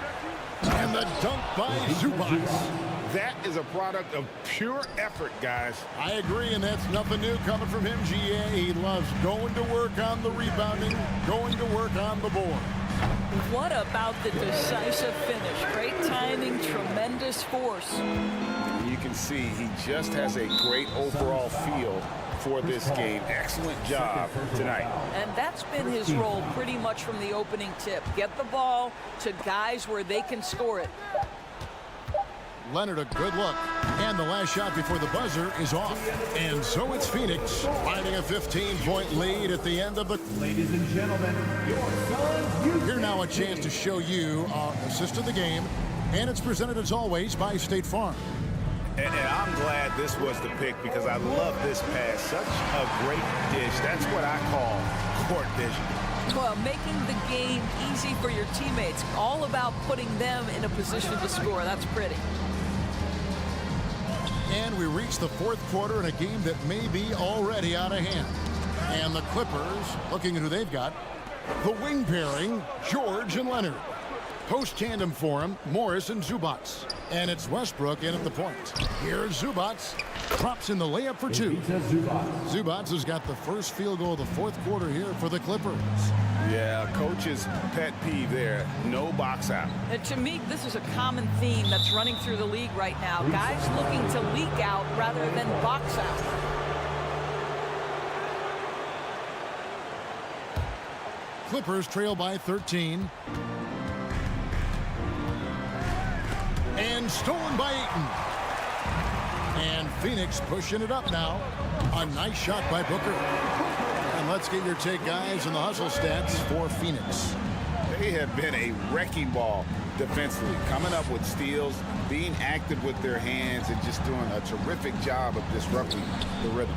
And the dunk by Zubac. That is a product of pure effort, guys. I agree, and that's nothing new coming from him, GA. He loves going to work on the rebounding, going to work on the board. What about the decisive finish? Great timing, tremendous force. You can see he just has a great overall feel for this game. Excellent job tonight. And that's been his role pretty much from the opening tip. Get the ball to guys where they can score it. Leonard, a good look. And the last shot before the buzzer is off. And so it's Phoenix finding a 15-point lead at the end of the... Ladies and gentlemen, your Suns. Here now a chance to show you our assist of the game. And it's presented as always by State Farm. And I'm glad this was the pick because I love this pass. Such a great dish. That's what I call court vision. Well, making the game easy for your teammates. All about putting them in a position to score. That's pretty. And we reach the fourth quarter in a game that may be already out of hand. And the Clippers, looking at who they've got, the wing pairing, George and Leonard. Post tandem for him, Morris and Zubac. And it's Westbrook in at the point. Here's Zubac. Drops in the layup for 2. Zubac has got the first field goal of the fourth quarter here for the Clippers. Yeah, coach's pet peeve there. No box out. And to me, this is a common theme that's running through the league right now. Guys looking to leak out rather than box out. Clippers trail by 13. And stolen by Ayton. And Phoenix pushing it up now. A nice shot by Booker. And let's get your take, guys, on the hustle stats for Phoenix. They have been a wrecking ball defensively, coming up with steals, being active with their hands, and just doing a terrific job of disrupting the rhythm.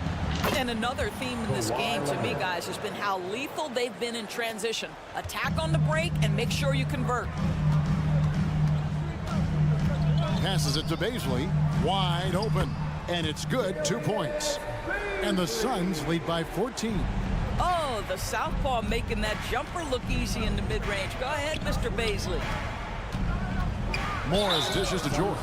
And another theme in this game to me, guys, has been how lethal they've been in transition. Attack on the break and make sure you convert. Passes it to Bazley, wide open, and it's good. 2 points. And the Suns lead by 14. Oh, the southpaw making that jumper look easy in the mid-range. Go ahead, Mr. Bazley. Morris dishes to George,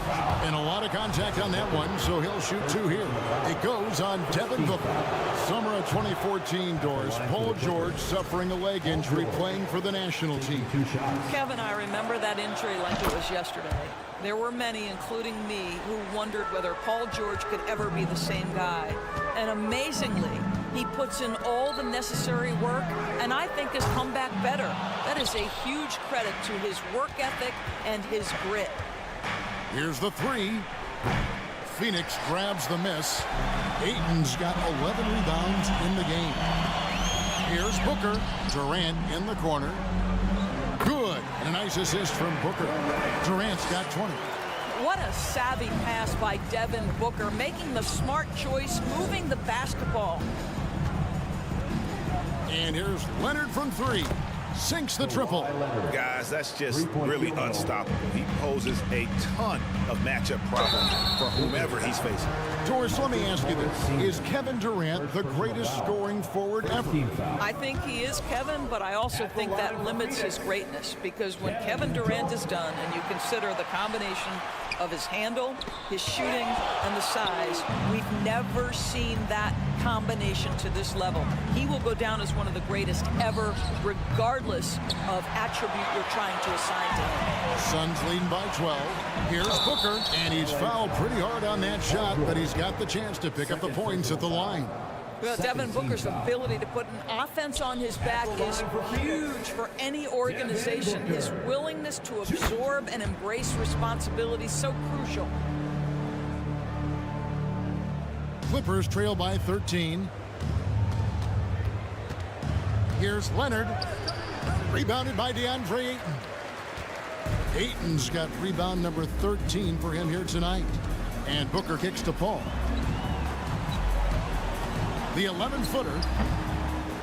and a lot of contact on that one, so he'll shoot 2 here. It goes on Devin Booker. Summer of 2014, Doris. Paul George suffering a leg injury playing for the national team. Kevin, I remember that injury like it was yesterday. There were many, including me, who wondered whether Paul George could ever be the same guy. And amazingly, he puts in all the necessary work, and I think has come back better. That is a huge credit to his work ethic and his grit. Here's the 3. Phoenix grabs the miss. Ayton's got 11 rebounds in the game. Here's Booker. Durant in the corner. Good. And a nice assist from Booker. Durant's got 20. What a savvy pass by Devin Booker, making the smart choice, moving the basketball. And here's Leonard from 3. Sinks the triple. Guys, that's just really unstoppable. He poses a ton of matchup problems for whomever he's facing. Doris, let me ask you this. Is Kevin Durant the greatest scoring forward ever? I think he is, Kevin, but I also think that limits his greatness, because when Kevin Durant is done and you consider the combination of his handle, his shooting, and the size. We've never seen that combination to this level. He will go down as one of the greatest ever, regardless of attribute you're trying to assign to him. Suns leading by 12. Here's Booker, and he's fouled pretty hard on that shot, but he's got the chance to pick up the points at the line. Well, Devin Booker's ability to put an offense on his back is huge for any organization. His willingness to absorb and embrace responsibility so crucial. Clippers trail by 13. Here's Leonard. Rebounded by DeAndre Ayton. Ayton's got rebound number 13 for him here tonight. And Booker kicks to Paul. The 11-footer.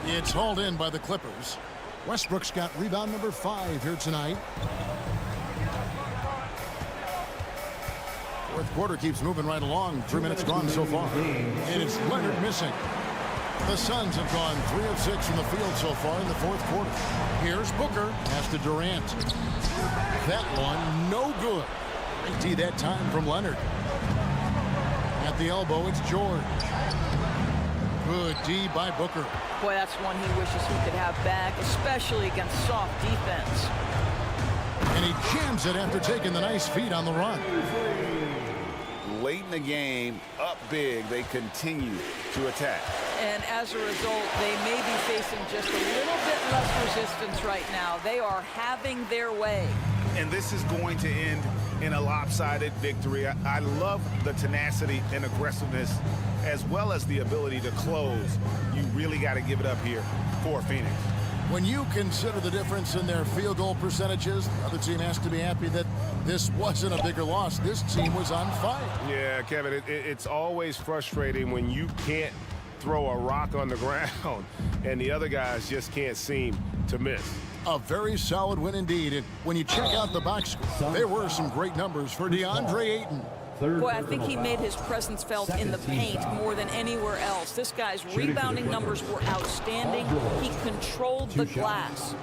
It's hauled in by the Clippers. Westbrook's got rebound number 5 here tonight. Fourth quarter keeps moving right along. 3 minutes gone so far. And it's Leonard missing. The Suns have gone 3 of 6 from the field so far in the fourth quarter. Here's Booker. Pass to Durant. That one, no good. Great D that time from Leonard. At the elbow, it's George. Good D by Booker. Boy, that's one he wishes he could have back, especially against soft defense. And he jams it after taking the nice feed on the run. Late in the game, up big, they continue to attack. And as a result, they may be facing just a little bit less resistance right now. They are having their way. And this is going to end in a lopsided victory. I love the tenacity and aggressiveness as well as the ability to close. You really got to give it up here for Phoenix. When you consider the difference in their field goal percentages, the other team has to be happy that this wasn't a bigger loss. This team was on fire. Yeah, Kevin, it's always frustrating when you can't throw a rock on the ground and the other guys just can't seem to miss. A very solid win indeed. And when you check out the box score, there were some great numbers for DeAndre Ayton. Boy, I think he made his presence felt in the paint more than anywhere else. This guy's rebounding numbers were outstanding. He controlled the glass.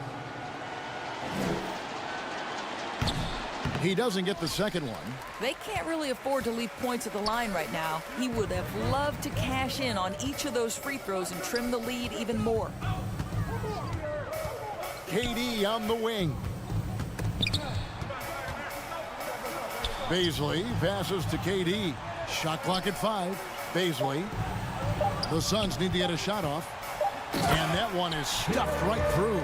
He doesn't get the second one. They can't really afford to leave points at the line right now. He would have loved to cash in on each of those free throws and trim the lead even more. KD on the wing. Baisley passes to KD. Shot clock at 5. Baisley. The Suns need to get a shot off. And that one is stuffed right through.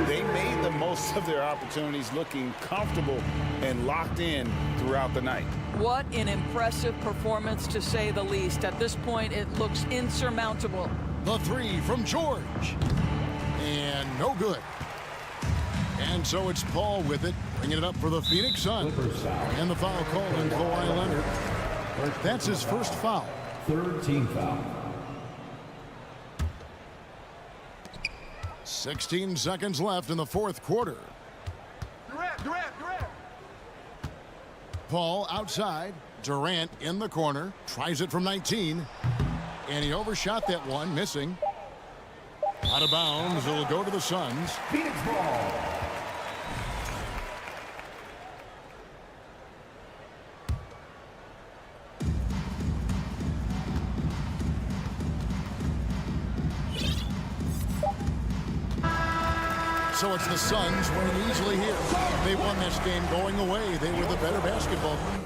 They made the most of their opportunities, looking comfortable and locked in throughout the night. What an impressive performance, to say the least. At this point, it looks insurmountable. The 3 from George. And no good. And so it's Paul with it, bringing it up for the Phoenix Suns. And the foul called on Kawhi Leonard. That's his first foul. Third team foul. 16 seconds left in the fourth quarter. Durant. Paul outside. Durant in the corner. Tries it from 19. And he overshot that one, missing. Out of bounds. It'll go to the Suns. Phoenix ball. So it's the Suns winning easily here. They won this game going away. They were the better basketball team.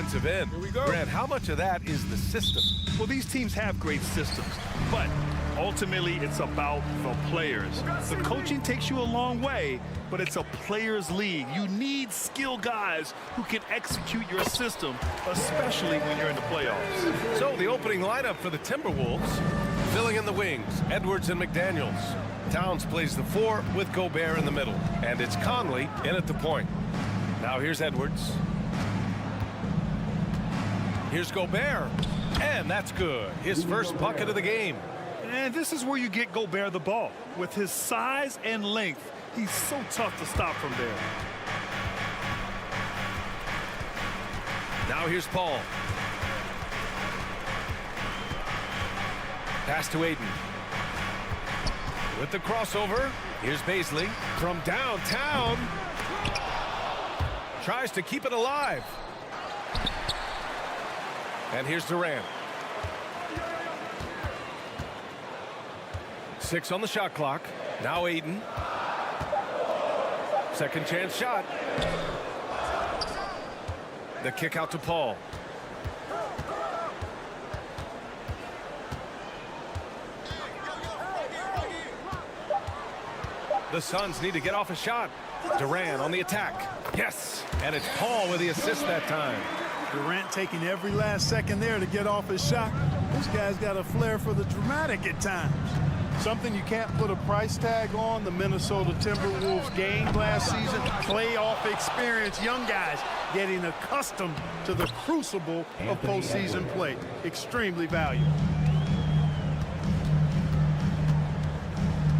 defensive end. Here we go. Grant, how much of that is the system? Well, these teams have great systems, but ultimately it's about the players. The coaching takes you a long way, but it's a players' league. You need skilled guys who can execute your system, especially when you're in the playoffs. So the opening lineup for the Timberwolves, filling in the wings, Edwards and McDaniels. Towns plays the 4 with Gobert in the middle, and it's Conley in at the point. Now here's Edwards. Here's Gobert, and that's good. His first bucket of the game. And this is where you get Gobert the ball. With his size and length, he's so tough to stop from there. Now here's Paul. Pass to Aiden. With the crossover, here's Baisley from downtown. Tries to keep it alive. And here's Durant. 6 on the shot clock. Now Aiden. Second chance shot. The kick out to Paul. The Suns need to get off a shot. Durant on the attack. Yes, and it's Paul with the assist that time. Durant taking every last second there to get off his shot. This guy's got a flair for the dramatic at times. Something you can't put a price tag on. The Minnesota Timberwolves gained last season. Playoff experience. Young guys getting accustomed to the crucible of postseason play. Extremely valuable.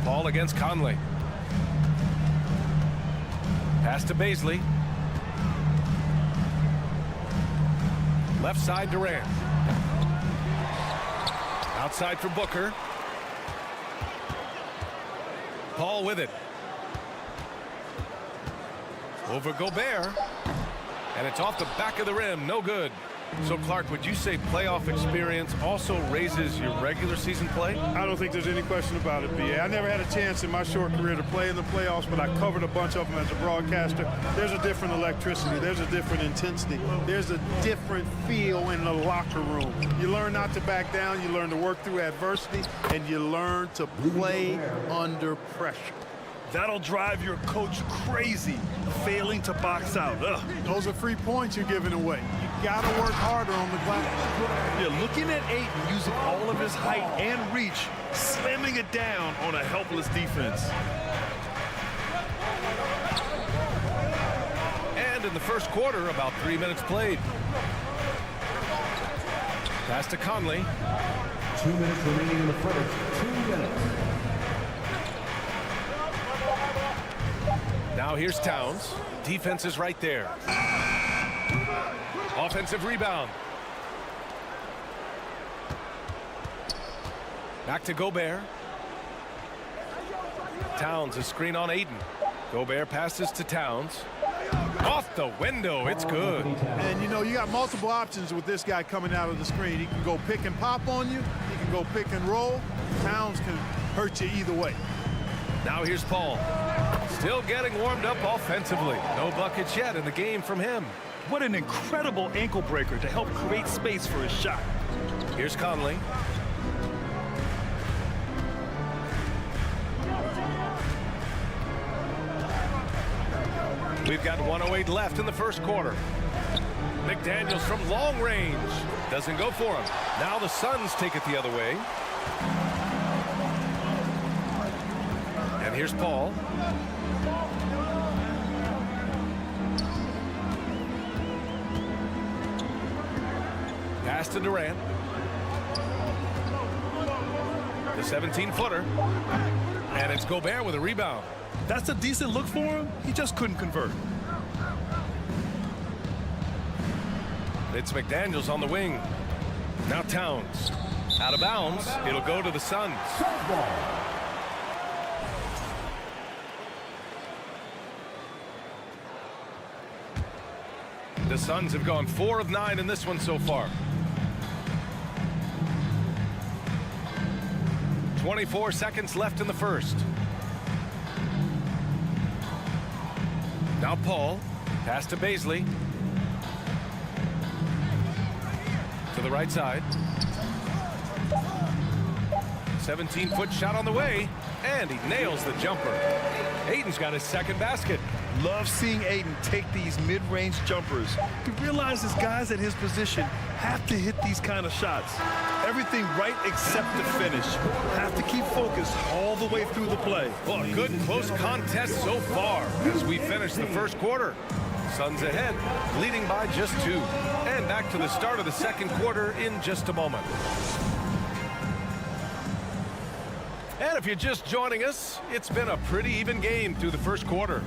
Paul against Conley. Pass to Baisley. Left side Durant. Outside for Booker. Paul with it. Over Gobert. And it's off the back of the rim. No good. So, Clark, would you say playoff experience also raises your regular season play? I don't think there's any question about it, B.A. I never had a chance in my short career to play in the playoffs, but I covered a bunch of them as a broadcaster. There's a different electricity. There's a different intensity. There's a different feel in the locker room. You learn not to back down. You learn to work through adversity, and you learn to play under pressure. That'll drive your coach crazy, failing to box out. Ugh. Those are free points you're giving away. You got to work harder on the glass. Yeah, looking at Ayton using all of his height and reach, slamming it down on a helpless defense. And in the first quarter, about 3 minutes played. Pass to Conley. 2 minutes remaining in the first. 2 minutes. Now here's Towns. Defense is right there. Offensive rebound. Back to Gobert. Towns, a screen on Aiden. Gobert passes to Towns. Off the window, it's good. And you know, you got multiple options with this guy coming out of the screen. He can go pick and pop on you. He can go pick and roll. Towns can hurt you either way. Now here's Paul. Still getting warmed up offensively. No buckets yet in the game from him. What an incredible ankle breaker to help create space for his shot. Here's Conley. We've got 1:08 left in the first quarter. McDaniels from long range. Doesn't go for him. Now the Suns take it the other way. And here's Paul. Pass to Durant. The 17-footer. And it's Gobert with a rebound. That's a decent look for him. He just couldn't convert. It's McDaniels on the wing. Now Towns. Out of bounds. It'll go to the Suns. The Suns have gone 4 of 9 in this one so far. 24 seconds left in the first. Now Paul. Pass to Baisley. right side. 17-foot shot on the way, and he nails the jumper. Ayton's got his second basket. Love seeing Ayton take these mid-range jumpers. He realizes guys at his position have to hit these kind of shots. Everything right except the finish. Have to keep focused all the way through the play. Well, a good close contest so far as we finish the first quarter. Suns ahead, leading by just 2. And back to the start of the second quarter in just a moment. And if you're just joining us, it's been a pretty even game through the first quarter.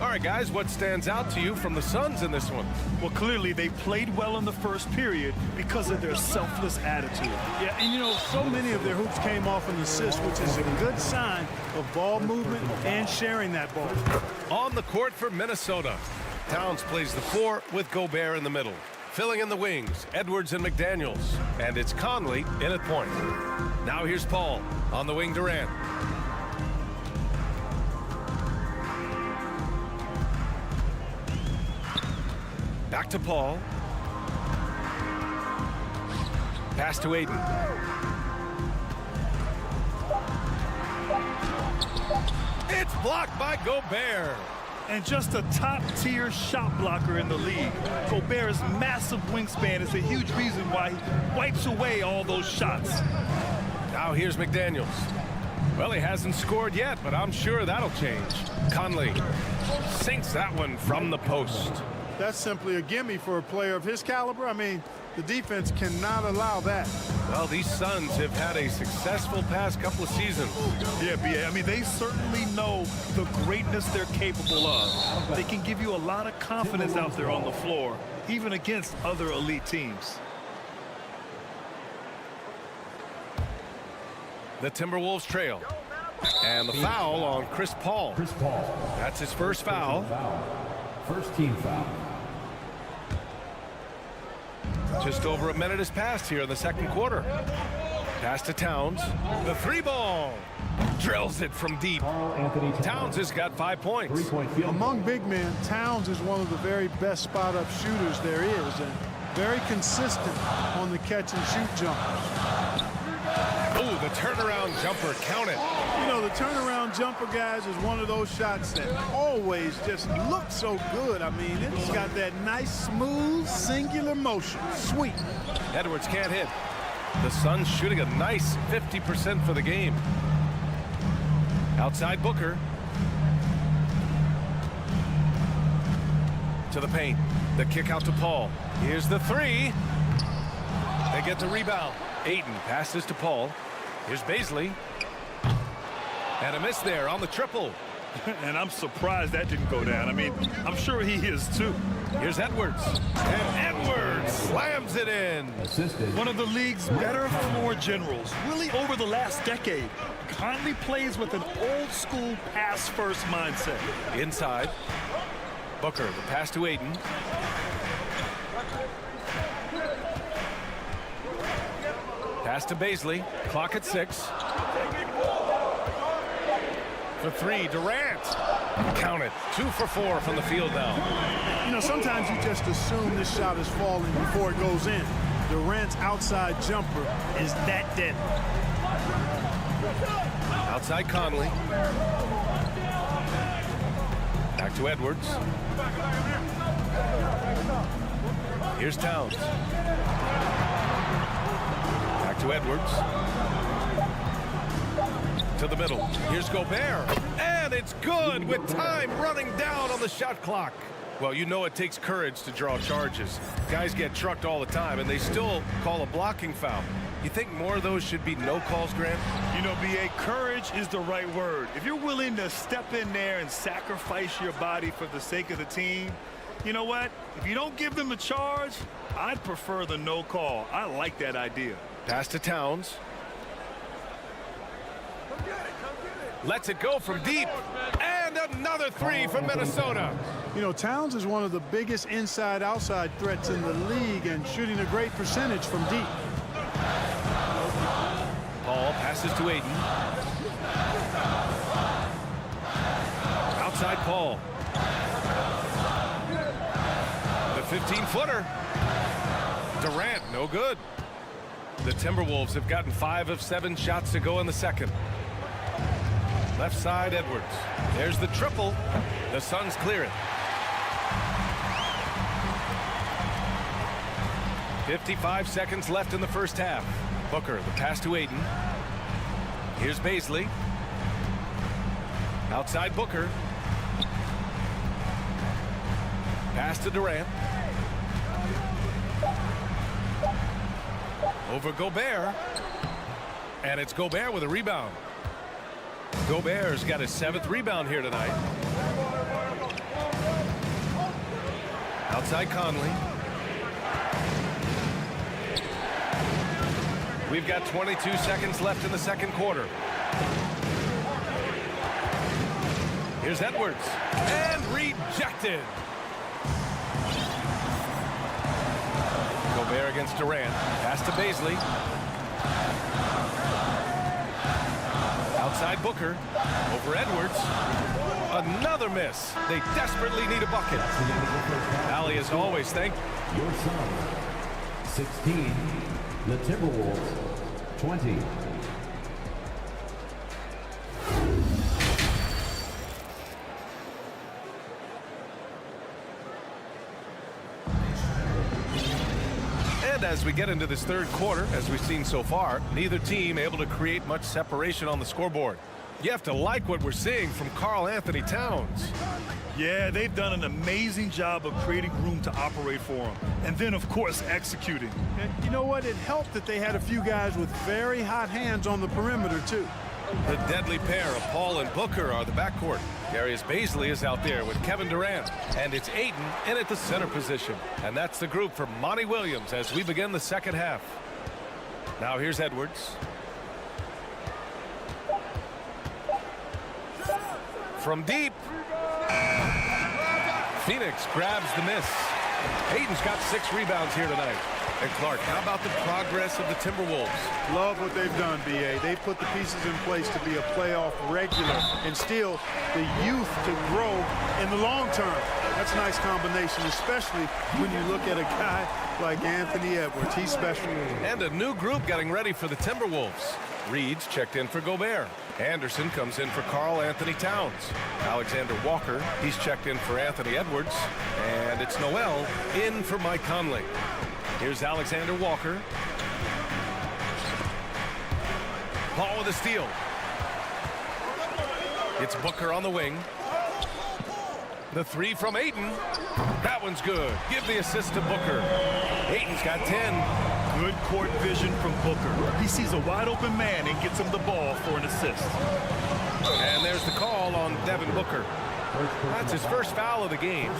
All right, guys, what stands out to you from the Suns in this one? Well, clearly they played well in the first period because of their selfless attitude. Yeah, and you know, so many of their hoops came off an assist, which is a good sign of ball movement and sharing that ball. On the court for Minnesota, Towns plays the 4 with Gobert in the middle. Filling in the wings, Edwards and McDaniels. And it's Conley in at point. Now here's Paul. On the wing, Durant. Back to Paul. Pass to Ayton. It's blocked by Gobert. And just a top-tier shot blocker in the league. Gobert's massive wingspan is a huge reason why he wipes away all those shots. Now here's McDaniels. Well, he hasn't scored yet, but I'm sure that'll change. Conley sinks that one from the post. That's simply a gimme for a player of his caliber. I mean, the defense cannot allow that. Well, these Suns have had a successful past couple of seasons. Yeah, B.A. I mean, they certainly know the greatness they're capable of. They can give you a lot of confidence out there on the floor, even against other elite teams. The Timberwolves trail. And the foul on Chris Paul. That's his first foul. First team foul. Just over a minute has passed here in the second quarter. Pass to Towns. The 3-ball. Drills it from deep. Towns has got 5 points. Among big men, Towns is one of the very best spot-up shooters there is, and very consistent on the catch-and-shoot jumpers. Oh, the turnaround jumper. Count it. You know, the turnaround jumper, guys, is one of those shots that always just looks so good. I mean, it's got that nice, smooth, singular motion. Sweet. Edwards can't hit. The Suns shooting a nice 50% for the game. Outside Booker. To the paint. The kick out to Paul. Here's the 3. They get the rebound. Ayton passes to Paul. Here's Baisley. And a miss there on the triple. And I'm surprised that didn't go down. I mean, I'm sure he is too. Here's Edwards. And Edwards slams it in. Assisted. One of the league's better floor generals, really over the last decade. Conley plays with an old-school pass-first mindset. Inside. Booker, the pass to Ayton. Pass to Baisley. Clock at 6. For 3, Durant. Count it. 2 for 4 from the field now. You know, sometimes you just assume this shot is falling before it goes in. Durant's outside jumper is that deadly. Outside Conley. Back to Edwards. Here's Towns. Back to Edwards. To the middle. Here's Gobert. And it's good with time running down on the shot clock. Well, you know it takes courage to draw charges. Guys get trucked all the time, and they still call a blocking foul. You think more of those should be no calls, Grant? You know, B.A., courage is the right word. If you're willing to step in there and sacrifice your body for the sake of the team, you know what? If you don't give them a charge, I'd prefer the no call. I like that idea. Pass to Towns. Lets it go from deep. And another 3 from Minnesota. You know, Towns is one of the biggest inside-outside threats in the league and shooting a great percentage from deep. Paul passes to Ayton. Outside Paul. The 15-footer. Durant, no good. The Timberwolves have gotten 5 of 7 shots to go in the second. Left side, Edwards. There's the triple. The Suns clear it. 55 seconds left in the first half. Booker, the pass to Ayton. Here's Bazley. Outside Booker. Pass to Durant. Over Gobert. And it's Gobert with a rebound. Gobert's got his 7th rebound here tonight. Outside Conley. We've got 22 seconds left in the second quarter. Here's Edwards. And rejected. Gobert against Durant. Pass to Bazley. Outside Booker. Over Edwards. Another miss. They desperately need a bucket. Ali, as always, thank Your Suns, 16. The Timberwolves, 20. And as we get into this third quarter, as we've seen so far, neither team able to create much separation on the scoreboard. You have to like what we're seeing from Karl Anthony Towns. Yeah, they've done an amazing job of creating room to operate for him. And then, of course, executing. And you know what? It helped that they had a few guys with very hot hands on the perimeter, too. The deadly pair of Paul and Booker are the backcourt. Darius Bazley is out there with Kevin Durant. And it's Ayton in at the center position. And that's the group for Monty Williams as we begin the second half. Now here's Edwards. From deep. Phoenix grabs the miss. Ayton's got 6 rebounds here tonight. And Clark, how about the progress of the Timberwolves? Love what they've done, B.A. They put the pieces in place to be a playoff regular and still the youth to grow in the long term. That's a nice combination, especially when you look at a guy like Anthony Edwards. He's special. And a new group getting ready for the Timberwolves. Reed's checked in for Gobert. Anderson comes in for Karl Anthony Towns. Alexander Walker, he's checked in for Anthony Edwards. And it's Noel in for Mike Conley. Here's Alexander Walker. Paul with a steal. It's Booker on the wing. The 3 from Ayton. That one's good. Give the assist to Booker. Ayton's got 10. Good court vision from Booker. He sees a wide open man and gets him the ball for an assist. And there's the call on Devin Booker. That's his first foul of the game.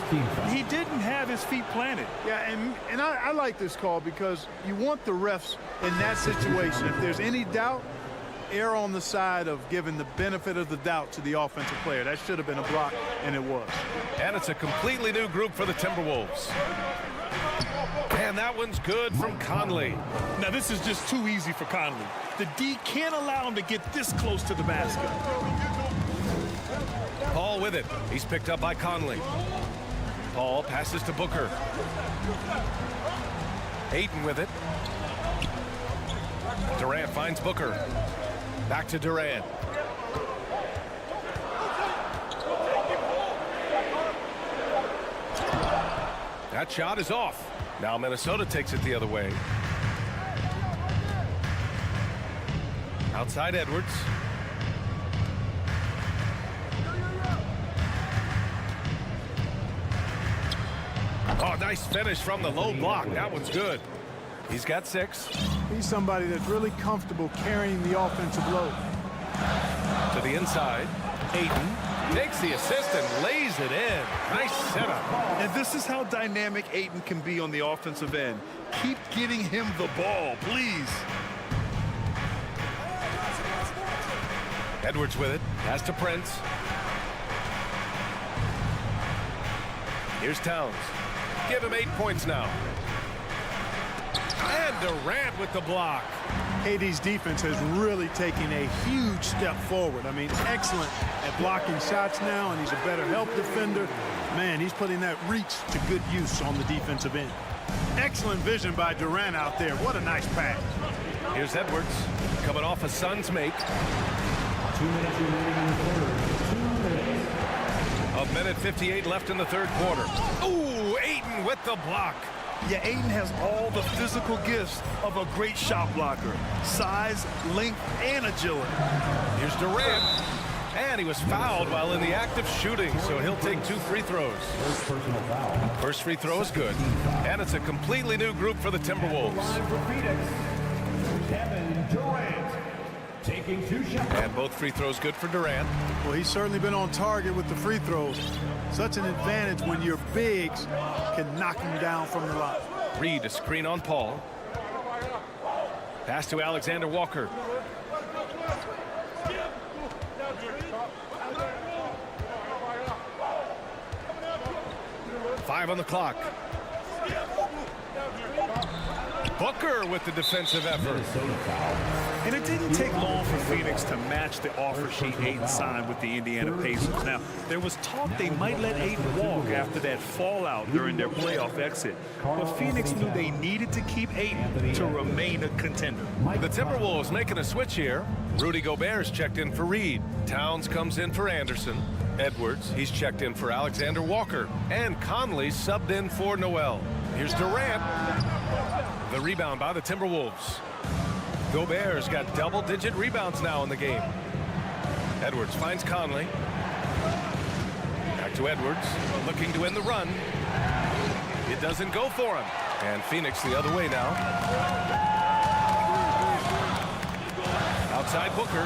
He didn't have his feet planted. Yeah, and I like this call because you want the refs in that situation. If there's any doubt, err on the side of giving the benefit of the doubt to the offensive player. That should have been a block, and it was. And it's a completely new group for the Timberwolves. And that one's good from Conley. Now, this is just too easy for Conley. The D can't allow him to get this close to the basket. Paul with it. He's picked up by Conley. Paul passes to Booker. Ayton with it. Durant finds Booker. Back to Durant. That shot is off. Now Minnesota takes it the other way. Outside Edwards. Oh, nice finish from the low block. That one's good. He's got 6. He's somebody that's really comfortable carrying the offensive load. To the inside. Ayton takes the assist and lays it in. Nice setup. And this is how dynamic Ayton can be on the offensive end. Keep getting him the ball, please. Edwards with it. Pass to Prince. Here's Towns. Give him 8 points now. And Durant with the block. KD's defense has really taken a huge step forward. I mean, excellent at blocking shots now, and he's a better help defender. Man, he's putting that reach to good use on the defensive end. Excellent vision by Durant out there. What a nice pass. Here's Edwards coming off a Suns make. 2 minutes remaining in the quarter. 2 minutes. A minute 58 left in the third quarter. Ooh, Ayton with the block. Yeah, Ayton has all the physical gifts of a great shot blocker. Size, length, and agility. Here's Durant. And he was fouled while in the act of shooting, so he'll take 2 free throws. First personal foul. First free throw is good. And it's a completely new group for the Timberwolves. Line for Phoenix. Kevin Durant taking 2 shots. And both free throws good for Durant. Well, he's certainly been on target with the free throws. Such an advantage when your bigs can knock him down from the line. Reed, a screen on Paul. Pass to Alexander Walker. Five on the clock. Booker with the defensive effort. And it didn't take long for Phoenix to match the offer sheet Ayton signed with the Indiana Pacers. Now, there was talk they might let Ayton walk after that fallout during their playoff exit. But Phoenix knew they needed to keep Ayton to remain a contender. The Timberwolves making a switch here. Rudy Gobert's checked in for Reed. Towns comes in for Anderson. Edwards, he's checked in for Alexander Walker. And Conley subbed in for Noel. Here's Durant. The rebound by the Timberwolves. Gobert's got double-digit rebounds now in the game. Edwards finds Conley. Back to Edwards, looking to end the run. It doesn't go for him. And Phoenix the other way now. Outside Booker.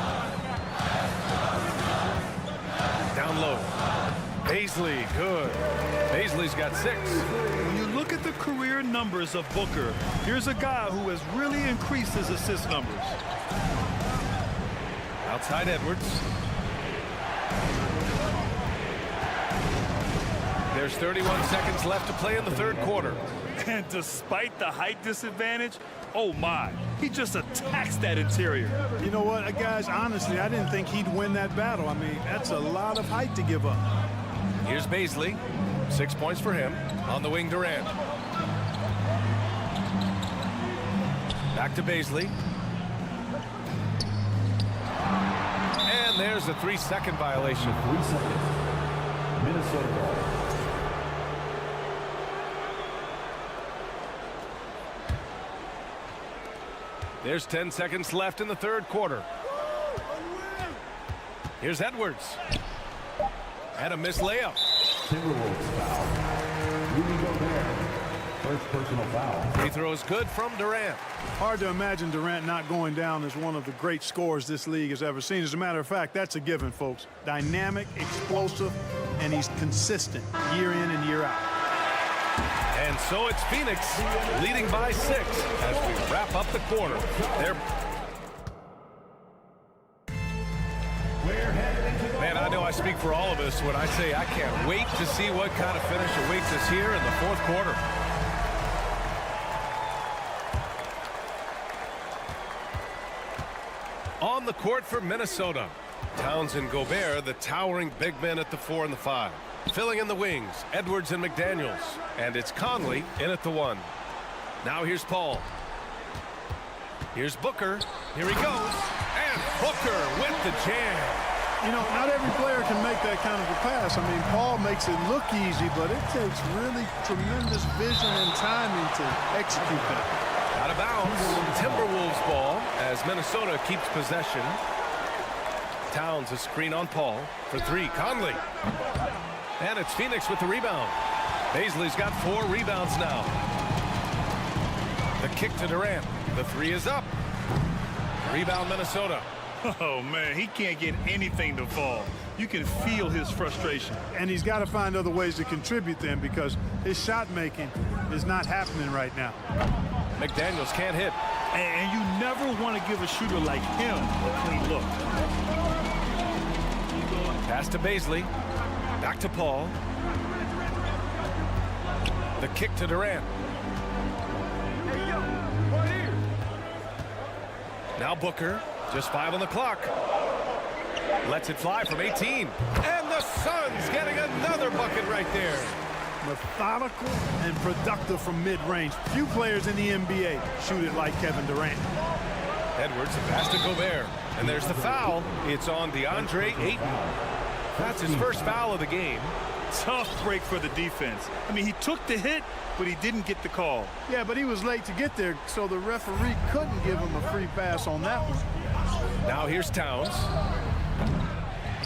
Down low. Paisley, good. Paisley's got 6. When you look at the career numbers of Booker, here's a guy who has really increased his assist numbers. Outside Edwards. There's 31 seconds left to play in the third quarter. And despite the height disadvantage, oh my, he just attacks that interior. You know what, guys, honestly, I didn't think he'd win that battle. I mean, that's a lot of height to give up. Here's Paisley. 6 points for him. On the wing, Durant. Back to Paisley. And there's a 3-second violation. 3 seconds. Minnesota ball. There's 10 seconds left in the third quarter. Here's Edwards. And a missed layup. Timberwolves foul. Rudy Gobert. First personal foul. Free throw is good from Durant. Hard to imagine Durant not going down as one of the great scorers this league has ever seen. As a matter of fact, that's a given, folks. Dynamic, explosive, and he's consistent year in and year out. And so it's Phoenix leading by 6 as we wrap up the quarter. Man, I know I speak for all of us when I say I can't wait to see what kind of finish awaits us here in the fourth quarter. On the court for Minnesota, Towns and Gobert, the towering big men at the 4 and the 5. Filling in the wings, Edwards and McDaniels. And it's Conley in at the 1. Now here's Paul. Here's Booker. Here he goes. And Booker with the jam. You know, not every player can make that kind of a pass. I mean, Paul makes it look easy, but it takes really tremendous vision and timing to execute that. Out of bounds. Timberwolves ball as Minnesota keeps possession. Towns a screen on Paul for 3. Conley. And it's Phoenix with the rebound. Paisley's got 4 rebounds now. The kick to Durant. The 3 is up. Rebound Minnesota. Oh, man, he can't get anything to fall. You can feel his frustration. And he's got to find other ways to contribute then because his shot making is not happening right now. McDaniels can't hit. And you never want to give a shooter like him a clean look. Pass to Paisley. Back to Paul. The kick to Durant. Now Booker. Just 5 on the clock. Lets it fly from 18. And the Suns getting another bucket right there. Methodical and productive from mid-range. Few players in the NBA shoot it like Kevin Durant. Edwards, the pass to Gobert. And there's the foul. It's on DeAndre Ayton. That's his first foul of the game. Tough break for the defense. I mean, he took the hit, but he didn't get the call. Yeah, but he was late to get there, so the referee couldn't give him a free pass on that one. Now here's Towns.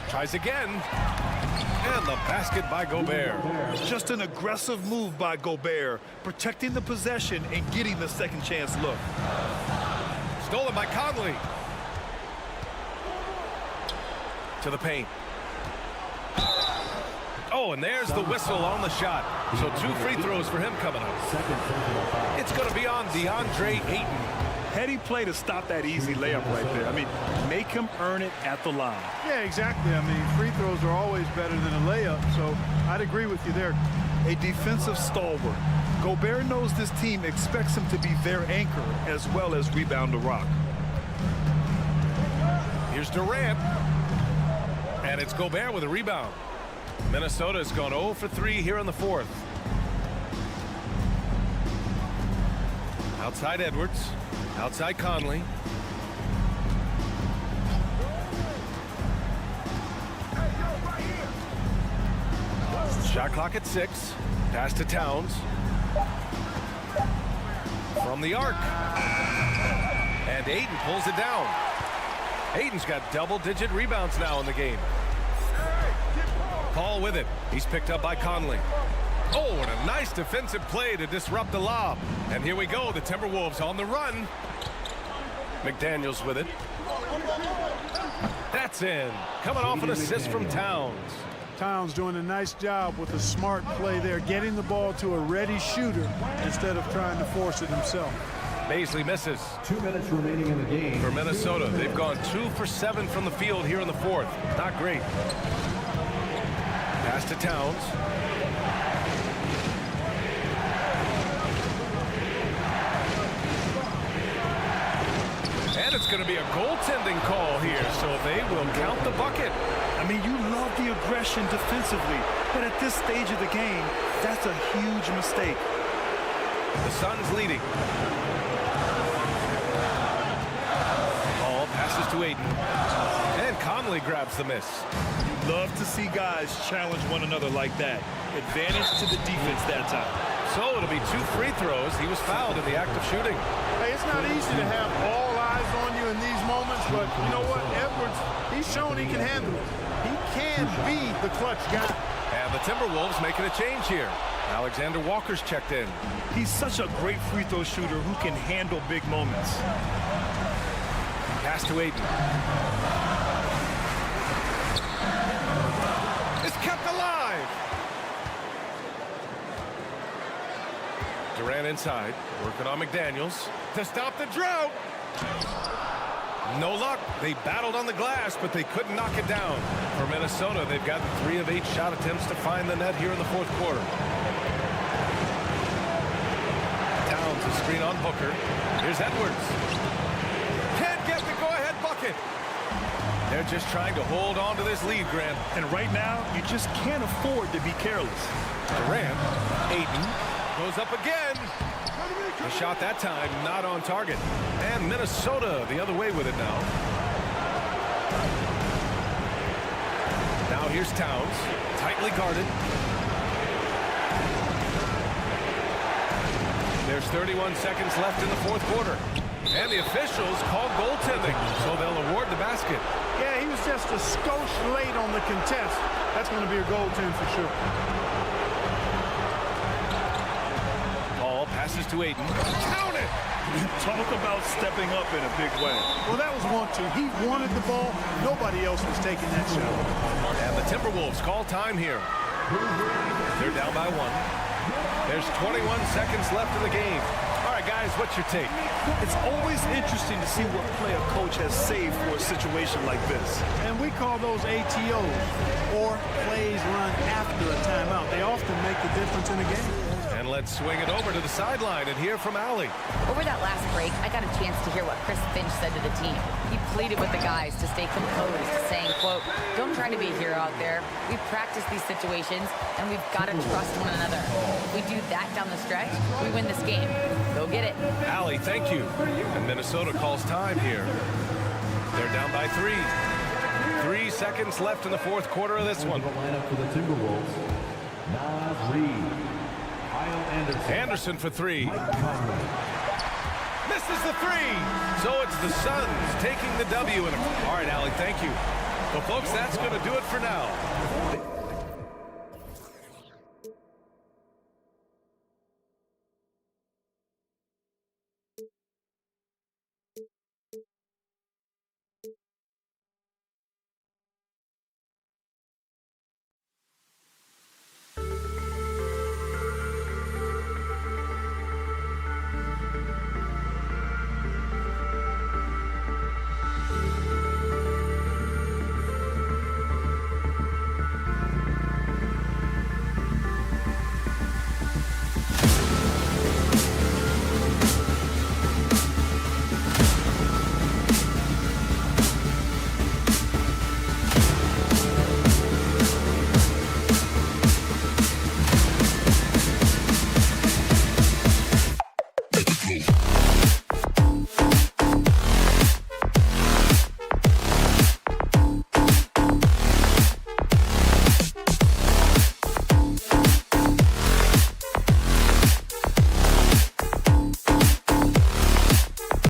Tries again. And the basket by Gobert. Just an aggressive move by Gobert, protecting the possession and getting the second chance look. Stolen by Conley. To the paint. Oh, and there's the whistle on the shot. So 2 free throws for him coming up. It's going to be on DeAndre Ayton. Heady play to stop that easy layup right there. I mean, make him earn it at the line. Yeah, exactly. I mean, free throws are always better than a layup, so I'd agree with you there. A defensive stalwart. Gobert knows this team expects him to be their anchor as well as rebound the rock. Here's Durant. And it's Gobert with a rebound. Minnesota has gone 0 for 3 here in the fourth. Outside Edwards. Outside Conley. Shot clock at 6. Pass to Towns. From the arc. And Ayton pulls it down. Ayton's got double-digit rebounds now in the game. Paul with it. He's picked up by Conley. Oh, and a nice defensive play to disrupt the lob. And here we go. The Timberwolves on the run. McDaniels with it. That's in. Coming off an assist from Towns. Towns doing a nice job with a smart play there, getting the ball to a ready shooter instead of trying to force it himself. Baisley misses. 2 minutes remaining in the game. For Minnesota, they've gone 2 for 7 from the field here in the fourth. Not great. Pass to Towns. And it's going to be a goaltending call here, so they will count the bucket. I mean, you love the aggression defensively, but at this stage of the game, that's a huge mistake. The Suns leading. Ball passes to Ayton. And Conley grabs the miss. Love to see guys challenge one another like that. Advantage to the defense that time. So it'll be 2 free throws. He was fouled in the act of shooting. Hey, it's not easy to have all eyes on you in these moments, but you know what? Edwards, he's shown he can handle it. He can be the clutch guy. And the Timberwolves making a change here. Alexander Walker's checked in. He's such a great free throw shooter who can handle big moments. Pass to Ayton. It's kept alive. Durant inside, working on McDaniels to stop the drought. No luck. They battled on the glass, but they couldn't knock it down. For Minnesota, they've gotten 3 of 8 shot attempts to find the net here in the fourth quarter. Towns a screen on Booker. Here's Edwards. Can't get the go-ahead bucket. They're just trying to hold on to this lead, Grant. And right now, you just can't afford to be careless. Durant, Ayton, goes up again. A shot that time not on target. And Minnesota the other way with it now. Now here's Towns, tightly guarded. There's 31 seconds left in the fourth quarter. And the officials called goaltending, so they'll award the basket. Yeah, he was just a skosh late on the contest. That's going to be a goaltend for sure. Ball passes to Ayton. Count it! Talk about stepping up in a big way. Well, that was 1-2. He wanted the ball. Nobody else was taking that shot. And the Timberwolves call time here. They're down by 1. There's 21 seconds left in the game. All right, guys, what's your take? It's always interesting to see what play a coach has saved for a situation like this. And we call those ATOs, or plays run after a timeout. They often make the difference in a game. And And let's swing it over to the sideline and hear from Allie. Over that last break, I got a chance to hear what Chris Finch said to the team. He pleaded with the guys to stay composed, saying, quote, "Don't try to be a hero out there. We've practiced these situations, and we've got to trust one another. If we do that down the stretch, we win this game. Go get it." Allie, thank you. And Minnesota calls time here. They're down by 3. 3 seconds left in the fourth quarter of this one. The lineup for the Timberwolves. Nas Reed, Kyle Anderson. Anderson for 3. Misses the 3. So it's the Suns taking the W. All right, Allie, thank you. Well, folks, that's going to do it for now.